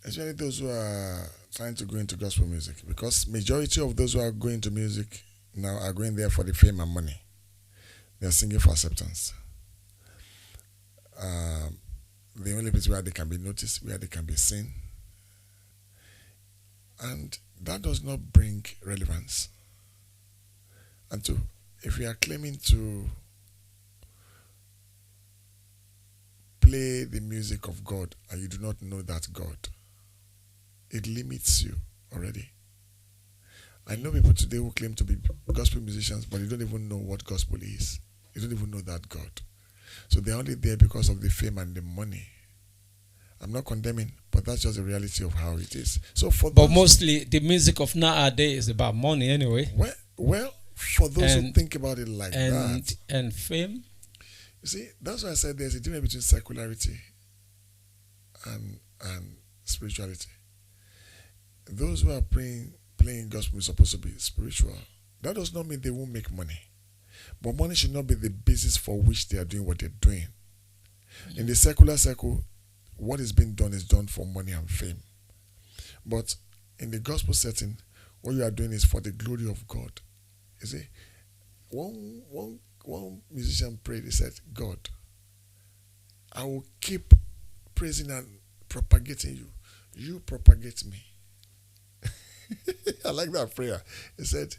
Especially those who are trying to go into gospel music, because majority of those who are going to music now are going there for the fame and money. They are singing for acceptance. The only place where they can be noticed, where they can be seen. And that does not bring relevance. And two, if we are claiming to play the music of God and you do not know that God, it limits you already. I know people today who claim to be gospel musicians, but they don't even know what gospel is. They don't even know that God. So they're only there because of the fame and the money. I'm not condemning, but that's just the reality of how it is. So but mostly the music of nowadays is about money anyway. Well, for those who think about it like that. And fame. You see, that's why I said there's a difference between secularity and spirituality. Those who are playing gospel is supposed to be spiritual. That does not mean they won't make money. But money should not be the basis for which they are doing what they're doing. In the secular circle, what is being done is done for money and fame. But in the gospel setting, what you are doing is for the glory of God. You see, one musician prayed, he said, God, I will keep praising and propagating you. You propagate me. I like that prayer. He said,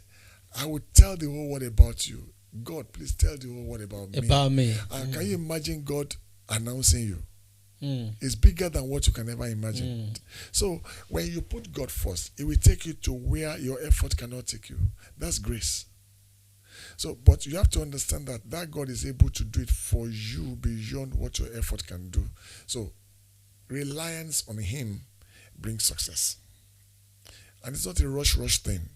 I will tell the whole world about you. God, please tell the whole world about me. About me. And can you imagine God announcing you? It's bigger than what you can ever imagine. So when you put God first, it will take you to where your effort cannot take you. That's grace. So, but you have to understand that God is able to do it for you beyond what your effort can do. So reliance on Him brings success. And it's not a rush thing.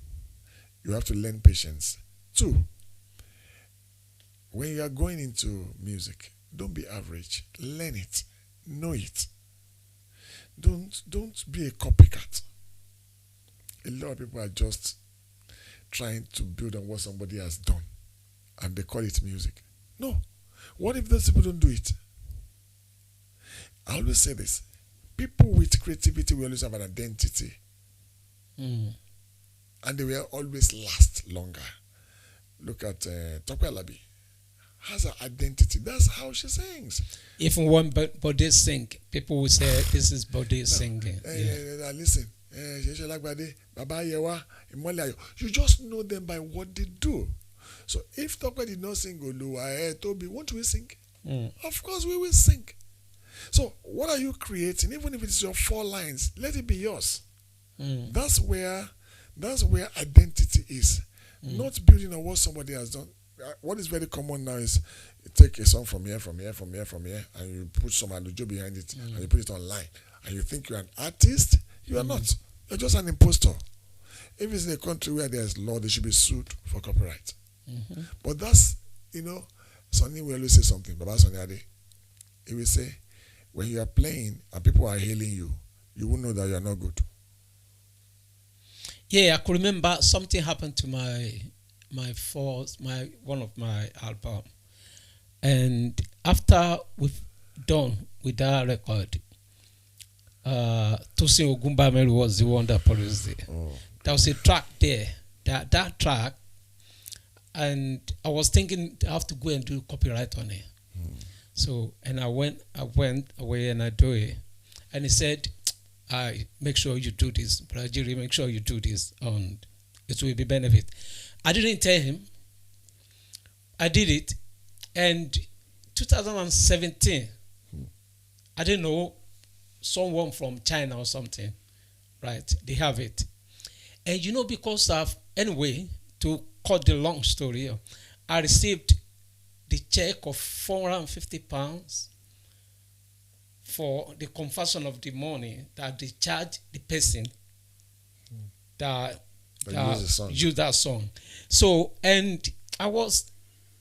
You have to learn patience. 2, when you are going into music, don't be average. Learn it. Know it. Don't be a copycat. A lot of people are just trying to build on what somebody has done, and they call it music. No. What if those people don't do it? I always say this. People with creativity will always have an identity. And they will always last longer. Look at Tope Alabi. Has an identity. That's how she sings. Even when Bode sing, people will say, this is Bode singing. Listen. You just know them by what they do. So if Tope did not sing Oluwa, Toby, won't we sing? Of course we will sing. So what are you creating? Even if it's your 4 lines, let it be yours. That's where identity is. Not building on what somebody has done. What is very common now is you take a song from here, and you put some alujo behind it, and you put it online, and you think you're an artist. You are not. You're just an impostor. If it's in a country where there's law, they should be sued for copyright. Mm-hmm. But that's, Sonny will always say something. Baba Sonny Ade, he will say, when you are playing and people are hailing you, you will know that you are not good. Yeah, I could remember something happened to one of my album, and after we've done with that record, Tosin Ogunbamelu was the one that produced it. Oh. There was a track there, that track, and I was thinking I have to go and do copyright on it. So, and I went away and I do it, and he said, I make sure you do this, Brajiri, make sure you do this, and it will be benefit. I didn't tell him. I did it, and 2017, I didn't know, someone from China or something, right? They have it, and because of anyway, to cut the long story, I received the check of £450 for the conversion of the money that they charge the person that used that song. So, and I was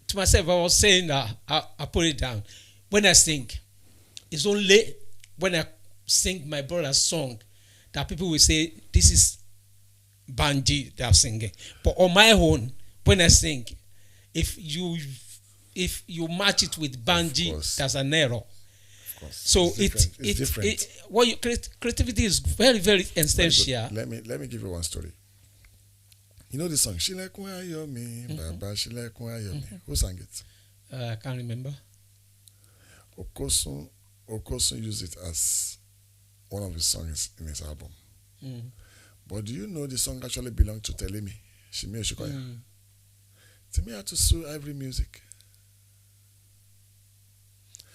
saying that I put it down. When I sing, it's only when I sing my brother's song that people will say, this is Banji that are singing. But on my own, when I sing, if you match it with Banji, that's an error. So it's different. Creativity is very, very essential. Let me give you one story. You know the song Shilekun Ayomi, Baba Shilekun Ayomi. Who sang it? I can't remember. Okosun used it as one of his songs in his album. But do you know the song actually belonged to Telemi, Shimi Oshikoya? Tell me how to sue Ivory Music.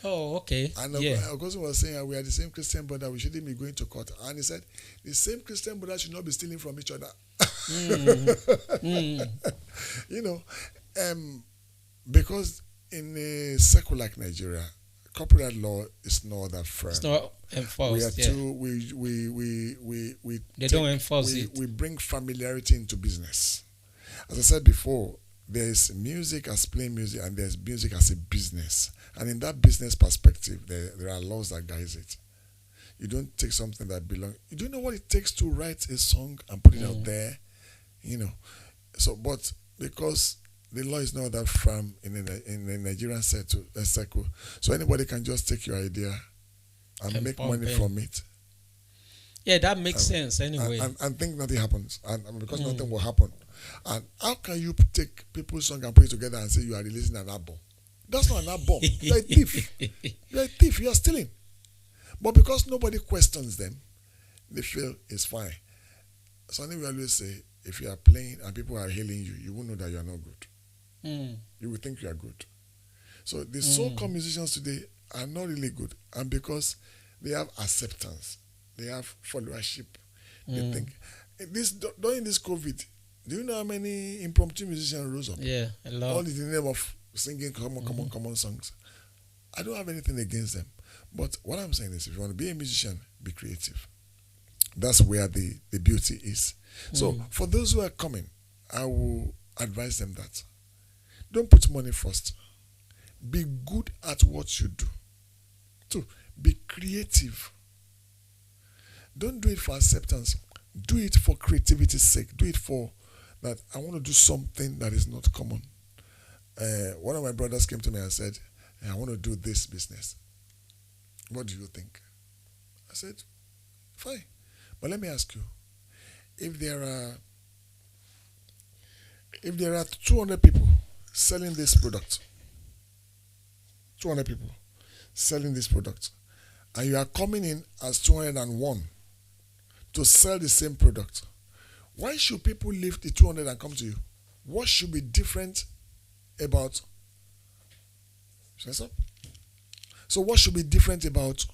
Oh, okay. And Okosun was saying we are the same Christian brother, we shouldn't be going to court. And he said the same Christian brother should not be stealing from each other. Because in a circle like Nigeria, copyright law is not that firm. It's not enforced. They don't enforce it. We bring familiarity into business. As I said before, there's music as playing music and there's music as a business. And in that business perspective, there are laws that guide it. You don't take something that belongs. You don't know what it takes to write a song and put it out there, So, but because the law is not that firm in the Nigerian circle, so anybody can just take your idea and make money from it. Yeah, that makes sense anyway. And think nothing happens. And because nothing will happen. And how can you take people's song and put it together and say you are releasing an album? That's not an album. You're a thief. You're a thief. You're stealing. But because nobody questions them, they feel it's fine. Sonny will always say, if you are playing and people are hailing you, you won't know that you are not good. You will think you are good. So the so-called musicians today are not really good. And because they have acceptance, they have followership, they think. During this COVID, do you know how many impromptu musicians rose up? Yeah, a lot. All in the name of singing common songs. I don't have anything against them. But what I'm saying is, if you want to be a musician, be creative. That's where the beauty is. So for those who are coming, I will advise them that don't put money first. Be good at what you do. 2, be creative. Don't do it for acceptance. Do it for creativity's sake. Do it for that I want to do something that is not common. One of my brothers came to me and said, I want to do this business. What do you think? I said, fine. But let me ask you, if there are 200 people selling this product, 200 people selling this product, and you are coming in as 201 to sell the same product, why should people leave the 200 and come to you? What should be different about? So what should be different about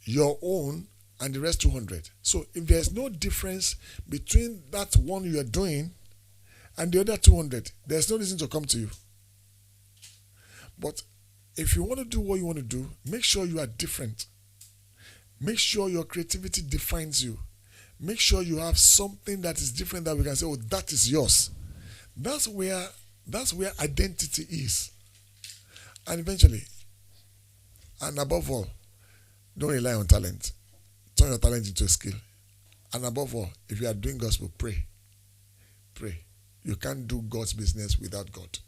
your own and the rest 200? So if there's no difference between that one you are doing and the other 200, there's no reason to come to you. But if you want to do what you want to do, make sure you are different. Make sure your creativity defines you. Make sure you have something that is different that we can say, oh, that is yours. That's where identity is. And eventually, and above all, don't rely on talent. Turn your talent into a skill. And above all, if you are doing gospel, pray. Pray. You can't do God's business without God.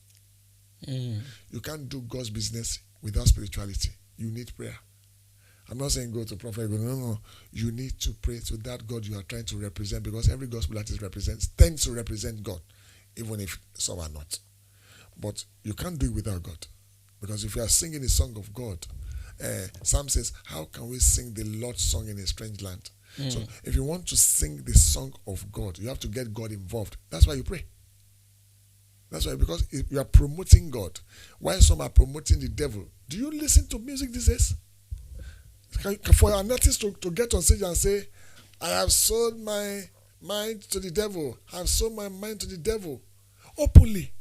You can't do God's business without spirituality. You need prayer. I'm not saying go to prophet. No. You need to pray to that God you are trying to represent, because every gospel artist tends to represent God, even if some are not. But you can't do it without God. Because if you are singing a song of God, Psalm says, how can we sing the Lord's song in a strange land? So if you want to sing the song of God, you have to get God involved. That's why you pray. That's why, because you are promoting God, while some are promoting the devil. Do you listen to music these days? For an artist to get on stage and say, I have sold my mind to the devil. I have sold my mind to the devil. Openly.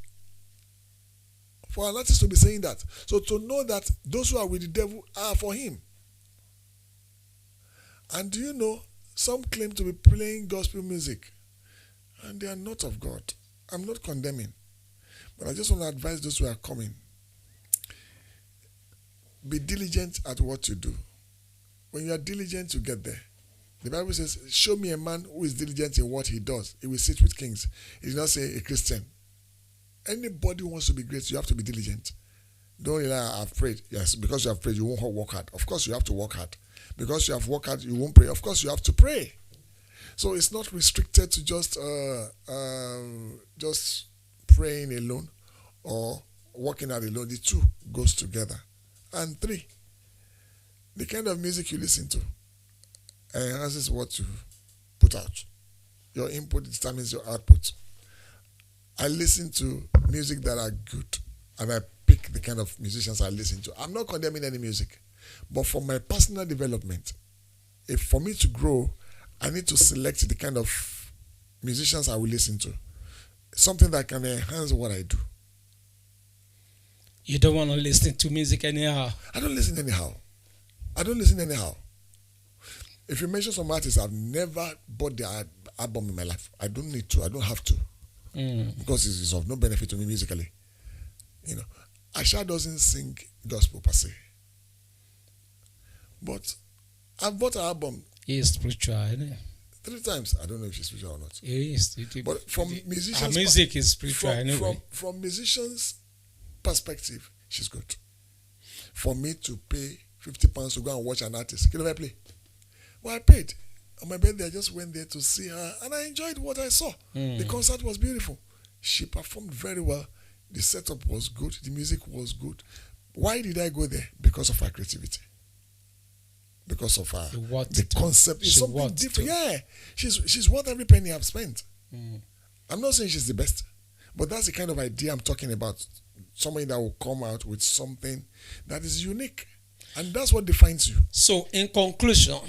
For an artist to be saying that. So to know that those who are with the devil are for him. And do you know, some claim to be playing gospel music, and they are not of God. I'm not condemning. But I just want to advise those who are coming. Be diligent at what you do. When you are diligent, you get there. The Bible says, show me a man who is diligent in what he does. He will sit with kings. It did not say a Christian. Anybody who wants to be great, you have to be diligent. Don't rely, I've prayed. Yes, because you have prayed, you won't work hard. Of course, you have to work hard. Because you have worked hard, you won't pray. Of course, you have to pray. So it's not restricted to just praying alone or working out alone. The two goes together. And 3, the kind of music you listen to enhances what you put out. Your input determines your output. I listen to music that are good, and I pick the kind of musicians I listen to. I'm not condemning any music, but for my personal development, if for me to grow, I need to select the kind of musicians I will listen to. Something that can enhance what I do. You don't want to listen to music anyhow. I don't listen anyhow. If you mention some artists, I've never bought their album in my life. I don't need to. I don't have to. Because it's of no benefit to me musically. You know, Asha doesn't sing gospel per se. But I've bought her album. He is spiritual, isn't he? 3 times. I don't know if she's spiritual or not. He is. But from musicians, her music is spiritual anyway. From musicians' perspective, she's good. For me to pay £50 to go and watch an artist, can I play? Well, I paid. On my birthday, I just went there to see her, and I enjoyed what I saw. The concert was beautiful. She performed very well. The setup was good. The music was good. Why did I go there? Because of her creativity. Because of her the concept is something different. Yeah, she's worth every penny I've spent. I'm not saying she's the best, but that's the kind of idea I'm talking about. Somebody that will come out with something that is unique, and that's what defines you. So, in conclusion,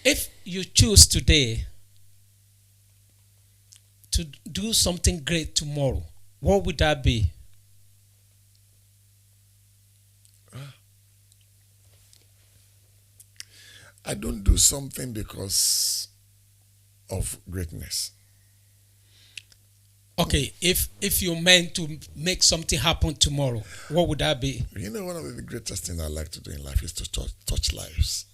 if you choose today to do something great tomorrow, what would that be? I don't do something because of greatness. Okay, if you meant to make something happen tomorrow, what would that be? You know, one of the greatest things I like to do in life is to touch lives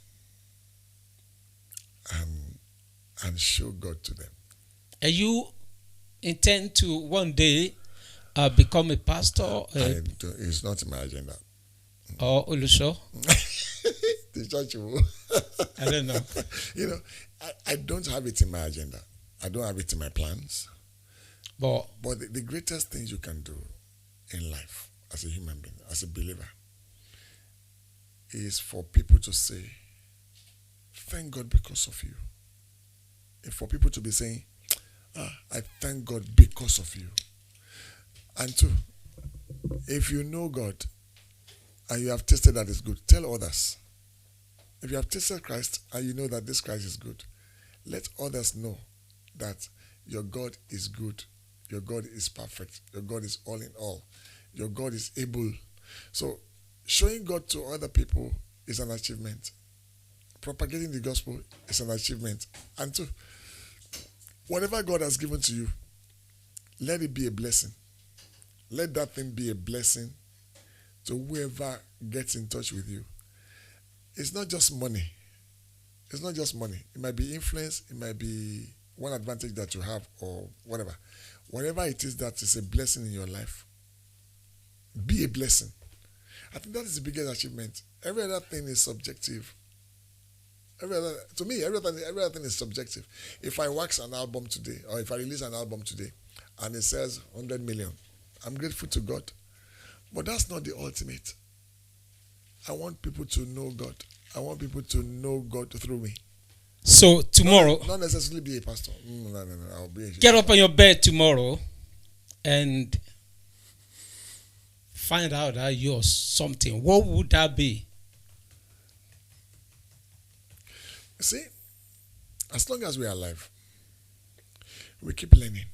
and show God to them. And you intend to one day become a pastor? It's not in my agenda. Or Olusho? The church will. I don't know. You know, I don't have it in my agenda. I don't have it in my plans. But the greatest things you can do in life as a human being, as a believer, is for people to say, thank God because of you. And for people to be saying, I thank God because of you. And 2, if you know God and you have tasted that it's good, tell others. If you have tasted Christ and you know that this Christ is good, let others know that your God is good. Your God is perfect. Your God is all in all. Your God is able. So showing God to other people is an achievement. propagating the gospel is an achievement. And two, whatever God has given to you, let it be a blessing. Let that thing be a blessing to whoever gets in touch with you. It's not just money. It's not just money. It might be influence. It might be one advantage that you have or whatever. Whatever it is that is a blessing in your life, be a blessing. I think that is the biggest achievement. Every other thing is subjective. To me, every other thing is subjective. If I wax an album today, or if I release an album today, and it says 100 million, I'm grateful to God. But that's not the ultimate. I want people to know God. I want people to know God through me. So tomorrow, Not necessarily be a pastor. No. I'll be a get up on your bed tomorrow and find out that you're something. What would that be? See, as long as we are alive, we keep learning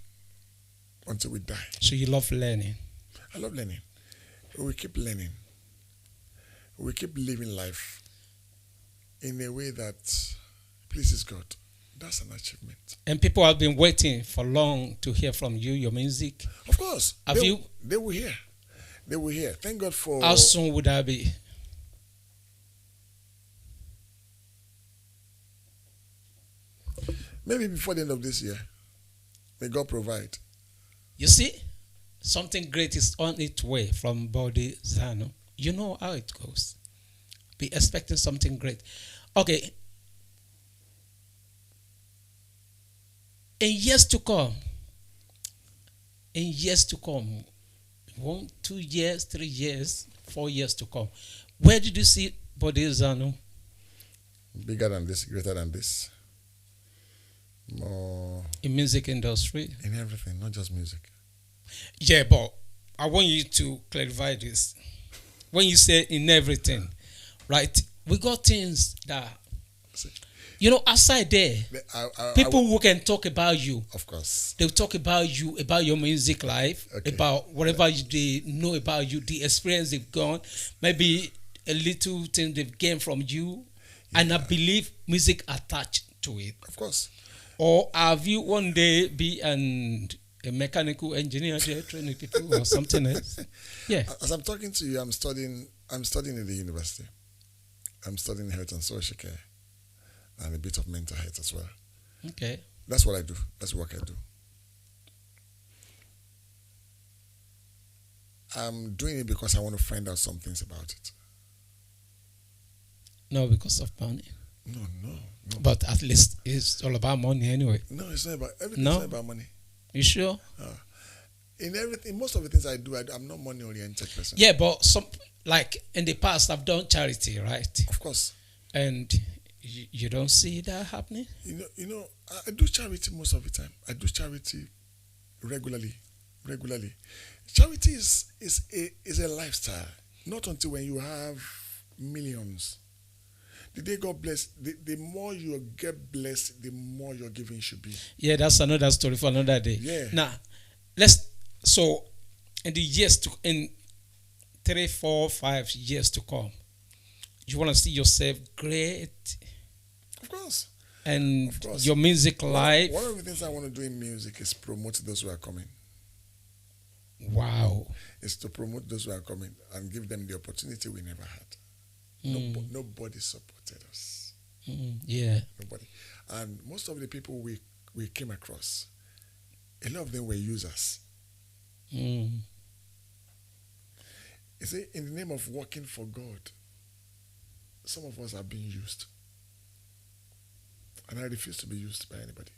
until we die. So you love learning. I love learning. We keep learning. We keep living life in a way that pleases God. That's an achievement. And people have been waiting for long to hear from you, your music. Of course. They will hear. They will hear. Thank God for... How soon would that be? Maybe before the end of this year. May God provide. You see, something great is on its way from Bode, Zannu. You know how it goes. Be expecting something great. Okay. In years to come, 1, 2 years, 3 years, 4 years to come, where did you see Bode, Zannu? Bigger than this, greater than this. More in music industry? In everything, not just music. Yeah, but I want you to clarify this. When you say in everything, right? We got things that, outside there, people who can talk about you. Of course. They'll talk about you, about your music life, about whatever they know about you, the experience they've gone, maybe a little thing they've gained from you. Yeah. And I believe music attached to it. Of course. Or have you one day be a mechanical engineer there training people or something else? Yeah. As I'm talking to you, I'm studying in the university. I'm studying health and social care and a bit of mental health as well. Okay. That's what I do. That's the work I do. I'm doing it because I want to find out some things about it. No, because of money. No. But at least it's all about money anyway. No, it's not about everything. It's not about money. You sure? In everything, most of the things I do, I'm not money-oriented person. Yeah, but like in the past, I've done charity, right? Of course. And you don't see that happening? I do charity most of the time. I do charity regularly. Charity is a lifestyle. Not until when you have millions. The day God bless, the more you get blessed, the more your giving should be. Yeah, that's another story for another day. Yeah. Now, so in 3, 4, 5 years to come, you want to see yourself great? Of course. And your music life? One of the things I want to do in music is promote those who are coming. Wow. It's to promote those who are coming and give them the opportunity we never had. Nobody supported us. Yeah. Nobody. And most of the people we came across, a lot of them were users. You see, in the name of working for God, some of us are being used. And I refuse to be used by anybody.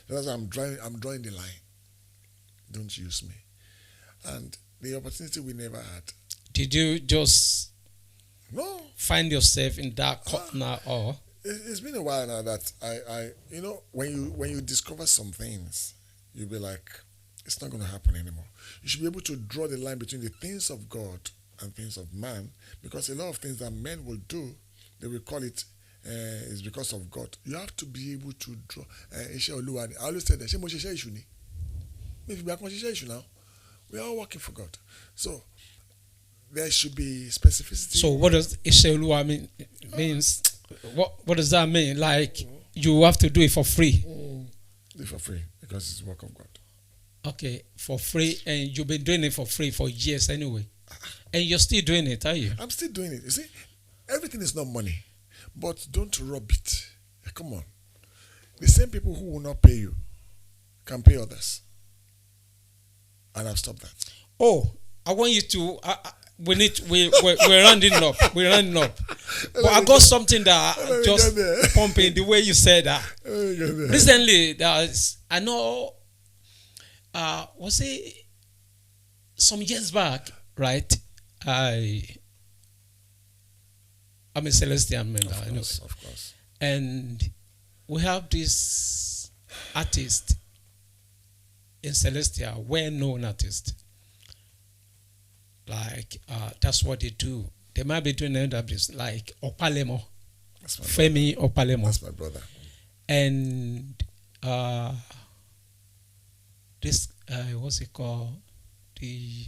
That's why I'm drawing the line. Don't use me. And the opportunity we never had. Did you just find yourself in that corner or? It's been a while now that I when you discover some things, you'll be like, it's not going to happen anymore. You should be able to draw the line between the things of God and things of man, because a lot of things that men will do, they will call it is because of God. You have to be able to draw. I always say that. If we are now, we are all working for God. So there should be specificity. So what does Ishelua mean? Means what does that mean? Like you have to do it for free? Do it for free because it's work of God. Okay, for free, and you've been doing it for free for years anyway, and you're still doing it, are you? I'm still doing it. You see, everything is not money, but don't rub it. Come on, the same people who will not pay you can pay others, and I've stopped that. Oh, I want you to. We're rounding up. We're rounding up. But I got something that just pumping the way you said that. Recently, I know. Was it some years back? Right. I'm a Celestial member. Of course. And we have this artist in Celestial, well-known artist. Like that's what they do. They might be doing another business like Opalemo, Femi Opalemo. That's my brother. And this what's it called? The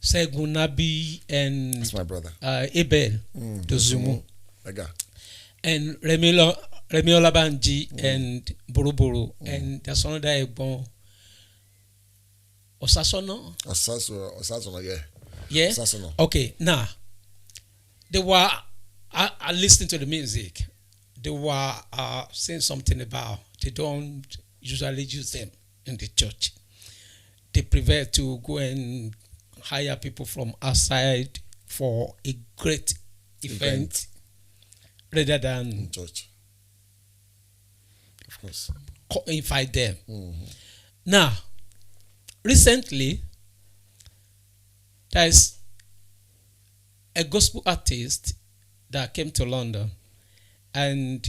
Segunabi and That's my brother. Abel, the Zumu. And Remi Olabanji and Buruburu. And there's another Egbon. Osasono? Osasono, yeah. Yeah? Osasono. Okay, now, they were, I listened to the music. They were saying something about they don't usually use them in the church. They prefer to go and hire people from outside for a great event. Rather than in church. Of course. Invite them. Mm-hmm. Now, recently, there's a gospel artist that came to London and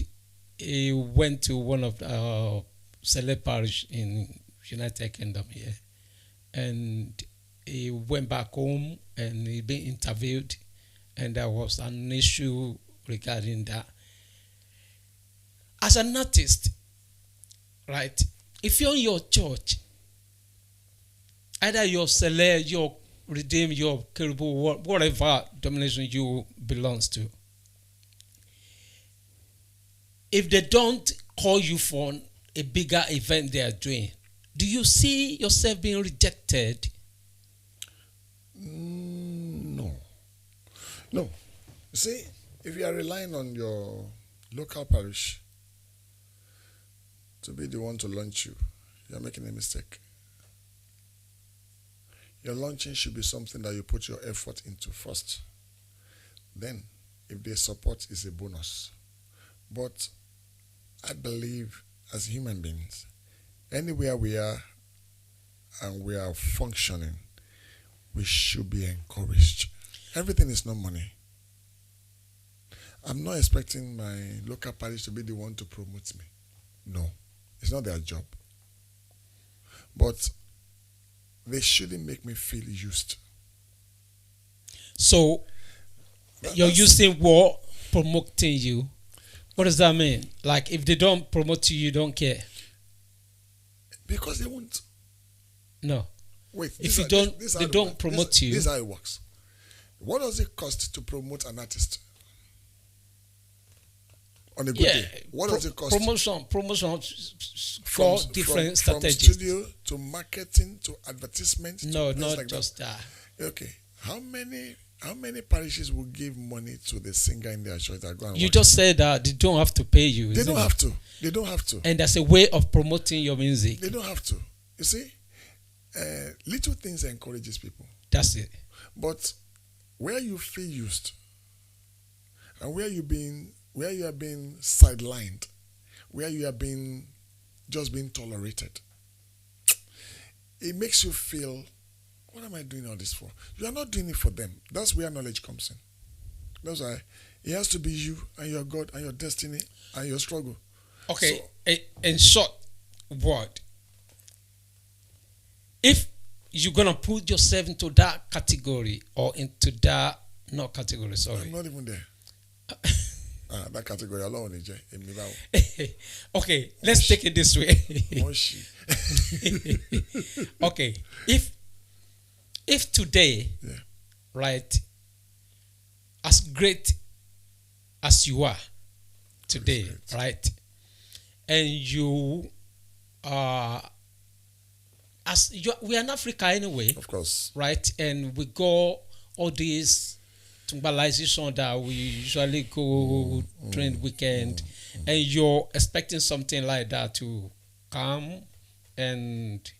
he went to one of the celeb parish in United Kingdom here. And he went back home and he been interviewed and there was an issue regarding that. As an artist, right, if you're in your church, either your celeb, your redeemed, your Kerubu, whatever denomination you belongs to, if they don't call you for a bigger event they are doing, do you see yourself being rejected? No. You see, if you are relying on your local parish to be the one to launch you, you're making a mistake. Your launching should be something that you put your effort into first. Then, if their support is a bonus. But I believe as human beings, anywhere we are and we are functioning, we should be encouraged. Everything is not money. I'm not expecting my local parish to be the one to promote me. No, it's not their job. But they shouldn't make me feel used. So, you're using what promoting you. What does that mean? Like, if they don't promote you, you don't care? Because they won't. No. Wait. If you don't, they don't promote you. This is how it works. What does it cost to promote an artist? On a good day. What does it cost? Promotion for different strategies. From studio to marketing to advertisement. No, to not like just that. Okay. How many parishes will give money to the singer in their church that go and You watch just them? said that they don't have to pay you. They don't have to. They don't have to. And that's a way of promoting your music. They don't have to. You see, little things encourages people. That's it. But where you feel used and where you are being sidelined, where you are being tolerated, it makes you feel, what am I doing all this for? You are not doing it for them. That's where knowledge comes in. That's why it has to be you and your God and your destiny and your struggle. Okay, so, in short word, if you're going to put yourself into that category or into that, not category, sorry. I'm not even there. That category alone. Okay, let's take it this way. Okay, if today right, as great as you are today, right, and you are, we are in Africa anyway, Of course. right, and we go all these tumbalization that we usually go during the weekend, and you're expecting something like that to come, and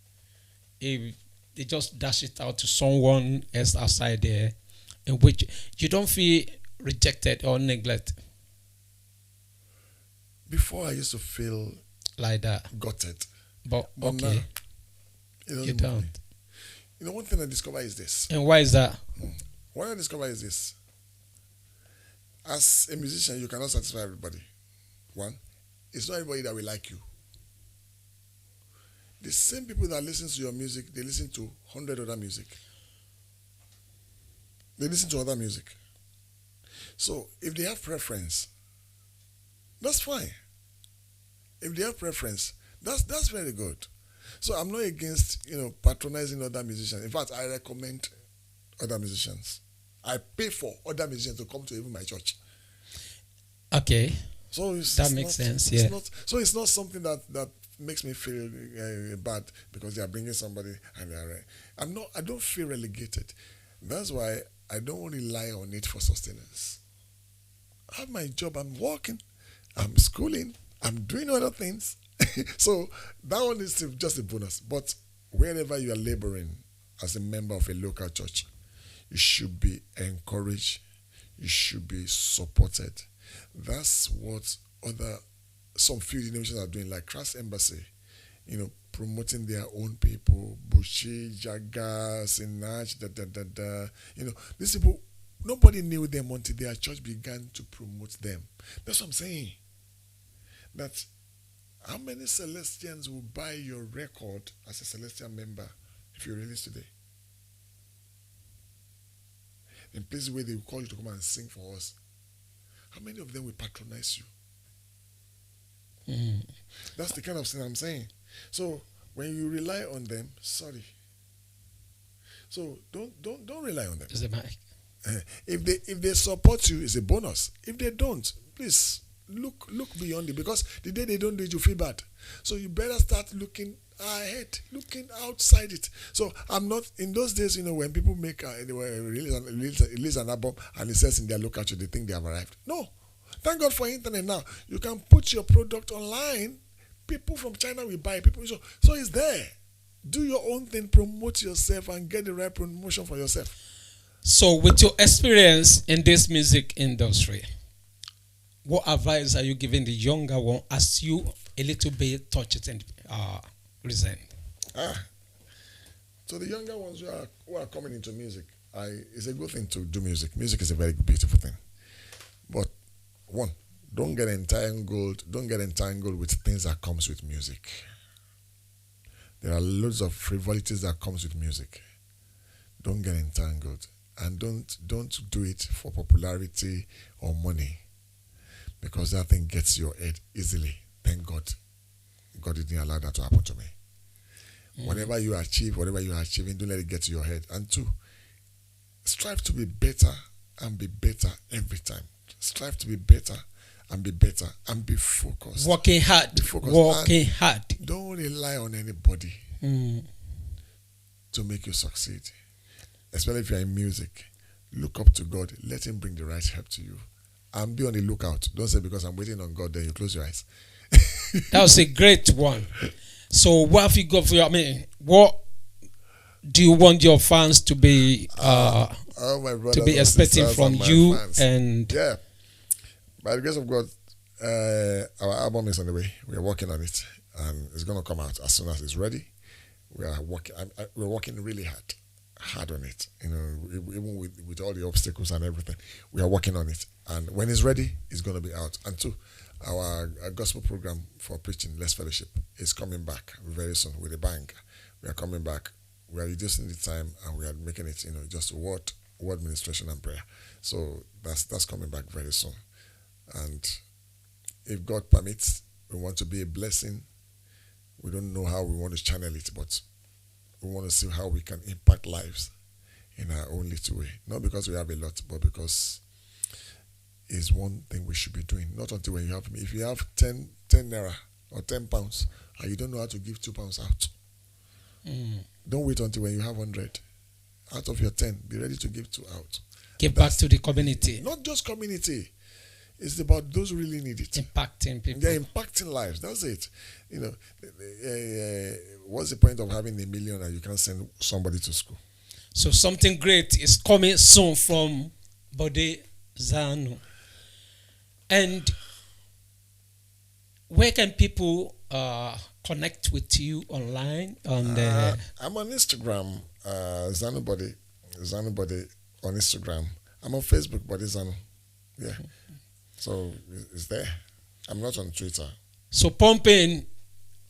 if they just dash it out to someone else outside there, in which you don't feel rejected or neglected Before I used to feel like that. gutted. But But now, okay, it doesn't you bother don't. me. You know, one thing I discovered is this. And why is that? What I discovered is this. As a musician, you cannot satisfy everybody. One, it's not everybody that will like you. The same people that listen to your music, they listen to 100 other music. They listen to other music. So if they have preference, that's fine. If they have preference, that's very good. So I'm not against, patronizing other musicians. In fact, I recommend other musicians. I pay for other musicians to come to even my church. Okay, So that makes sense. Yeah. It's not something that makes me feel bad because they are bringing somebody and they are. I don't feel relegated. That's why I don't rely on it for sustenance. I have my job. I'm working. I'm schooling. I'm doing other things. So that one is just a bonus. But wherever you are laboring as a member of a local church, you should be encouraged. You should be supported. That's what some few denominations are doing, like Christ Embassy, promoting their own people, Bushi, Jaga, Sinach, these people, nobody knew them until their church began to promote them. That's what I'm saying. That how many Celestians will buy your record as a Celestial member if you release today? In places where they will call you to come and sing for us, how many of them will patronize you? That's the kind of thing I'm saying. So when you rely on them, sorry. So don't rely on them. Is it Mike? If they support you, it's a bonus. If they don't, please look beyond it, because the day they don't do it, you feel bad. So you better start looking ahead, looking outside it. So I'm not in those days. When people make release an album and it says in their local church, they think they have arrived. No, thank God for internet now. You can put your product online. People from China will buy. So it's there. Do your own thing, promote yourself, and get the right promotion for yourself. So, with your experience in this music industry, what advice are you giving the younger one as you a little bit touch it and present? So the younger ones who are coming into music, it's a good thing to do music. Music is a very beautiful thing. But one, don't get entangled with things that comes with music. There are loads of frivolities that comes with music. Don't get entangled, and don't do it for popularity or money, because that thing gets your head easily. Thank God. God didn't allow that to happen to me. Whatever you achieve, whatever you are achieving, don't let it get to your head. And two, strive to be better and be better every time. Strive to be better and be better and be focused. Working hard. Working hard. Don't rely on anybody to make you succeed. Especially if you're in music. Look up to God. Let Him bring the right help to you. And be on the lookout. Don't say because I'm waiting on God, then you close your eyes. That was a great one. So what have you got for what do you want your fans to be my brothers to be expecting from you? Fans. And yeah, by the grace of God, our album is on the way. We are working on it, and it's going to come out as soon as it's ready. We are working. We're working really hard on it. Even with all the obstacles and everything, we are working on it. And when it's ready, it's going to be out. And two, our gospel program for preaching, Less Fellowship, is coming back very soon with a bang. We are coming back. We are reducing the time, and we are making it, just word ministration and prayer. So that's coming back very soon. And if God permits, we want to be a blessing. We don't know how we want to channel it, but we want to see how we can impact lives in our own little way. Not because we have a lot, but because it's one thing we should be doing. Not until when you have, if you have 10 naira or 10 pounds and you don't know how to give 2 pounds out. Don't wait until when you have 100. Out of your 10, be ready to give 2 out. Give back to the community. Not just community. It's about those who really need it. Impacting people. They're impacting lives. That's it. You know, what's the point of having $1 million and you can't send somebody to school? So something great is coming soon from Bode Zannu. And where can people connect with you online? I'm on Instagram, Zannu Bode on Instagram. I'm on Facebook, Bode Zannu. Yeah. So it's there. I'm not on Twitter. So pump in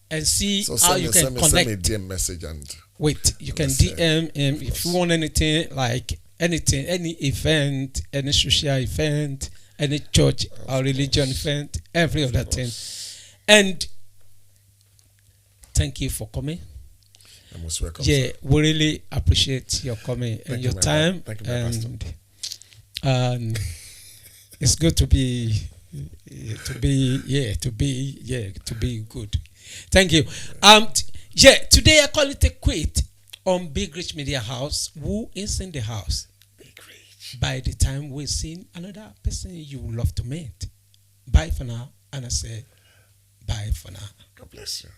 and see how you can connect. Send me a DM message and wait, you can DM him if you want anything, like anything, any event, any social event, any church or religion event, every other thing. And thank you for coming. You're most welcome. Yeah, Sir. we really appreciate your coming and your time. Thank you, my and it's good to be good. Thank you. Today I call it a quit on Bigrich Media House. Who is in the house? Bigrich. By the time we see another person you would love to meet. Bye for now. And I say bye for now. God bless you.